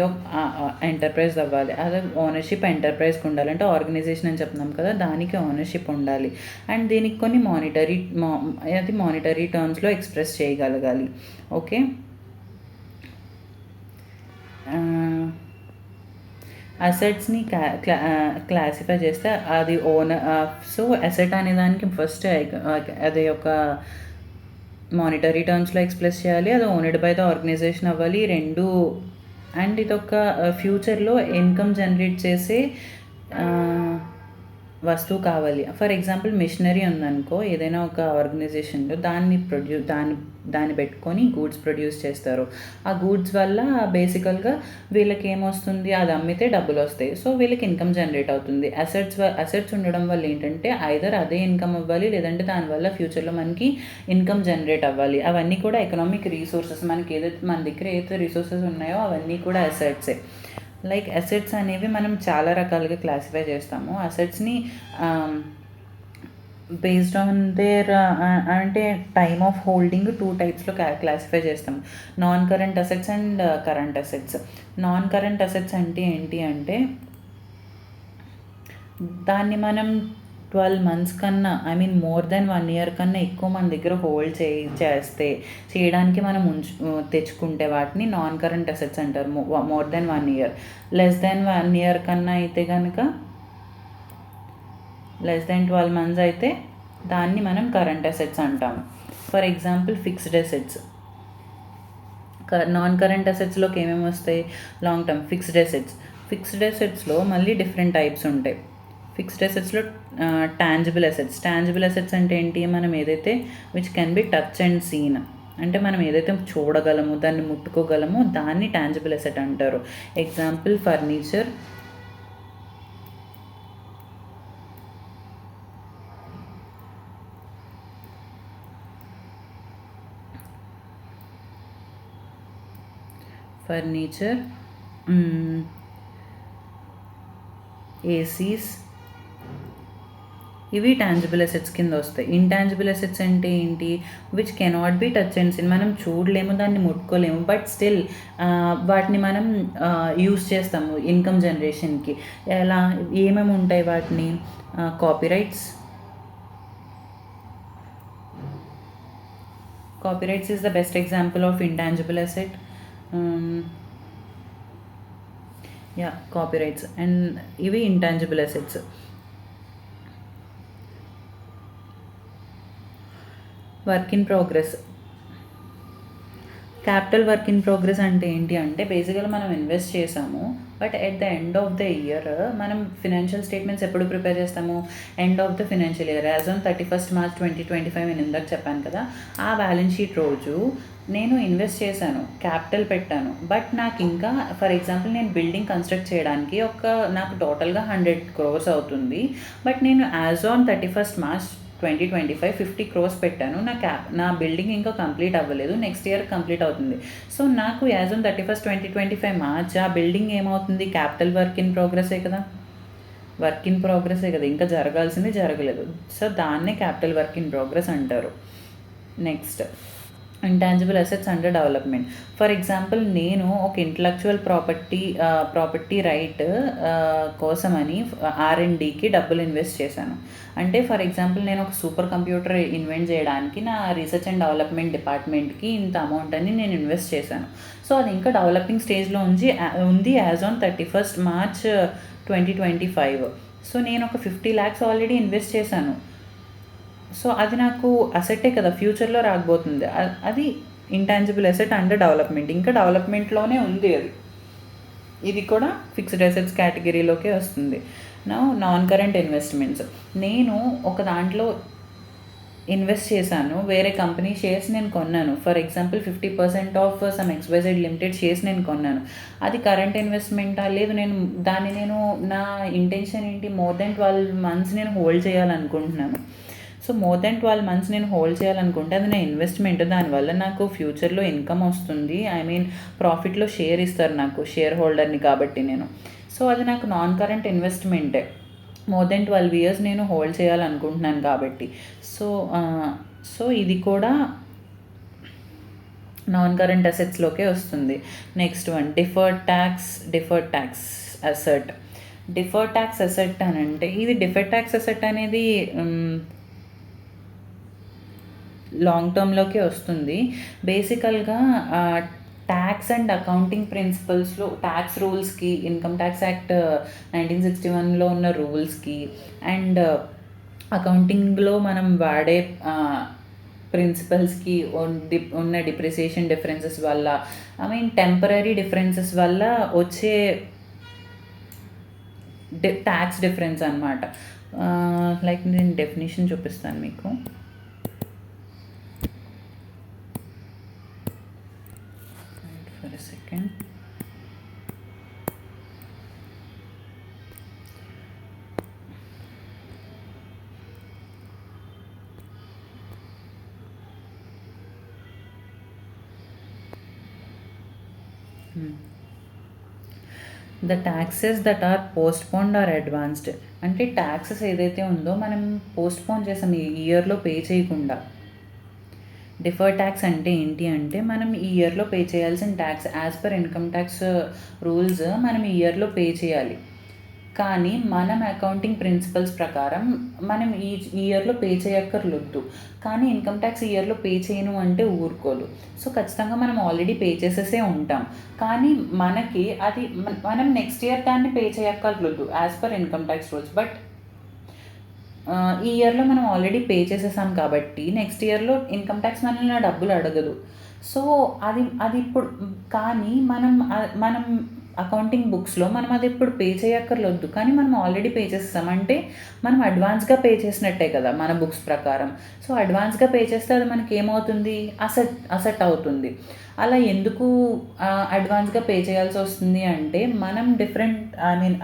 [SPEAKER 1] ఎంటర్ప్రైజ్ అవ్వాలి, అదే ఓనర్షిప్ ఎంటర్ప్రైజ్కి ఉండాలి. అంటే ఆర్గనైజేషన్ అని చెప్తున్నాం కదా, దానికి ఓనర్షిప్ ఉండాలి. అండ్ దీనికి కొన్ని మానిటరీ టర్మ్స్లో ఎక్స్ప్రెస్ చేయగలగాలి. ఓకే, అసెట్స్ని క్లాసిఫై చేస్తే అది సో అసెట్ అనే దానికి ఫస్ట్ అది ఒక మానిటరీ టర్మ్స్లో ఎక్స్ప్రెస్ చేయాలి, అది ఓనెడ్ బై ద ఆర్గనైజేషన్ అవ్వాలి, రెండు. అండ్ ఇది ఒక ఫ్యూచర్లో ఇన్కమ్ జనరేట్ చేసే వస్తువు కావాలి. ఫర్ ఎగ్జాంపుల్ మిషనరీ ఉందనుకో, ఏదైనా ఒక ఆర్గనైజేషన్లో దాన్ని పెట్టుకొని గూడ్స్ ప్రొడ్యూస్ చేస్తారు. ఆ గూడ్స్ వల్ల బేసికల్గా వీళ్ళకి ఏమొస్తుంది, అది అమ్మితే డబ్బులు వస్తాయి. సో వీళ్ళకి ఇన్కమ్ జనరేట్ అవుతుంది. అసెట్స్ ఉండడం వల్ల ఏంటంటే ఐదర్ అదే ఇన్కమ్ అవ్వాలి, లేదంటే దానివల్ల ఫ్యూచర్లో మనకి ఇన్కమ్ జనరేట్ అవ్వాలి. అవన్నీ కూడా ఎకనామిక్ రీసోర్సెస్. మన దగ్గర ఏదైతే రీసోర్సెస్ ఉన్నాయో అవన్నీ కూడా అసెట్సే. లైక్ అసెట్స్ అనేవి మనం చాలా రకాలుగా క్లాసిఫై చేస్తాము. అసెట్స్ని బేస్డ్ ఆన్ దేర్ అంటే టైమ్ ఆఫ్ హోల్డింగ్ 2 typesలో క్లాసిఫై చేస్తాం. Non current assets and current assets. Non current assets అంటే ఏంటి అంటే, దాన్ని మనం 12 months కన్నా, I mean more than 1 year కన్నా ఎక్కువ మన దగ్గర హోల్డ్ చేయడానికి మనం తెచ్చుకుంటే వాటిని నాన్ కరెంట్ అసెట్స్ అంటారు. More than 1 year. Less than 1 year కన్నా అయితే కనుక, లెస్ దెన్ 12 months అయితే దాన్ని మనం కరెంట్ అసెట్స్ అంటాము. For example fixed assets. Non current అసెట్స్లోకి ఏమేమి వస్తాయి? లాంగ్ టర్మ్ ఫిక్స్డ్ అసెట్స్లో మళ్ళీ డిఫరెంట్ టైప్స్ ఉంటాయి. ఫిక్స్డ్ అసెట్స్లో టాంజిబుల్ అసెట్స్ అంటే ఏంటి? మనం ఏదైతే which can be touch and seen, అంటే మనం ఏదైతే చూడగలము, దాన్ని ముట్టుకోగలము, దాన్ని టాంజిబుల్ అసెట్ అంటారు. ఎగ్జాంపుల్ ఫర్నిచర్, ఏసీస్, ఇవి టాంజిబుల్ అసెట్స్ కింద వస్తాయి. ఇంటాంజిబుల్ అసెట్స్ అంటే ఏంటి? Which cannot be touch and seen. మనం చూడలేము, దాన్ని ముట్టుకోలేము, బట్ స్టిల్ వాటిని మనం యూస్ చేస్తాము ఇన్కమ్ జనరేషన్కి. ఎలా, ఏమేమి ఉంటాయి వాటిని? Copyrights. Copyrights is the best example of intangible asset. Copyrights and ఇవి intangible assets. Work in progress. Capital work in progress అంటే ఏంటి అంటే బేసికల్గా మనం ఇన్వెస్ట్ చేసాము, but at the end of the year మనం ఫినాన్షియల్ స్టేట్మెంట్స్ ఎప్పుడు ప్రిపేర్ చేస్తాము? End of the financial year, as on 31st March 2025 నేను ఇందాక చెప్పాను కదా, ఆ బ్యాలెన్స్ షీట్ రోజు నేను ఇన్వెస్ట్ చేశాను, క్యాపిటల్ పెట్టాను, బట్ నాకు ఇంకా ఫర్ ఎగ్జాంపుల్ నేను బిల్డింగ్ కన్స్ట్రక్ట్ చేయడానికి నాకు టోటల్గా 100 crores అవుతుంది, బట్ నేను as on 31st March 2025 50 crores పెట్టాను. నా బిల్డింగ్ ఇంకా కంప్లీట్ అవ్వలేదు, నెక్స్ట్ ఇయర్ కంప్లీట్ అవుతుంది. సో నాకు యాజ్ ఆన్ 31st 2025 మార్చ్ ఆ బిల్డింగ్ ఏమవుతుంది? క్యాపిటల్ వర్క్ ఇన్ ప్రోగ్రెసే కదా, ఇంకా జరగాల్సింది జరగలేదు. సో దాన్నే క్యాపిటల్ వర్క్ ఇన్ ప్రోగ్రెస్ అంటారు. Next, intangible assets under development. For example నేను ఒక ఇంటలెక్చువల్ ప్రాపర్టీ రైట్ కోసమని R&Dకి డబ్బులు ఇన్వెస్ట్ చేశాను. అంటే ఫర్ ఎగ్జాంపుల్ నేను ఒక సూపర్ కంప్యూటర్ ఇన్వెంట్ చేయడానికి నా రీసెర్చ్ అండ్ డెవలప్మెంట్ డిపార్ట్మెంట్కి ఇంత అమౌంట్ అని నేను ఇన్వెస్ట్ చేశాను. సో అది ఇంకా డెవలపింగ్ స్టేజ్లో ఉంది as on 31st March 2025. So నేను ఒక 50 lakhs ఆల్రెడీ ఇన్వెస్ట్ చేశాను. సో అది నాకు అసెట్టే కదా, ఫ్యూచర్లో రాకపోతుంది. అది ఇంటాంజిబుల్ అసెట్ అండర్ డెవలప్మెంట్, ఇంకా డెవలప్మెంట్లోనే ఉంది అది. ఇది కూడా ఫిక్స్డ్ అసెట్స్ కేటగిరీలోకే వస్తుంది. Non current investments. నేను ఒక దాంట్లో ఇన్వెస్ట్ చేశాను, వేరే కంపెనీ షేర్స్ నేను కొన్నాను. For example 50% of some XYZ limited shares నేను కొన్నాను. అది కరెంట్ ఇన్వెస్ట్మెంటా? లేదు, నేను నా ఇంటెన్షన్ ఏంటి? మోర్ దెన్ 12 months నేను హోల్డ్ చేయాలనుకుంటున్నాను. సో మోర్ దెన్ 12 months నేను హోల్డ్ చేయాలనుకుంటే అది నా ఇన్వెస్ట్మెంట్, దానివల్ల నాకు ఫ్యూచర్లో ఇన్కమ్ వస్తుంది. ప్రాఫిట్లో షేర్ ఇస్తారు నాకు, షేర్ హోల్డర్ని కాబట్టి నేను. సో అది నాకు నాన్ కరెంట్ ఇన్వెస్ట్మెంటే, మోర్ దెన్ 12 years నేను హోల్డ్ చేయాలనుకుంటున్నాను కాబట్టి. సో ఇది కూడా నాన్ కరెంట్ అసెట్స్లోకే వస్తుంది. Next one, deferred tax asset. Deferred tax asset అని అంటే ఇది డిఫర్డ్ ట్యాక్స్ అసెట్ అనేది లాంగ్ టర్మ్లోకే వస్తుంది. బేసికల్గా ట్యాక్స్ అండ్ అకౌంటింగ్ ప్రిన్సిపల్స్లో ట్యాక్స్ రూల్స్కి, ఇన్కమ్ ట్యాక్స్ యాక్ట్ 1961లో ఉన్న రూల్స్కి అండ్ అకౌంటింగ్లో మనం వాడే ప్రిన్సిపల్స్కి ఉన్న డిప్రిసియేషన్ డిఫరెన్సెస్ వల్ల, టెంపరీ డిఫరెన్సెస్ వల్ల వచ్చే ట్యాక్స్ డిఫరెన్స్ అనమాట. లైక్ నేను డెఫినేషన్ చూపిస్తాను మీకు. For a second. The taxes that are postponed or advanced. అంటే ట్యాక్సెస్ ఏదైతే ఉందో మనం పోస్ట్పోన్ చేసాం, ఈ ఇయర్లో పే చేయకుండా. డిఫర్డ్ ట్యాక్స్ అంటే ఏంటి అంటే మనం ఈ ఇయర్లో పే చేయాల్సిన tax as per income tax rules మనం ఈ ఇయర్లో పే చేయాలి. కానీ మనం అకౌంటింగ్ ప్రిన్సిపల్స్ ప్రకారం మనం ఈ ఇయర్లో పే చేయక్కర్లేదు. కానీ ఇన్కమ్ ట్యాక్స్ ఈ ఇయర్లో పే చేయను అంటే ఊరుకోదు. సో ఖచ్చితంగా మనం ఆల్రెడీ పే చేసేసే ఉంటాం. కానీ మనకి అది మనం నెక్స్ట్ ఇయర్ దాన్ని పే చేయక్కర్లేదు as per income tax rules. But ఈ ఇయర్లో మనం ఆల్రెడీ పే చేసేసాం కాబట్టి నెక్స్ట్ ఇయర్లో ఇన్కమ్ ట్యాక్స్ మనల్ని డబ్బులు అడగదు. సో అది ఇప్పుడు కానీ మనం అకౌంటింగ్ బుక్స్లో మనం అది ఇప్పుడు పే చేయక్కర్లేదు. కానీ మనం ఆల్రెడీ పే చేసేసాం అంటే మనం అడ్వాన్స్గా పే చేసినట్టే కదా మన బుక్స్ ప్రకారం. సో అడ్వాన్స్గా పే చేస్తే అది మనకి ఏమవుతుంది? అసెట్ అవుతుంది. అలా ఎందుకు అడ్వాన్స్గా పే చేయాల్సి వస్తుంది అంటే మనం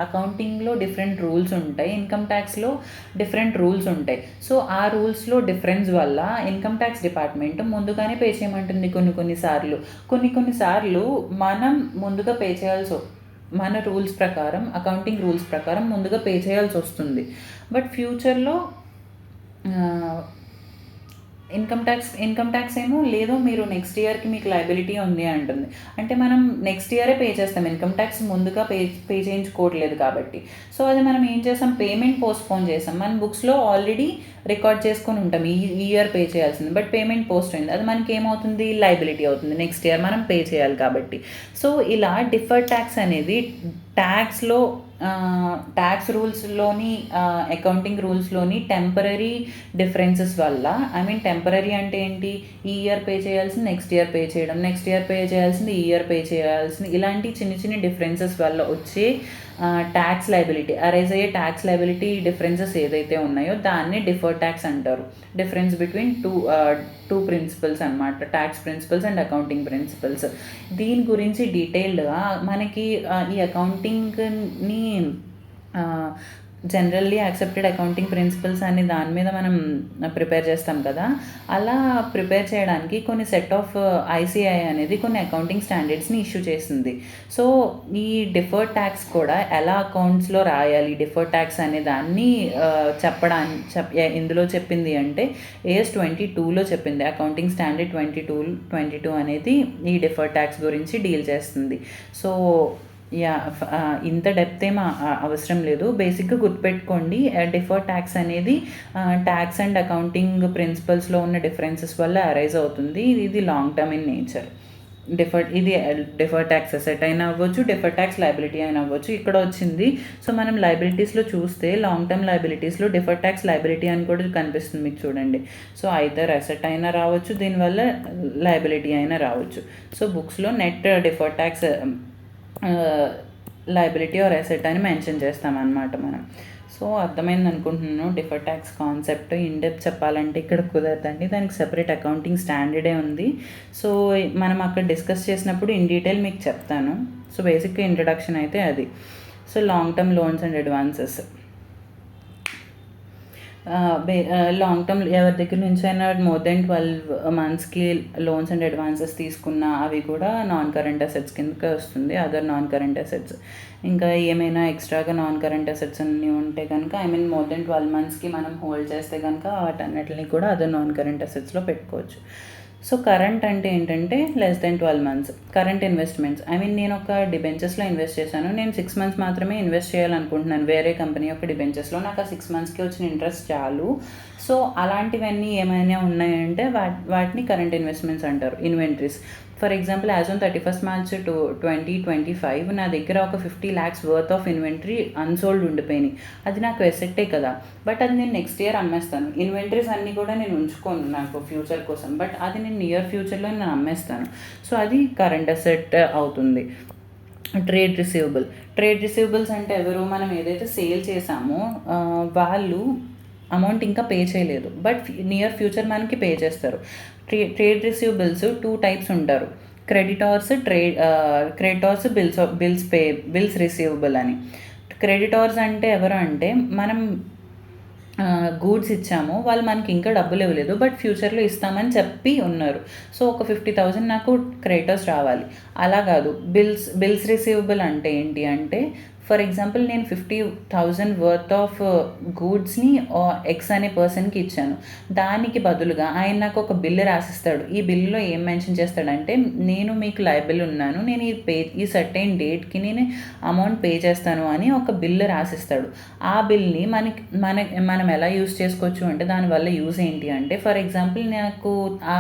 [SPEAKER 1] అకౌంటింగ్లో డిఫరెంట్ రూల్స్ ఉంటాయి, ఇన్కమ్ ట్యాక్స్లో డిఫరెంట్ రూల్స్ ఉంటాయి. సో ఆ రూల్స్లో డిఫరెన్స్ వల్ల ఇన్కమ్ ట్యాక్స్ డిపార్ట్మెంట్ ముందుగానే పే చేయమంటుంది కొన్నిసార్లు మనం ముందుగా పే చేయాల్సి మన రూల్స్ ప్రకారం, అకౌంటింగ్ రూల్స్ ప్రకారం ముందుగా పే చేయాల్సి వస్తుంది. బట్ ఫ్యూచర్లో ఇన్కమ్ ట్యాక్స్ ఏమో లేదు, మీరు నెక్స్ట్ ఇయర్కి మీకు లయబిలిటీ ఉంది అంటుంది. అంటే మనం నెక్స్ట్ ఇయరే పే చేస్తాం, ఇన్కమ్ ట్యాక్స్ ముందుగా పే చేయించుకోవట్లేదు కాబట్టి. సో అది మనం ఏం చేస్తాం, పేమెంట్ పోస్ట్పోన్ చేస్తాం. మన బుక్స్లో ఆల్రెడీ రికార్డ్ చేసుకొని ఉంటాం ఈ ఇయర్ పే చేయాల్సింది, బట్ పేమెంట్ పోస్ట్ అయింది, అది మనకి ఏమవుతుంది, లయబిలిటీ అవుతుంది. నెక్స్ట్ ఇయర్ మనం పే చేయాలి కాబట్టి. సో ఇలా డిఫర్డ్ ట్యాక్స్ అనేది ట్యాక్స్ రూల్స్లోని, అకౌంటింగ్ రూల్స్లోని టెంపరరీ డిఫరెన్సెస్ వల్ల, టెంపరరీ అంటే ఏంటి, ఈ ఇయర్ పే చేయాల్సింది నెక్స్ట్ ఇయర్ పే చేయడం, నెక్స్ట్ ఇయర్ పే చేయాల్సింది ఈ ఇయర్ పే చేయాల్సింది, ఇలాంటి చిన్న చిన్న డిఫరెన్సెస్ వల్ల వచ్చే ట్యాక్స్ లయబిలిటీ, అరైజ్ అయ్యే ట్యాక్స్ లయబిలిటీ డిఫరెన్సెస్ ఏదైతే ఉన్నాయో దాన్ని డిఫర్డ్ ట్యాక్స్ అంటారు. డిఫరెన్స్ బిట్వీన్ టూ ప్రిన్సిపల్స్ అనమాట, tax principles and accounting principles. దీని గురించి డీటెయిల్డ్గా మనకి ఈ అకౌంటింగ్ని జనరల్లీ యాక్సెప్టెడ్ అకౌంటింగ్ ప్రిన్సిపల్స్ అనే దాని మీద మనం ప్రిపేర్ చేస్తాం కదా, అలా ప్రిపేర్ చేయడానికి కొన్ని సెట్ ఆఫ్ ఐసిఐ అనేది కొన్ని అకౌంటింగ్ స్టాండర్డ్స్ని ఇష్యూ చేసింది. సో ఈ డిఫర్డ్ ట్యాక్స్ కూడా ఎలా అకౌంట్స్లో రాయాలి, డిఫర్డ్ ట్యాక్స్ అనే దాన్ని ఇందులో చెప్పింది అంటే AS 22లో చెప్పింది. అకౌంటింగ్ స్టాండర్డ్ 22 అనేది ఈ డిఫర్డ్ ట్యాక్స్ గురించి డీల్ చేస్తుంది. సో ఇంత డెప్త్ ఏం అవసరం లేదు, బేసిక్గా గుర్తుపెట్టుకోండి. డిఫర్డ్ ట్యాక్స్ అనేది ట్యాక్స్ అండ్ అకౌంటింగ్ ప్రిన్సిపల్స్లో ఉన్న డిఫరెన్సెస్ వల్ల అరైజ్ అవుతుంది. ఇది long term in nature. Deferred tax asset అయినా అవ్వచ్చు, డిఫర్డ్ ట్యాక్స్ లయబిలిటీ అయినా అవ్వచ్చు. ఇక్కడ వచ్చింది. సో మనం లయబిలిటీస్లో చూస్తే లాంగ్ టర్మ్ లయబిలిటీస్లో డిఫర్డ్ ట్యాక్స్ లయబిలిటీ అని కూడా కనిపిస్తుంది మీకు చూడండి. సో ఐదర్ అసెట్ అయినా రావచ్చు, దీనివల్ల లయబిలిటీ అయినా రావచ్చు. సో బుక్స్లో net deferred tax liability or asset అని మెన్షన్ చేస్తామన్నమాట మనం. సో అర్థమైంది అనుకుంటున్నాను డిఫర్డ్ ట్యాక్స్ కాన్సెప్ట్. ఇన్డెప్త్ చెప్పాలంటే ఇక్కడ కుదరదండి, దానికి సెపరేట్ అకౌంటింగ్ స్టాండర్డే ఉంది. సో మనం అక్కడ డిస్కస్ చేసినప్పుడు ఇన్ డీటెయిల్ మీకు చెప్తాను. సో బేసిక్గా ఇంట్రడక్షన్ అయితే అది. So long term loans and advances, long term ఎవరి దగ్గర నుంచి అయినా మోర్ దెన్ 12 monthsకి లోన్స్ అండ్ అడ్వాన్సెస్ తీసుకున్న అవి కూడా నాన్ కరెంట్ అసెట్స్ కిందకి వస్తుంది, అదర్ నాన్ కరెంట్ అసెట్స్. ఇంకా ఏమైనా ఎక్స్ట్రాగా నాన్ కరెంట్ అసెట్స్ అన్నీ ఉంటే కనుక మోర్ దెన్ 12 monthsకి మనం హోల్డ్ చేస్తే కనుక వాటన్నిటిని కూడా అదర్ నాన్ కరెంట్ అసెట్స్లో పెట్టుకోవచ్చు. సో కరెంట్ అంటే ఏంటంటే less than 12 months. Current investments, నేను ఒక డిబెంచర్స్లో ఇన్వెస్ట్ చేశాను, నేను 6 months మాత్రమే ఇన్వెస్ట్ చేయాలనుకుంటున్నాను వేరే కంపెనీ యొక్క డిబెంచర్స్లో, నాకు ఆ 6 monthsకి వచ్చిన ఇంట్రెస్ట్ చాలు. సో అలాంటివన్నీ ఏమైనా ఉన్నాయంటే వాటిని కరెంట్ ఇన్వెస్ట్మెంట్స్ అంటారు. Inventories, for example as on 31st March 2025 నా దగ్గర ఒక 50 lakhs worth of inventory unsold ఉండిపోయినాయి. అది నాకు ఎసెట్టే కదా, బట్ అది నేను నెక్స్ట్ ఇయర్ అమ్మేస్తాను. ఇన్వెంటరీస్ అన్నీ కూడా నేను ఉంచుకోను నాకు ఫ్యూచర్ కోసం, బట్ అది నేను నియర్ ఫ్యూచర్లో నేను అమ్మేస్తాను. సో అది కరెంట్ అసెట్ అవుతుంది. ట్రేడ్ రిసీవబుల్స్ అంటే ఎవరు, మనం ఏదైతే సేల్ చేసామో వాళ్ళు అమౌంట్ ఇంకా పే చేయలేదు, బట్ నియర్ ఫ్యూచర్ మనకి పే చేస్తారు. ట్రేడ్ రిసీవబుల్స్ 2 types ఉంటారు, క్రెడిటార్స్, బిల్స్ రిసీవబుల్ అని. క్రెడిటార్స్ అంటే ఎవరు అంటే మనం గూడ్స్ ఇచ్చాము, వాళ్ళు మనకి ఇంకా డబ్బులు ఇవ్వలేదు, బట్ ఫ్యూచర్లో ఇస్తామని చెప్పి ఉన్నారు. సో ఒక 50,000 నాకు క్రెడిటర్స్ రావాలి. అలా కాదు. బిల్స్ రిసీవబుల్ అంటే ఏంటి అంటే, ఫర్ ఎగ్జాంపుల్ నేను 50,000 వర్త్ ఆఫ్ గూడ్స్ని ఎక్స్ అనే పర్సన్కి ఇచ్చాను, దానికి బదులుగా ఆయన నాకు ఒక బిల్లు రాసిస్తాడు. ఈ బిల్లులో ఏం మెన్షన్ చేస్తాడంటే, నేను మీకు లయబుల్ ఉన్నాను, నేను ఈ సర్టైన్ డేట్కి నేను అమౌంట్ పే చేస్తాను అని ఒక బిల్లు రాసిస్తాడు. ఆ బిల్ని మనం ఎలా యూజ్ చేసుకోవచ్చు అంటే, దానివల్ల యూజ్ ఏంటి అంటే, ఫర్ ఎగ్జాంపుల్ నాకు ఆ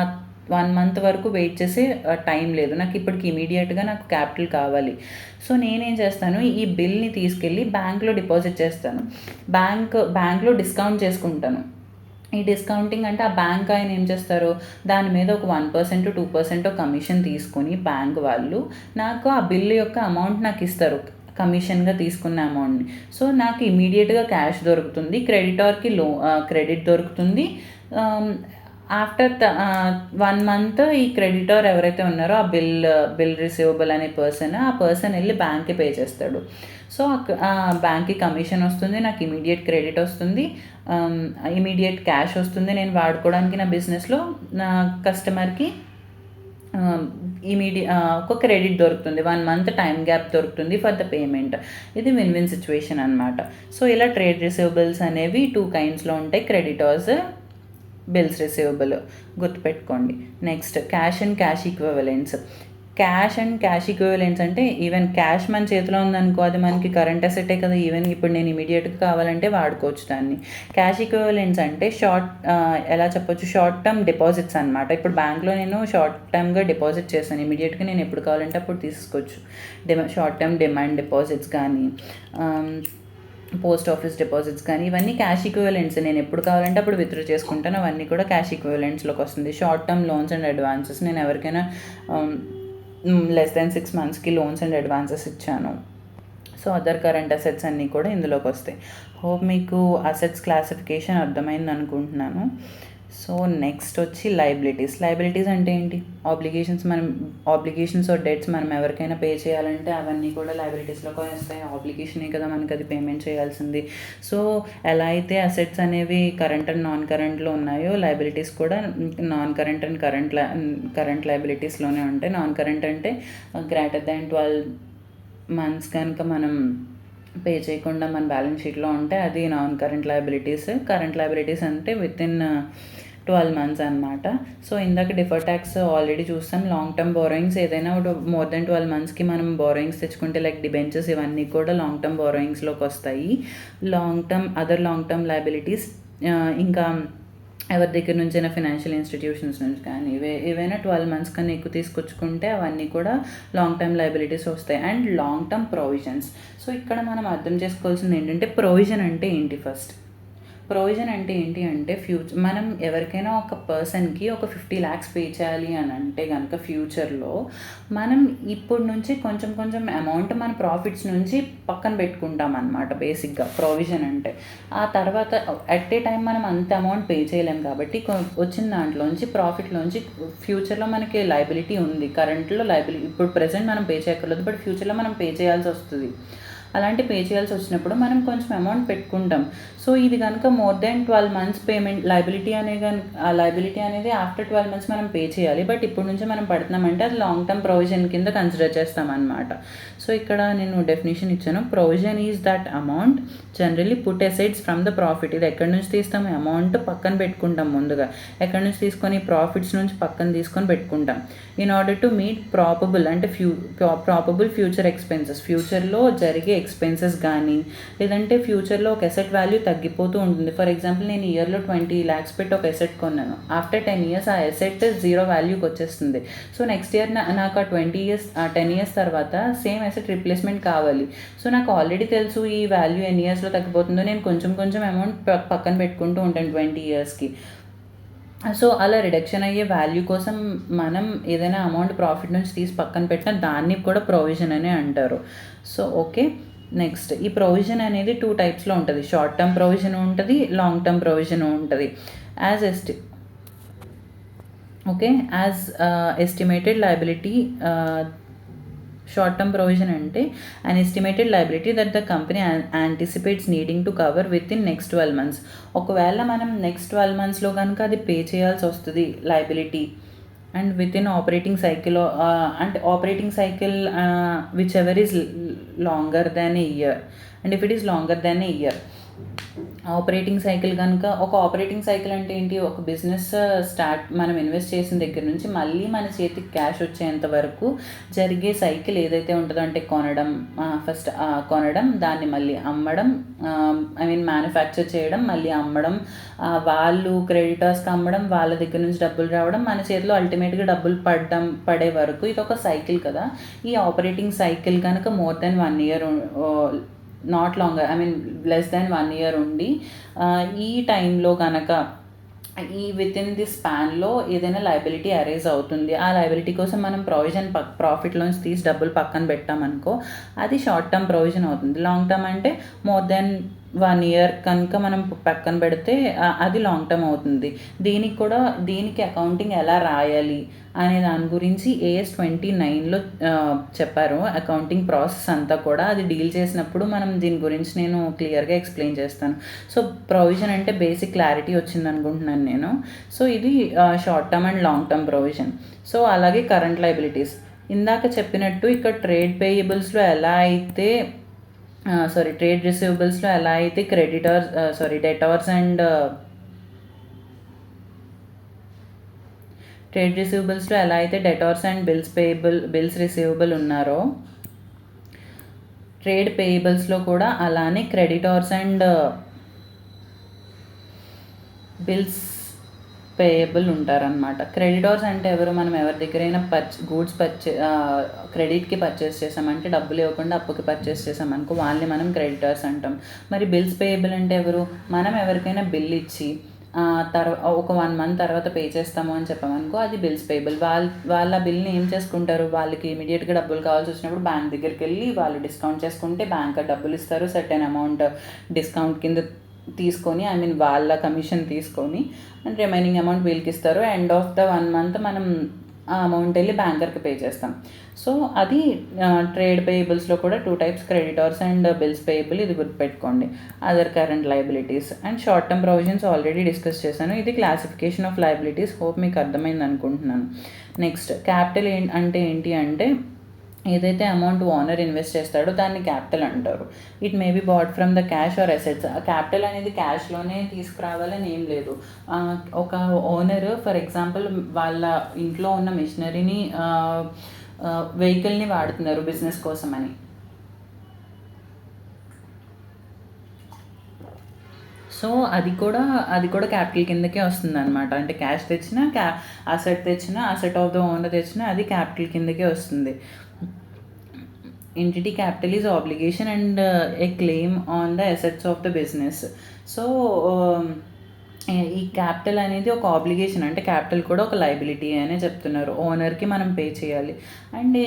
[SPEAKER 1] 1 month వరకు వెయిట్ చేసే టైం లేదు, నాకు ఇప్పటికి ఇమీడియట్గా నాకు క్యాపిటల్ కావాలి. సో నేనేం చేస్తాను, ఈ బిల్ని తీసుకెళ్ళి బ్యాంక్లో డిపాజిట్ చేస్తాను, బ్యాంక్లో డిస్కౌంట్ చేసుకుంటాను. ఈ డిస్కౌంటింగ్ అంటే ఆ బ్యాంక్ ఆయన ఏం చేస్తారు, దాని మీద ఒక 1% 2% కమిషన్ తీసుకొని బ్యాంక్ వాళ్ళు నాకు ఆ బిల్లు యొక్క అమౌంట్ నాకు ఇస్తారు, కమిషన్గా తీసుకున్న అమౌంట్ని. సో నాకు ఇమీడియట్గా క్యాష్ దొరుకుతుంది, క్రెడిటార్కి క్రెడిట్ దొరుకుతుంది. ఆఫ్టర్ 1 month ఈ క్రెడిటర్ ఎవరైతే ఉన్నారో ఆ బిల్ రిసీవబుల్ అనే ఆ పర్సన్ వెళ్ళి బ్యాంక్కి పే చేస్తాడు. సో బ్యాంక్కి కమిషన్ వస్తుంది, నాకు ఇమీడియట్ క్రెడిట్ వస్తుంది, ఇమీడియట్ క్యాష్ వస్తుంది, నేను వాడుకోవడానికి నా బిజినెస్లో నా కస్టమర్కి ఒక క్రెడిట్ దొరుకుతుంది, 1 మంత్ టైం గ్యాప్ దొరుకుతుంది ఫర్ ద పేమెంట్. ఇది విన్ విన్ సిచ్యువేషన్ అనమాట. సో ఇలా ట్రేడ్ రిసీవబుల్స్ అనేవి 2 కైండ్స్లో ఉంటాయి, క్రెడిటార్స్, బిల్స్ రిసీవబుల్, గుర్తుపెట్టుకోండి. Next cash and cash equivalents. Cash and cash equivalents అంటే ఈవెన్ క్యాష్ మన చేతిలో ఉందనుకో, అది మనకి కరెంట్ అసెటే కదా, ఈవెన్ ఇప్పుడు నేను ఇమీడియట్గా కావాలంటే వాడుకోవచ్చు దాన్ని. క్యాష్ ఈక్వివలెంట్స్ అంటే ఎలా చెప్పొచ్చు, షార్ట్ టర్మ్ డిపాజిట్స్ అనమాట. ఇప్పుడు బ్యాంక్లో నేను షార్ట్ టర్మ్గా డిపాజిట్ చేస్తాను, ఇమీడియట్గా నేను ఎప్పుడు కావాలంటే అప్పుడు తీసుకోవచ్చు. షార్ట్ టర్మ్ డిమాండ్ డిపాజిట్స్ కానీ, పోస్ట్ ఆఫీస్ డిపాజిట్స్ కానీ, ఇవన్నీ క్యాష్ ఈక్వివలెంట్స్. నేను ఎప్పుడు కావాలంటే అప్పుడు విత్డ్రా చేసుకుంటాను, అవన్నీ కూడా క్యాష్ ఈక్వివలెంట్స్లోకి వస్తుంది. Short term loans and advances, నేను ఎవరికైనా లెస్ దెన్ 6 మంత్స్కి లోన్స్ అండ్ అడ్వాన్సెస్ ఇచ్చాను. సో అదర్ కరెంట్ అసెట్స్ అన్నీ కూడా ఇందులోకి వస్తాయి. హోప్ మీకు అసెట్స్ క్లాసిఫికేషన్ అర్థమైంది అనుకుంటున్నాను. సో నెక్స్ట్ వచ్చి లయబిలిటీస్. లయబిలిటీస్ అంటే ఏంటి? ఆబ్లిగేషన్స్ ఆర్ డెట్స్ మనం ఎవరికైనా పే చేయాలంటే అవన్నీ కూడా లయబిలిటీస్లోకి వస్తాయి. ఆబ్లిగేషనే కదా మనకి అది పేమెంట్ చేయాల్సింది. సో ఎలా అయితే అసెట్స్ అనేవి కరెంట్ అండ్ నాన్ కరెంట్లో ఉన్నాయో, లయబిలిటీస్ కూడా నాన్ కరెంట్ అండ్ కరెంట్ లయబిలిటీస్లోనే ఉంటాయి. నాన్ కరెంట్ అంటే గ్రేటర్ దాన్ 12 మంత్స్ కనుక మనం పే చేయకుండా మన బ్యాలెన్స్ షీట్లో ఉంటే అది non current liabilities. Current liabilities అంటే వితిన్ 12 మంత్స్ అనమాట. సో ఇందాక డిఫర్ ట్యాక్స్ ఆల్రెడీ చూస్తాం. లాంగ్ టర్మ్ బోరోయింగ్స్ ఏదైనా మోర్ దెన్ 12 మంత్స్కి మనం బోరోయింగ్స్ తెచ్చుకుంటే లైక్ డిబెంచర్స్, ఇవన్నీ కూడా లాంగ్ టర్మ్ బోరోయింగ్స్లోకి వస్తాయి. అదర్ లాంగ్ టర్మ్ లయబిలిటీస్ ఇంకా ఎవరి దగ్గర నుంచైనా ఫైనాన్షియల్ ఇన్స్టిట్యూషన్స్ నుంచి కానీ ఏవైనా 12 మంత్స్ కన్నా ఎక్కువ తీసుకొచ్చుకుంటే అవన్నీ కూడా లాంగ్ టర్మ్ లయబిలిటీస్ వస్తాయి. And long term provisions. So ఇక్కడ మనం అర్థం చేసుకోవాల్సింది ఏంటంటే, ప్రొవిజన్ అంటే ఏంటి? ఫస్ట్ ప్రొవిజన్ అంటే ఏంటి అంటే, మనం ఎవరికైనా ఒక పర్సన్కి ఒక 50 lakhs పే చేయాలి అని అంటే కనుక ఫ్యూచర్లో మనం ఇప్పుడు నుంచి కొంచెం కొంచెం అమౌంట్ మన ప్రాఫిట్స్ నుంచి పక్కన పెట్టుకుంటాం అన్నమాట. బేసిక్గా ప్రొవిజన్ అంటే ఆ తర్వాత అట్ ఏ టైం మనం అంత అమౌంట్ పే చేయలేం కాబట్టి వచ్చిన దాంట్లోంచి ప్రాఫిట్లోంచి ఫ్యూచర్లో మనకి లయబిలిటీ ఉంది. కరెంట్లో లయబిలిటీ ఇప్పుడు ప్రెజెంట్ మనం పే చేయక్కర్లేదు, బట్ ఫ్యూచర్లో మనం పే చేయాల్సి వస్తుంది. అలాంటి పే చేయాల్సి వచ్చినప్పుడు మనం కొంచెం అమౌంట్ పెట్టుకుంటాం. సో ఇది కనుక more than 12 months payment liability అనేది ఆఫ్టర్ 12 మంత్స్ మనం పే చేయాలి. బట్ ఇప్పుడు నుంచి మనం పడుతున్నామంటే అది లాంగ్ టర్మ్ ప్రొవిజన్ కింద కన్సిడర్ చేస్తామన్నమాట. సో ఇక్కడ నేను డెఫినేషన్ ఇచ్చాను. Provision is that amount generally put asides from the profit. ఇది ఎక్కడి నుంచి తీస్తాము? అమౌంట్ పక్కన పెట్టుకుంటాం ముందుగా. ఎక్కడి నుంచి తీసుకొని? ప్రాఫిట్స్ నుంచి పక్కన తీసుకొని పెట్టుకుంటాం. In order to meet probable అంటే ప్రాపబుల్ ఫ్యూచర్ ఎక్స్పెన్సెస్, ఫ్యూచర్లో జరిగే ఎక్స్పెన్సెస్ కానీ, లేదంటే ఫ్యూచర్లో ఒక అసెట్ వాల్యూ తగ్గిపోతూ ఉంటుంది. ఫర్ ఎగ్జాంపుల్ నేను ఇయర్లో 20 lakhs పెట్టి ఒక అసెట్ కొన్నాను. ఆఫ్టర్ 10 years ఆ అసెట్ 0 వాల్యూకి వచ్చేస్తుంది. సో నెక్స్ట్ ఇయర్ నాకు ఆ 10 years తర్వాత సేమ్ అసెట్ రిప్లేస్మెంట్ కావాలి. సో నాకు ఆల్రెడీ తెలుసు ఈ వాల్యూ ఎన్ని ఇయర్స్లో తగ్గిపోతుందో. నేను కొంచెం కొంచెం అమౌంట్ పక్కన పెట్టుకుంటూ ఉంటాను 20 yearsకి. సో అలా రిడక్షన్ అయ్యే వాల్యూ కోసం మనం ఏదైనా అమౌంట్ ప్రాఫిట్ నుంచి తీసి పక్కన పెట్టినా దాన్ని కూడా ప్రొవిజన్ అనే అంటారు. సో ఓకే, నెక్స్ట్ ఈ ప్రొవిజన్ అనేది 2 typesలో ఉంటుంది. షార్ట్ టర్మ్ ప్రొవిజన్ ఉంటుంది, లాంగ్ టర్మ్ ప్రొవిజన్ ఉంటుంది. As estimated liability. Short term provision అంటే an estimated liability that the company anticipates needing to cover within next 12 months. ఒకవేళ మనం నెక్స్ట్ 12 monthsలో కనుక అది పే చేయాల్సి వస్తుంది liability. And within operating cycle, అంటే operating cycle whichever is longer than a year. And if it is longer than a year, operating cycle కనుక, ఒక operating cycle అంటే ఏంటి? ఒక బిజినెస్ మనం ఇన్వెస్ట్ చేసిన దగ్గర నుంచి మళ్ళీ మన చేతికి క్యాష్ వచ్చేంత వరకు జరిగే సైకిల్ ఏదైతే ఉంటుందో, అంటే ఫస్ట్ కొనడం, దాన్ని మళ్ళీ అమ్మడం, మ్యానుఫ్యాక్చర్ చేయడం, మళ్ళీ అమ్మడం, వాళ్ళు క్రెడిటర్స్కి అమ్మడం, వాళ్ళ దగ్గర నుంచి డబ్బులు రావడం, మన చేతిలో అల్టిమేట్గా డబ్బులు పడే వరకు ఇది ఒక సైకిల్ కదా. ఈ ఆపరేటింగ్ సైకిల్ కనుక more then 1 year, not longer, less than 1 year ఉండి ఈ టైంలో కనుక విత్ ఇన్ ది స్పాన్లో ఏదైనా లయబిలిటీ అరైజ్ అవుతుంది. ఆ లయబిలిటీ కోసం మనం ప్రాఫిట్లోంచి తీసి డబ్బులు పక్కన పెట్టామనుకో, అది షార్ట్ టర్మ్ ప్రొవిజన్ అవుతుంది. లాంగ్ టర్మ్ అంటే మోర్ దెన్ 1 ఇయర్ కనుక మనం పక్కన పెడితే అది లాంగ్ టర్మ్ అవుతుంది. దీనికి అకౌంటింగ్ ఎలా రాయాలి అనే దాని గురించి AS 29లో చెప్పారు. అకౌంటింగ్ ప్రాసెస్ అంతా కూడా అది డీల్ చేసినప్పుడు మనం దీని గురించి నేను క్లియర్గా ఎక్స్ప్లెయిన్ చేస్తాను. సో ప్రొవిజన్ అంటే బేసిక్ క్లారిటీ వచ్చింది అనుకుంటున్నాను నేను. సో ఇది short term and long term provision. So అలాగే కరెంట్ లయబిలిటీస్ ఇందాక చెప్పినట్టు ఇక్కడ ట్రేడ్ పేయబుల్స్లో ఎలా అయితే ట్రేడ్ రిసీవబుల్స్లో ఎలా అయితే డెటార్స్ అండ్ ట్రేడ్ రిసీవబుల్స్లో ఎలా అయితే డెటార్స్ అండ్ బిల్స్ రిసీవబుల్ ఉన్నారో, ట్రేడ్ పేయబుల్స్లో కూడా అలానే క్రెడిటార్స్ అండ్ బిల్స్ పేయబుల్ ఉంటారనమాట. క్రెడిటార్స్ అంటే ఎవరు? మనం ఎవరి దగ్గరైనా గూడ్స్ క్రెడిట్కి పర్చేస్ చేసామంటే, డబ్బులు ఇవ్వకుండా అప్పుకి పర్చేస్ చేసామనుకో వాళ్ళని మనం క్రెడిటార్స్ అంటాం. మరి బిల్స్ పేయబుల్ అంటే ఎవరు? మనం ఎవరికైనా బిల్ ఇచ్చి ఒక 1 మంత్ తర్వాత పే చేస్తాము అని చెప్పామనుకో అది బిల్స్ పేయబుల్. వాళ్ళ బిల్ని ఏం చేసుకుంటారు? వాళ్ళకి ఇమీడియట్గా డబ్బులు కావాల్సి వచ్చినప్పుడు బ్యాంక్ దగ్గరికి వెళ్ళి వాళ్ళు డిస్కౌంట్ చేసుకుంటే బ్యాంక్ డబ్బులు ఇస్తారు. సర్టెన్ అమౌంట్ డిస్కౌంట్ కింద తీసుకొని, వాళ్ళ కమిషన్ తీసుకొని అండ్ రిమైనింగ్ అమౌంట్ వీళ్ళకి ఇస్తారు. ఎండ్ ఆఫ్ ద 1 మంత్ మనం ఆ అమౌంట్ వెళ్ళి బ్యాంకర్కి పే చేస్తాం. సో అది ట్రేడ్ పేయబుల్స్లో కూడా 2 types, creditors and bills payable. ఇది గుర్తుపెట్టుకోండి. Other current liabilities and short term provisions already discuss చేశాను. ఇది క్లాసిఫికేషన్ ఆఫ్ లయబిలిటీస్. హోప్ మీకు అర్థమైంది అనుకుంటున్నాను. నెక్స్ట్ క్యాపిటల్ అంటే ఏంటి అంటే, ఏదైతే అమౌంట్ ఓనర్ ఇన్వెస్ట్ చేస్తాడో దాన్ని క్యాపిటల్ అంటారు. It may be bought from the cash or assets. Capital అనేది క్యాష్లోనే తీసుకురావాలని ఏం లేదు. ఒక ఓనర్ ఫర్ ఎగ్జాంపుల్ వాళ్ళ ఇంట్లో ఉన్న మిషనరీని వెహికల్ని వాడుతున్నారు బిజినెస్ కోసమని. సో అది కూడా క్యాపిటల్ కిందకే వస్తుంది అనమాట. అంటే క్యాష్ తెచ్చినా, అసెట్ ఆఫ్ ద ఓనర్ తెచ్చినా అది క్యాపిటల్ కిందకే వస్తుంది. Entity capital is obligation and A claim on the assets of the business. So ఈ క్యాపిటల్ అనేది ఒక ఆబ్లిగేషన్, అంటే క్యాపిటల్ కూడా ఒక లయబిలిటీ అనే చెప్తున్నారు. ఓనర్కి మనం పే చేయాలి. అండ్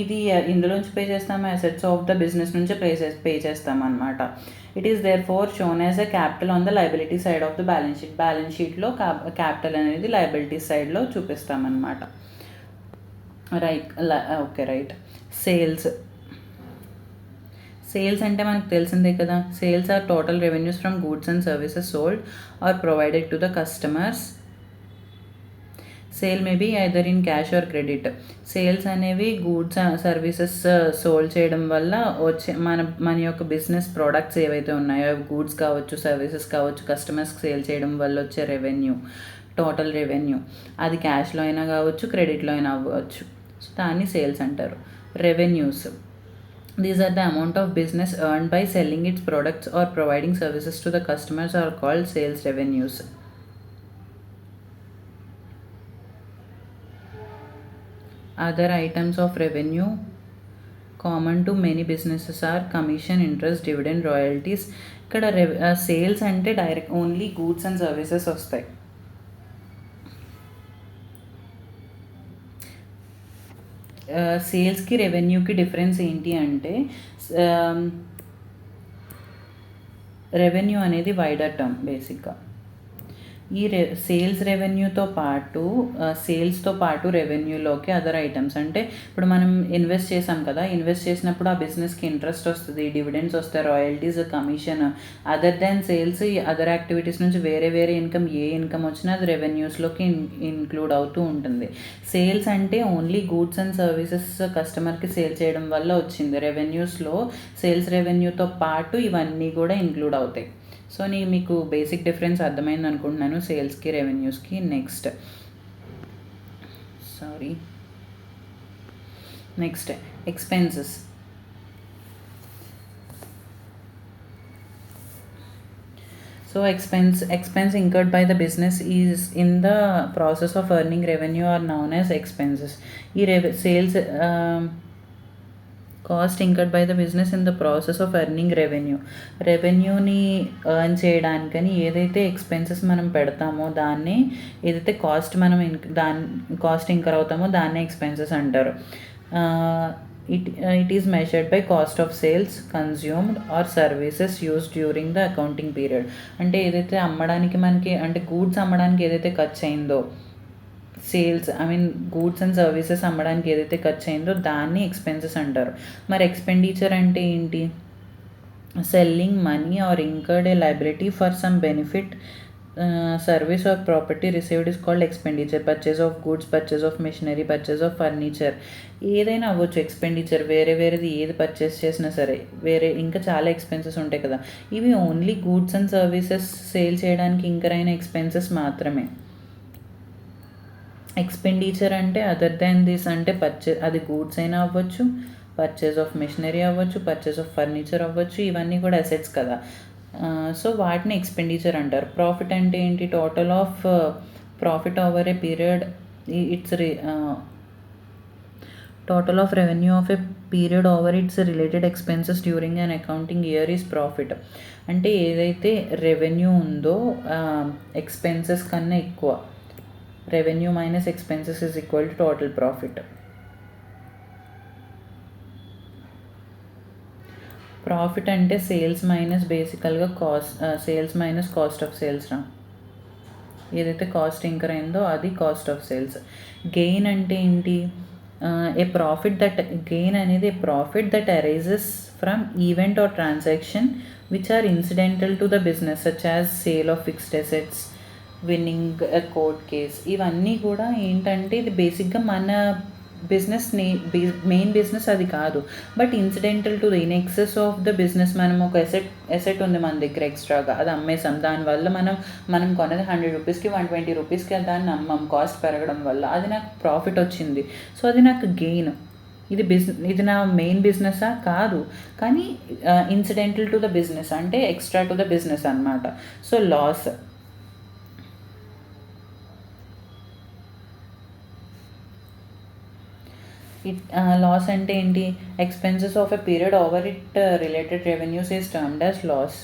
[SPEAKER 1] ఇది ఇందులోంచి పే చేస్తాము, అసెట్స్ ఆఫ్ ద బిజినెస్ నుంచి పే చేస్తాం అనమాట. It is therefore shown as a capital on the liability side of the balance sheet. Balance షీట్లో క్యాపిటల్ అనేది లయబిలిటీ సైడ్లో చూపిస్తామన్నమాట. రైట్. సేల్స్ అంటే మనకు తెలిసిందే కదా. Sales are total revenues from goods and services sold or provided to the customers. Sale may be either in cash or credit. Sales అనేవి goods services sold చేయడం వల్ల వచ్చే మన యొక్క బిజినెస్ ప్రోడక్ట్స్ ఏవైతే ఉన్నాయో, గూడ్స్ కావచ్చు, సర్వీసెస్ కావచ్చు, కస్టమర్స్కి సేల్ చేయడం వల్ల వచ్చే రెవెన్యూ, టోటల్ రెవెన్యూ, అది క్యాష్లో అయినా కావచ్చు, క్రెడిట్లో అయినా అవ్వచ్చు. సో దాన్ని సేల్స్ అంటారు. Revenues, these are the amount of business earned by selling its products or providing services to the customers are called sales revenues. Other items of revenue common to many businesses are commission, interest, dividend, royalties. ఇక్కడ sales అంటే direct only goods and services వస్తాయి. సేల్స్కి రెవెన్యూకి difference ఏంటి అంటే, revenue అనేది wider term బేసిక్గా. ఈ sales రెవెన్యూతో పాటు రెవెన్యూలోకి other items, అంటే ఇప్పుడు మనం ఇన్వెస్ట్ చేసాం కదా, ఇన్వెస్ట్ చేసినప్పుడు ఆ బిజినెస్కి ఇంట్రెస్ట్ వస్తుంది, డివిడెండ్స్ వస్తాయి, royalties, commission. Other than sales other activities నుంచి వేరే ఇన్కమ్, ఏ ఇన్కమ్ వచ్చినా అది రెవెన్యూస్లోకి ఇన్క్లూడ్ అవుతూ ఉంటుంది. సేల్స్ అంటే ఓన్లీ గూడ్స్ అండ్ సర్వీసెస్ కస్టమర్కి సేల్ చేయడం వల్ల వచ్చింది. రెవెన్యూస్లో సేల్స్ రెవెన్యూతో పాటు ఇవన్నీ కూడా ఇంక్లూడ్ అవుతాయి. సో మీకు బేసిక్ డిఫరెన్స్ అర్థమైంది అనుకుంటున్నాను సేల్స్కి, రెవెన్యూస్కి. Next expenses. So expense incurred by the business is in the process of earning revenue are known as expenses. Sales cost incurred by the business in the process of earning రెవెన్యూని earn చేయడానికని ఏదైతే expenses మనం పెడతామో దాన్ని, ఏదైతే cost incur అవుతామో దాన్ని expenses అంటారు. It is measured by cost of sales consumed or services used during the accounting period. అంటే ఏదైతే అమ్మడానికి మనకి అంటే గూడ్స్ అమ్మడానికి ఏదైతే ఖర్చు అయిందో, సేల్స్ గూడ్స్ అండ్ సర్వీసెస్ అమ్మడానికి ఏదైతే ఖర్చు అయిందో దాన్ని ఎక్స్పెన్సెస్ అంటారు. మరి ఎక్స్పెండిచర్ అంటే ఏంటి? Selling money are incurred A liability for some benefit, service are property received is called expenditure. Purchase of goods, purchase of machinery, purchase of furniture, ఏదైనా అవ్వచ్చు ఎక్స్పెండిచర్. వేరేది ఏది పర్చేస్ చేసినా సరే, వేరే ఇంకా చాలా ఎక్స్పెన్సెస్ ఉంటాయి కదా. ఇవి only goods and services sale చేయడానికి ఇంకర్ అయిన ఎక్స్పెన్సెస్ మాత్రమే. ఎక్స్పెండిచర్ అంటే అదర్ దాన్ దిస్ అంటే అది గూడ్స్ అయినా అవ్వచ్చు, పర్చేస్ ఆఫ్ మెషినరీ అవ్వచ్చు, పర్చేస్ ఆఫ్ ఫర్నిచర్ అవ్వచ్చు, ఇవన్నీ కూడా అసెట్స్ కదా. సో వాటిని ఎక్స్పెండిచర్ అంటారు. ప్రాఫిట్ అంటే ఏంటి? Total of profit over a period. It's total of revenue of a period over it's related expenses during an accounting year is profit. అంటే ఏదైతే రెవెన్యూ ఉందో ఎక్స్పెన్సెస్ కన్నా ఎక్కువ, revenue minus expenses is equal to total profit. Profit అంటే sales minus బేసికల్గా sales minus cost of sales రా. ఏదైతే cost incur అయిందో అది కాస్ట్ ఆఫ్ సేల్స్. గెయిన్ అంటే ఏంటి? గెయిన్ అనేది a profit that arises from event or transaction which are incidental to the business such as sale of fixed assets, winning a court case. ఇవన్నీ కూడా ఏంటంటే ఇది బేసిక్గా మన బిజినెస్ మెయిన్ బిజినెస్ అది కాదు, but incidental to the in excess of the business. మనం ఒక ఎసెట్ ఉంది మన దగ్గర ఎక్స్ట్రాగా, అది అమ్మేసాం. దానివల్ల మనం కొన్నది 100 రూపీస్కి 120 రూపీస్కి దాన్ని అమ్మాం. కాస్ట్ పెరగడం వల్ల అది నాకు ప్రాఫిట్ వచ్చింది. సో అది నాకు గెయిన్. ఇది నా మెయిన్ బిజినెసా? కాదు, కానీ ఇన్సిడెంటల్ టు ద బిజినెస్ అంటే ఎక్స్ట్రా టు ద బిజినెస్ అన్నమాట. So loss. లాస్ అంటే ఏంటి? Expenses of a period over it related revenues is termed as loss.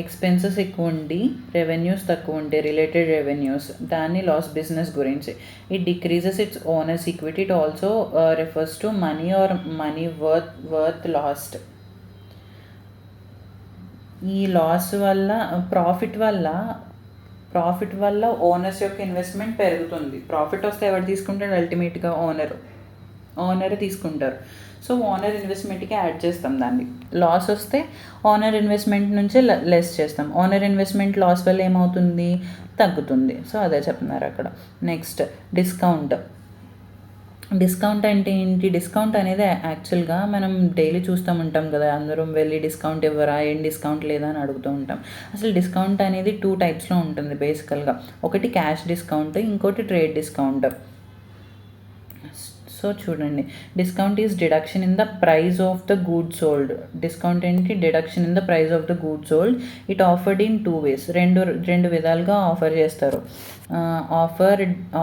[SPEAKER 1] Expenses ఎక్కువ ఉండి రెవెన్యూస్ తక్కువ ఉంటే రిలేటెడ్ రెవెన్యూస్, దాన్ని లాస్ బిజినెస్ గురించి. It decreases its owners equity. It also refers to money or money worth lost. ఈ loss వల్ల profit వల్ల owners యొక్క ఇన్వెస్ట్మెంట్ పెరుగుతుంది. ప్రాఫిట్ వస్తే ఎవరు తీసుకుంటారు? అల్టిమేట్గా ఓనర్ తీసుకుంటారు. సో ఓనర్ ఇన్వెస్ట్మెంట్కి యాడ్ చేస్తాం దాన్ని. లాస్ వస్తే ఓనర్ ఇన్వెస్ట్మెంట్ నుంచే లెస్ చేస్తాం. ఓనర్ ఇన్వెస్ట్మెంట్ లాస్ వల్ల ఏమవుతుంది? తగ్గుతుంది. సో అదే చెప్తున్నారు అక్కడ. నెక్స్ట్ డిస్కౌంట్ అంటే ఏంటి? డిస్కౌంట్ అనేది యాక్చువల్గా మనం డైలీ చూస్తూ ఉంటాం కదా, అందరం వెళ్ళి డిస్కౌంట్ ఇవ్వరా, ఏం డిస్కౌంట్ లేదా అని అడుగుతూ ఉంటాం. అసలు డిస్కౌంట్ అనేది 2 టైప్స్లో ఉంటుంది బేసికల్గా. ఒకటి క్యాష్ డిస్కౌంట్, ఇంకోటి ట్రేడ్ డిస్కౌంట్. సో చూడండి, discount is deduction in the price of the good sold. Discount ఏంటి? Deduction in the price of the good sold. It offered in 2 ways. రెండు విధాలుగా ఆఫర్ చేస్తారు.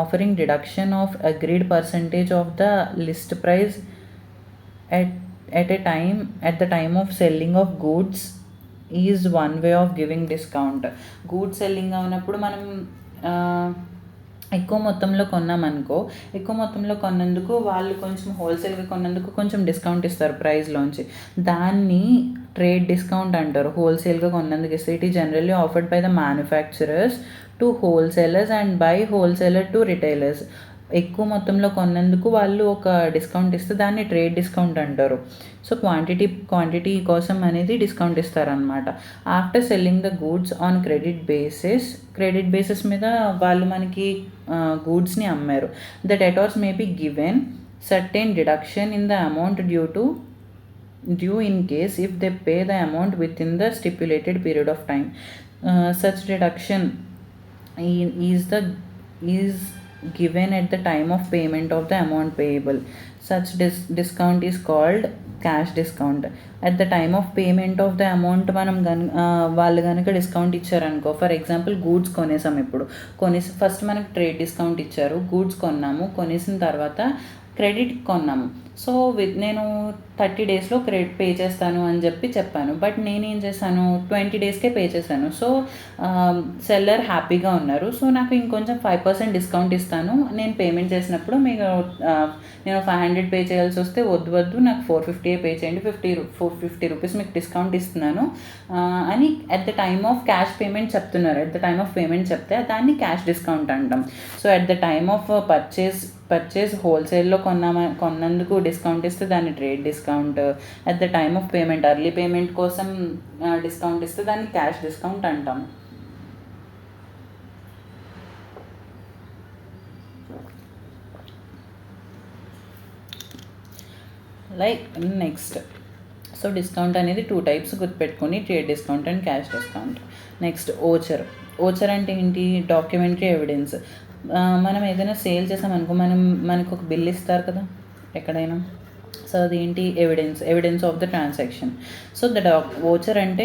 [SPEAKER 1] Offering deduction of agreed percentage of the list price at the time of selling of goods is one way of giving discount. Goods selling అవునప్పుడు మనం ఎక్కువ మొత్తంలో కొన్నామనుకో, ఎక్కువ మొత్తంలో కొన్నందుకు వాళ్ళు కొంచెం హోల్సేల్గా కొన్నందుకు కొంచెం డిస్కౌంట్ ఇస్తారు ప్రైస్లోంచి. దాన్ని ట్రేడ్ డిస్కౌంట్ అంటారు. హోల్సేల్గా కొన్నందుకు ఇస్తే. It is generally offered by the manufacturers to wholesalers and by wholesaler to retailers. ఎక్కువ మొత్తంలో కొన్నందుకు వాళ్ళు ఒక డిస్కౌంట్ ఇస్తే దాన్ని ట్రేడ్ డిస్కౌంట్ అంటారు. సో క్వాంటిటీ కోసం అనేది డిస్కౌంట్ ఇస్తారనమాట. After selling the goods on credit basis మీద వాళ్ళు మనకి గూడ్స్ని అమ్మారు. The debtors may be given certain deduction in the amount due in case if they pay the amount within the stipulated period of time. Such deduction is given at the time of payment of the amount payable. Such discount is called cash discount. At the time of payment of the amount వాళ్ళు కనుక discount ఇచ్చారనుకో, for example goods కొనేసాం. First మనకు trade discount ఇచ్చారు. Goods కొన్నాము, కొనేసిన తర్వాత credit కొన్నాము. సో నేను 30 డేస్లో క్రెడిట్ పే చేస్తాను అని చెప్పాను. బట్ నేనేం చేశాను, 20 డేస్కే పే చేశాను. సో సెల్లర్ హ్యాపీగా ఉన్నారు. సో నాకు ఇంకొంచెం 5% డిస్కౌంట్ ఇస్తాను నేను పేమెంట్ చేసినప్పుడు. మీకు నేను 500 పే చేయాల్సి వస్తే వద్దు నాకు 450 పే చేయండి, 450 రూపీస్ మీకు డిస్కౌంట్ ఇస్తున్నాను అని at the time of cash payment చెప్తున్నారు. At the time of payment చెప్తే దాన్ని క్యాష్ డిస్కౌంట్ అంటాం. So at the time of purchase హోల్సేల్లో కొన్నందుకు డిస్కౌంట్ ఇస్తే దాన్ని trade discount. At the time of payment early payment కోసం డిస్కౌంట్ ఇస్తే దాన్ని క్యాష్ డిస్కౌంట్ అంటాం. లైక్ నెక్స్ట్, సో డిస్కౌంట్ అనేది 2 టైప్స్ గుర్తుపెట్టుకొని, trade discount and cash discount. Next voucher అంటే ఏంటి, డాక్యుమెంటరీ ఎవిడెన్స్. మనం ఏదైనా సేల్ చేసామనుకో మనకు ఒక బిల్ ఇస్తారు కదా ఎక్కడైనా. సో అదేంటి, evidence of the transaction. So voucher అంటే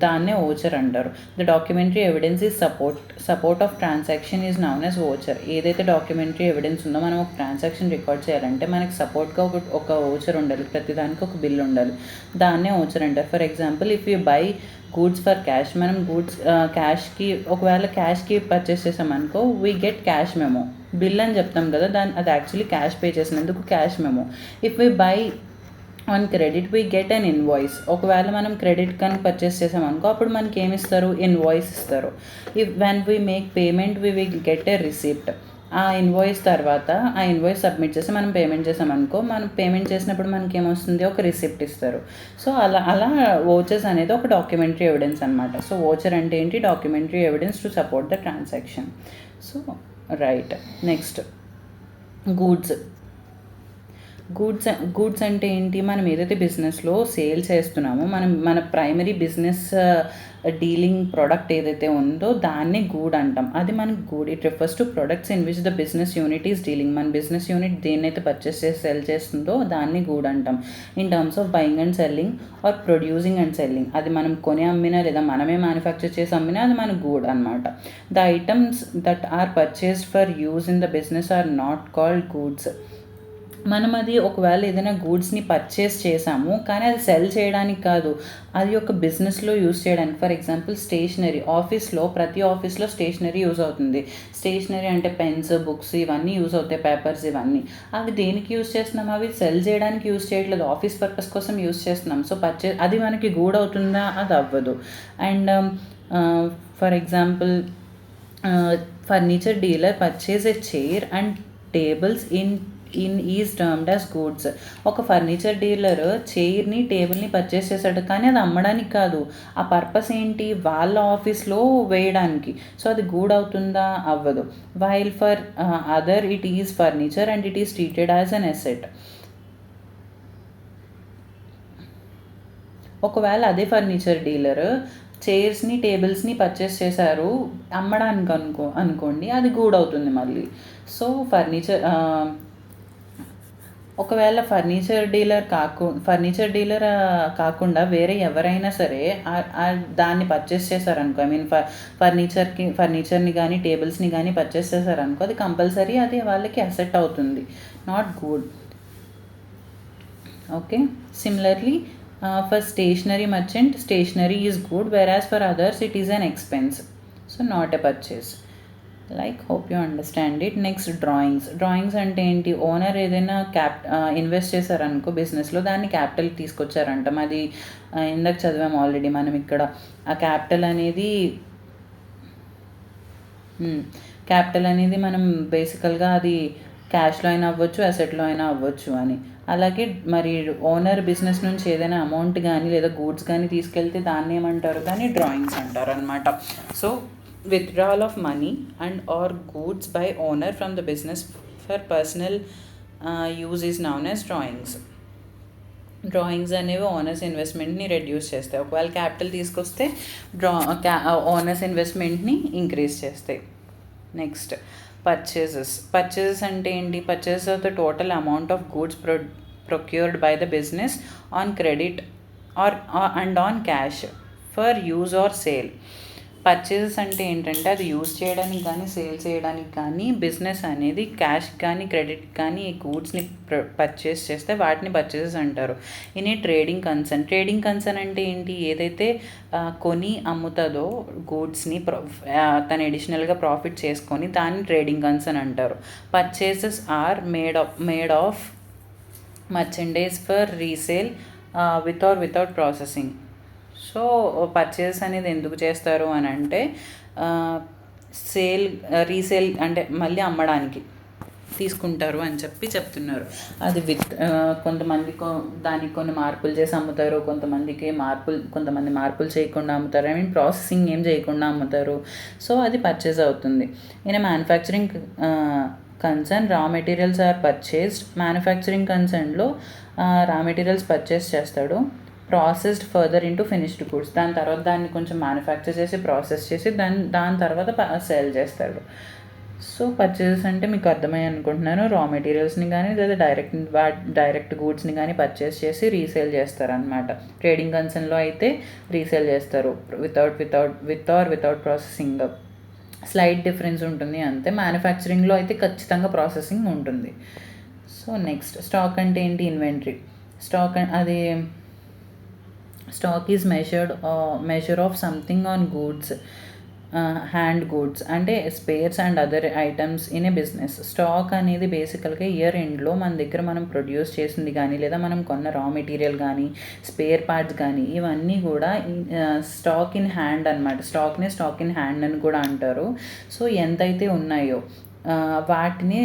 [SPEAKER 1] దాన్నే ఓచర్ అంటారు. The documentary evidence is support of transaction is known as voucher. ఏదైతే డాక్యుమెంటరీ ఎవిడెన్స్ ఉందో, మనం ఒక ట్రాన్సాక్షన్ రికార్డ్ చేయాలంటే మనకి సపోర్ట్గా ఒక ఓచర్ ఉండాలి, ప్రతిదానికి ఒక బిల్ ఉండాలి. దాన్నే ఓచర్ అంటారు. For example, if you buy goods for cash, మనం ఒకవేళ క్యాష్కి పర్చేస్ చేసామనుకో, we get cash memo. Bill అని చెప్తాం కదా, అది యాక్చువల్లీ క్యాష్ పే చేసినందుకు cash memo. If we buy on credit we get an invoice. ఒకవేళ మనం క్రెడిట్ కనుక పర్చేస్ చేసామనుకో, అప్పుడు మనకి ఏమి ఇస్తారు, ఇన్వాయిస్ ఇస్తారు. When we make payment we will get a receipt. ఆ ఇన్వాయిస్ సబ్మిట్ చేసి మనం పేమెంట్ చేసామనుకో, మనం పేమెంట్ చేసినప్పుడు మనకి ఏమొస్తుంది, ఒక రిసిప్ట్ ఇస్తారు. సో అలా ఓచర్స్ అనేది ఒక డాక్యుమెంటరీ ఎవిడెన్స్ అనమాట. సో ఓచర్ అంటే ఏంటి, documentary evidence to support the transaction. So right. Next, goods అంటే ఏంటి, మనం ఏదైతే బిజినెస్లో సేల్ చేస్తున్నామో, మన ప్రైమరీ బిజినెస్ డీలింగ్ ప్రోడక్ట్ ఏదైతే ఉందో దాన్ని గూడ్ అంటాం. అది మనకి good. It refers to products in which the business unit is dealing. మన బిజినెస్ యూనిట్ దేన్నైతే పర్చేస్ చేసి సెల్ చేస్తుందో దాన్ని గూడ్ అంటాం. In terms of buying and selling or producing and selling, అది మనం కొని అమ్మినా లేదా మనమే మ్యానుఫ్యాక్చర్ చేసి అమ్మినా అది మన గూడ్ అనమాట. The items that are purchased for use in the business are not called goods. మనం అది ఒకవేళ ఏదైనా గూడ్స్ని పర్చేస్ చేసాము, కానీ అది సెల్ చేయడానికి కాదు, అది ఒక బిజినెస్లో యూజ్ చేయడానికి. For example, stationery. ప్రతి ఆఫీస్లో స్టేషనరీ యూజ్ అవుతుంది. స్టేషనరీ అంటే పెన్స్, బుక్స్ ఇవన్నీ యూజ్ అవుతాయి, పేపర్స్ ఇవన్నీ. అవి దేనికి యూజ్ చేస్తున్నాం, అవి సెల్ చేయడానికి యూజ్ చేయట్లేదు, ఆఫీస్ పర్పస్ కోసం యూజ్ చేస్తున్నాం. సో అది మనకి గూడ్ అవుతుందా, అది అవ్వదు. And for example, furniture dealer purchase a chair and tables in is termed as goods. ఒక ఫర్నిచర్ డీలర్ చైర్ని, టేబుల్ని పర్చేస్ చేశాడు, కానీ అది అమ్మడానికి కాదు. ఆ పర్పస్ ఏంటి, వాళ్ళ ఆఫీస్లో వేయడానికి. సో అది గూడ్ అవుతుందా, అవ్వదు. While for other it is furniture and it is treated as an asset. ఒకవేళ అదే ఫర్నిచర్ డీలర్ చైర్స్ని, టేబుల్స్ని పర్చేస్ చేశారు అమ్మడానికి అనుకోండి, అది గూడ్ అవుతుంది మళ్ళీ. సో ఒకవేళ ఫర్నిచర్ డీలర్ కాకుండా వేరే ఎవరైనా సరే దాన్ని పర్చేస్ చేశారనుకో, ఫర్నిచర్ని కానీ టేబుల్స్ని కానీ పర్చేస్ చేశారనుకో, అది కంపల్సరీ అది వాళ్ళకి అసెట్ అవుతుంది, not good. Okay. Similarly, for stationery merchant, stationery is good, whereas for others it is an expense, so not a purchase. hope you understand it. Next, drawings అంటే ఏంటి, owner ఏదైనా invest చేశారనుకో బిజినెస్లో, దాన్ని capital తీసుకొచ్చారంటాం. అది ఇందాక చదివాము already మనం ఇక్కడ. ఆ క్యాపిటల్ అనేది మనం బేసికల్గా అది క్యాష్లో అయినా అవ్వచ్చు, అసెట్లో అయినా అవ్వచ్చు అని. అలాగే మరి ఓనర్ బిజినెస్ నుంచి ఏదైనా అమౌంట్ కానీ లేదా గూడ్స్ కానీ తీసుకెళ్తే దాన్ని ఏమంటారు, దాన్ని డ్రాయింగ్స్ అంటారు అనమాట. So withdrawal of money and or goods by owner from the business for personal use is known as drawings అనేవి ఓనర్స్ ఇన్వెస్ట్మెంట్ని రెడ్యూస్ చేస్తాయి. ఒకవేళ క్యాపిటల్ తీసుకొస్తే ఓనర్స్ ఇన్వెస్ట్మెంట్ని ఇంక్రీజ్ చేస్తాయి. నెక్స్ట్, పర్చేజెస్ అంటే ఏంటి, purchase of the total amount of goods procured by the business on credit and on cash for use or sale. Purchases అంటే ఏంటంటే అది యూజ్ చేయడానికి కానీ సేల్ చేయడానికి కానీ బిజినెస్ అనేది క్యాష్ కానీ క్రెడిట్ కానీ ఈ గూడ్స్ని పర్చేస్ చేస్తే వాటిని పర్చేసెస్ అంటారు. ఇని ట్రేడింగ్ కన్సర్న్ అంటే ఏంటి, ఏదైతే కొని అమ్ముతుందో గూడ్స్ని తను ఎడిషనల్గా ప్రాఫిట్ చేసుకొని దాన్ని ట్రేడింగ్ కన్సర్న్ అంటారు. Purchases are made of merchandise for resale without processing. So purchase అనేది ఎందుకు చేస్తారు అని అంటే రీసేల్ అంటే మళ్ళీ అమ్మడానికి తీసుకుంటారు అని చెప్తున్నారు. అది కొంతమంది దానికి కొన్ని మార్పులు చేసి అమ్ముతారు, కొంతమంది మార్పులు చేయకుండా అమ్ముతారు, ప్రాసెసింగ్ ఏం చేయకుండా అమ్ముతారు. సో అది పర్చేస్ అవుతుంది. ఈయన manufacturing concern raw materials are purchased. Manufacturing కన్సర్న్లో రా మెటీరియల్స్ పర్చేస్ చేస్తాడు, processed further into finished goods. దాని తర్వాత దాన్ని కొంచెం మ్యానుఫ్యాక్చర్ చేసి ప్రాసెస్ చేసి దాని తర్వాత సేల్ చేస్తాడు. సో పర్చేసెస్ అంటే మీకు అర్థమయ్యి అనుకుంటున్నాను. రా మెటీరియల్స్ని కానీ లేదా డైరెక్ట్ గూడ్స్ని కానీ పర్చేస్ చేసి రీసేల్ చేస్తారనమాట. ట్రేడింగ్ కన్సర్న్లో అయితే రీసేల్ చేస్తారు వితౌట్ ప్రాసెసింగ్. స్లైట్ డిఫరెన్స్ ఉంటుంది అంతే. మ్యానుఫ్యాక్చరింగ్లో అయితే ఖచ్చితంగా ప్రాసెసింగ్ ఉంటుంది. సో నెక్స్ట్ స్టాక్ అంటే ఏంటి, inventory. Stock is measure of something on goods, hand goods అంటే spares and other items in a business. Stock అనేది బేసికల్గా ఇయర్ ఎండ్లో మన దగ్గర మనం ప్రొడ్యూస్ చేసింది కానీ లేదా మనం కొన్న రా మెటీరియల్ కానీ స్పేర్ పార్ట్స్ కానీ ఇవన్నీ కూడా స్టాక్ ఇన్ హ్యాండ్ అనమాట. స్టాక్ని స్టాక్ ఇన్ హ్యాండ్ అని కూడా అంటారు. సో ఎంతైతే ఉన్నాయో వాటిని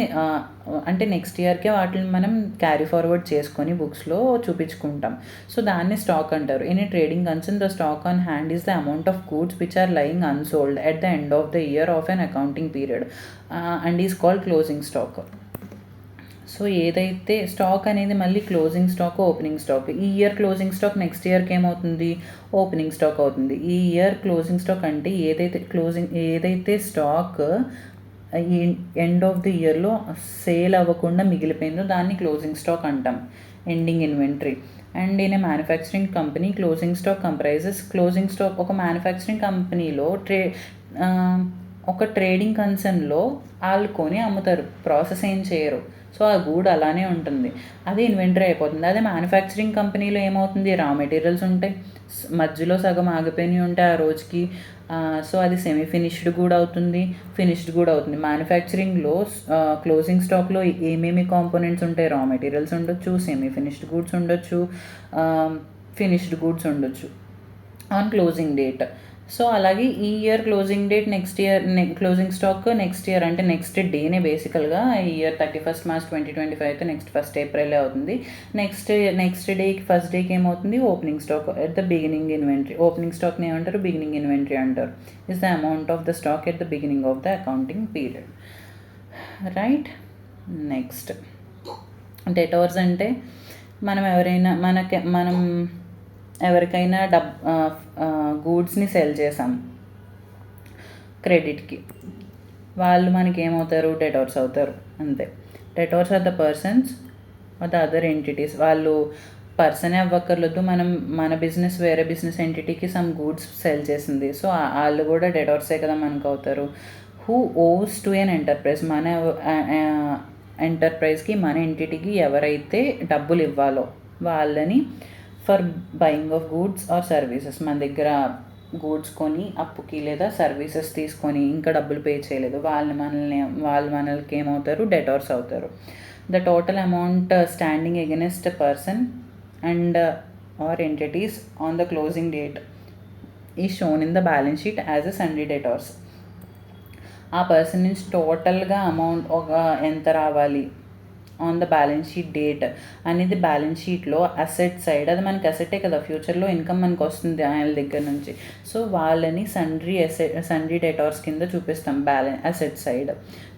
[SPEAKER 1] అంటే నెక్స్ట్ ఇయర్కే వాటిని మనం క్యారీ ఫార్వర్డ్ చేసుకొని బుక్స్లో చూపించుకుంటాం. సో దాన్ని స్టాక్ అంటారు. In a trading concern the stock on hand is the amount of goods which are lying unsold at the end of the year of an accounting period and is called closing stock. So ఏదైతే stock అనేది మళ్ళీ closing stock, opening stock. ఈ year closing stock next ఇయర్కి ఏమవుతుంది, opening stock అవుతుంది. ఈ year closing stock అంటే ఏదైతే స్టాక్ ఈ ఎండ్ ఆఫ్ ది ఇయర్లో సేల్ అవ్వకుండా మిగిలిపోయిందో దాన్ని క్లోజింగ్ స్టాక్ అంటాం, ending inventory. And in a manufacturing company closing stock comprises. Closing stock ఒక మ్యానుఫ్యాక్చరింగ్ కంపెనీలో ఒక ట్రేడింగ్ కన్సర్న్లో వాళ్ళు కొని అమ్ముతారు, ప్రాసెస్ ఏం చేయరు. సో ఆ గూడ్ అలానే ఉంటుంది, అది ఇన్వెంటరీ అయిపోతుంది. అదే మ్యానుఫ్యాక్చరింగ్ కంపెనీలో ఏమవుతుంది, రా మెటీరియల్స్ ఉంటాయి, మధ్యలో సగం ఆగిపోయినవి ఉంటాయి ఆ రోజుకి. సో అది సెమీ ఫినిష్డ్ కూడా అవుతుంది, ఫినిష్డ్ కూడా అవుతుంది. మ్యానుఫ్యాక్చరింగ్లో క్లోజింగ్ స్టాక్లో ఏమేమి కాంపోనెంట్స్ ఉంటాయి, రా మెటీరియల్స్ ఉండొచ్చు, సెమీ ఫినిష్డ్ గూడ్స్ ఉండొచ్చు, ఫినిష్డ్ గూడ్స్ ఉండొచ్చు ఆన్ క్లోజింగ్ డేట్. సో అలాగే ఈ year closing date next year, closing stock next year అంటే నెక్స్ట్ డేనే బేసికల్గా. ఈ ఇయర్ 31st March 2025 అయితే నెక్స్ట్ 1st April అవుతుంది. నెక్స్ట్ డేకి ఫస్ట్ డేకి ఏమవుతుంది, opening stock at the beginning inventory. Opening స్టాక్ని ఏమంటారు, బిగినింగ్ ఇన్వెంటరీ అంటారు. Is the amount of the stock at the beginning of the accounting period. Right. Next debtors అంటే మనం ఎవరికైనా గూడ్స్ని సెల్ చేసాం క్రెడిట్కి, వాళ్ళు మనకి ఏమవుతారు, డెటార్స్ అవుతారు అంతే. Debtors are the persons or the other entities. వాళ్ళు పర్సనే అవ్వక్కర్లేదు, మన బిజినెస్ వేరే బిజినెస్ ఎంటిటీకి సమ్ గూడ్స్ సెల్ చేసింది, సో వాళ్ళు కూడా డెటార్సే కదా మనకు అవుతారు. హూ ఓస్ టు ఎన్ ఎంటర్ప్రైజ్. మన ఎంటర్ప్రైజ్కి, మన ఎంటిటీకి ఎవరైతే డబ్బులు ఇవ్వాలో వాళ్ళని for buying of goods or services. మన దగ్గర గూడ్స్ కొని అప్పుకి లేదా సర్వీసెస్ తీసుకొని ఇంకా డబ్బులు పే చేయలేదు, వాళ్ళు మనకి ఏమవుతారు, డెటార్స్ అవుతారు. The total amount standing against person and or entities on the closing date is shown in the balance sheet as a sundry debtors. ఆ పర్సన్ నుంచి టోటల్గా అమౌంట్ ఎంత రావాలి on the balance sheet date అనేది balance షీట్లో asset side, అది మనకి అసెటే కదా, ఫ్యూచర్లో ఇన్కమ్ మనకు వస్తుంది ఆయన దగ్గర నుంచి. సో వాళ్ళని సండ్రీ డెటార్స్ కింద చూపిస్తాం అసెట్ సైడ్.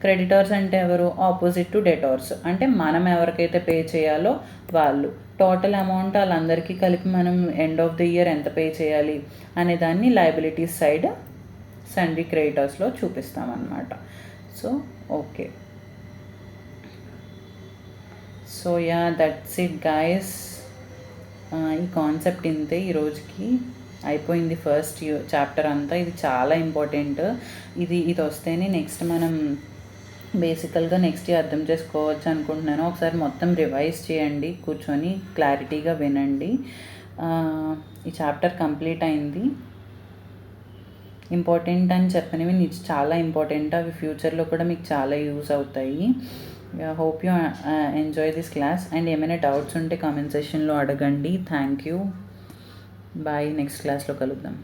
[SPEAKER 1] క్రెడిటార్స్ అంటే ఎవరు, ఆపోజిట్ టు డెటార్స్. అంటే మనం ఎవరికైతే పే చేయాలో వాళ్ళు, టోటల్ అమౌంట్ వాళ్ళందరికీ కలిపి మనం ఎండ్ ఆఫ్ ది ఇయర్ ఎంత పే చేయాలి అనే దాన్ని లయబిలిటీస్ సైడ్ సండ్రీ క్రెడిటార్స్లో చూపిస్తామన్నమాట. So okay. So yeah, that's it guys. ఈ కాన్సెప్ట్ ఇంతే ఈరోజుకి. అయిపోయింది ఫస్ట్ చాప్టర్ అంతా. ఇది చాలా ఇంపార్టెంట్. ఇది వస్తేనే నెక్స్ట్ మనం బేసికల్గా నెక్స్ట్ అర్థం చేసుకోవచ్చు అనుకుంటున్నాను. ఒకసారి మొత్తం రివైజ్ చేయండి, కూర్చొని క్లారిటీగా వినండి. ఈ చాప్టర్ కంప్లీట్ అయింది. ఇంపార్టెంట్ అని చెప్పినవి చాలా ఇంపార్టెంట్. అవి ఫ్యూచర్లో కూడా మీకు చాలా యూస్ అవుతాయి. Hope you enjoy this class. And ఏమైనా డౌట్స్ ఉంటే కామెంట్ సెక్షన్లో అడగండి. Thank you. బాయ్. నెక్స్ట్ క్లాస్లో కలుద్దాం.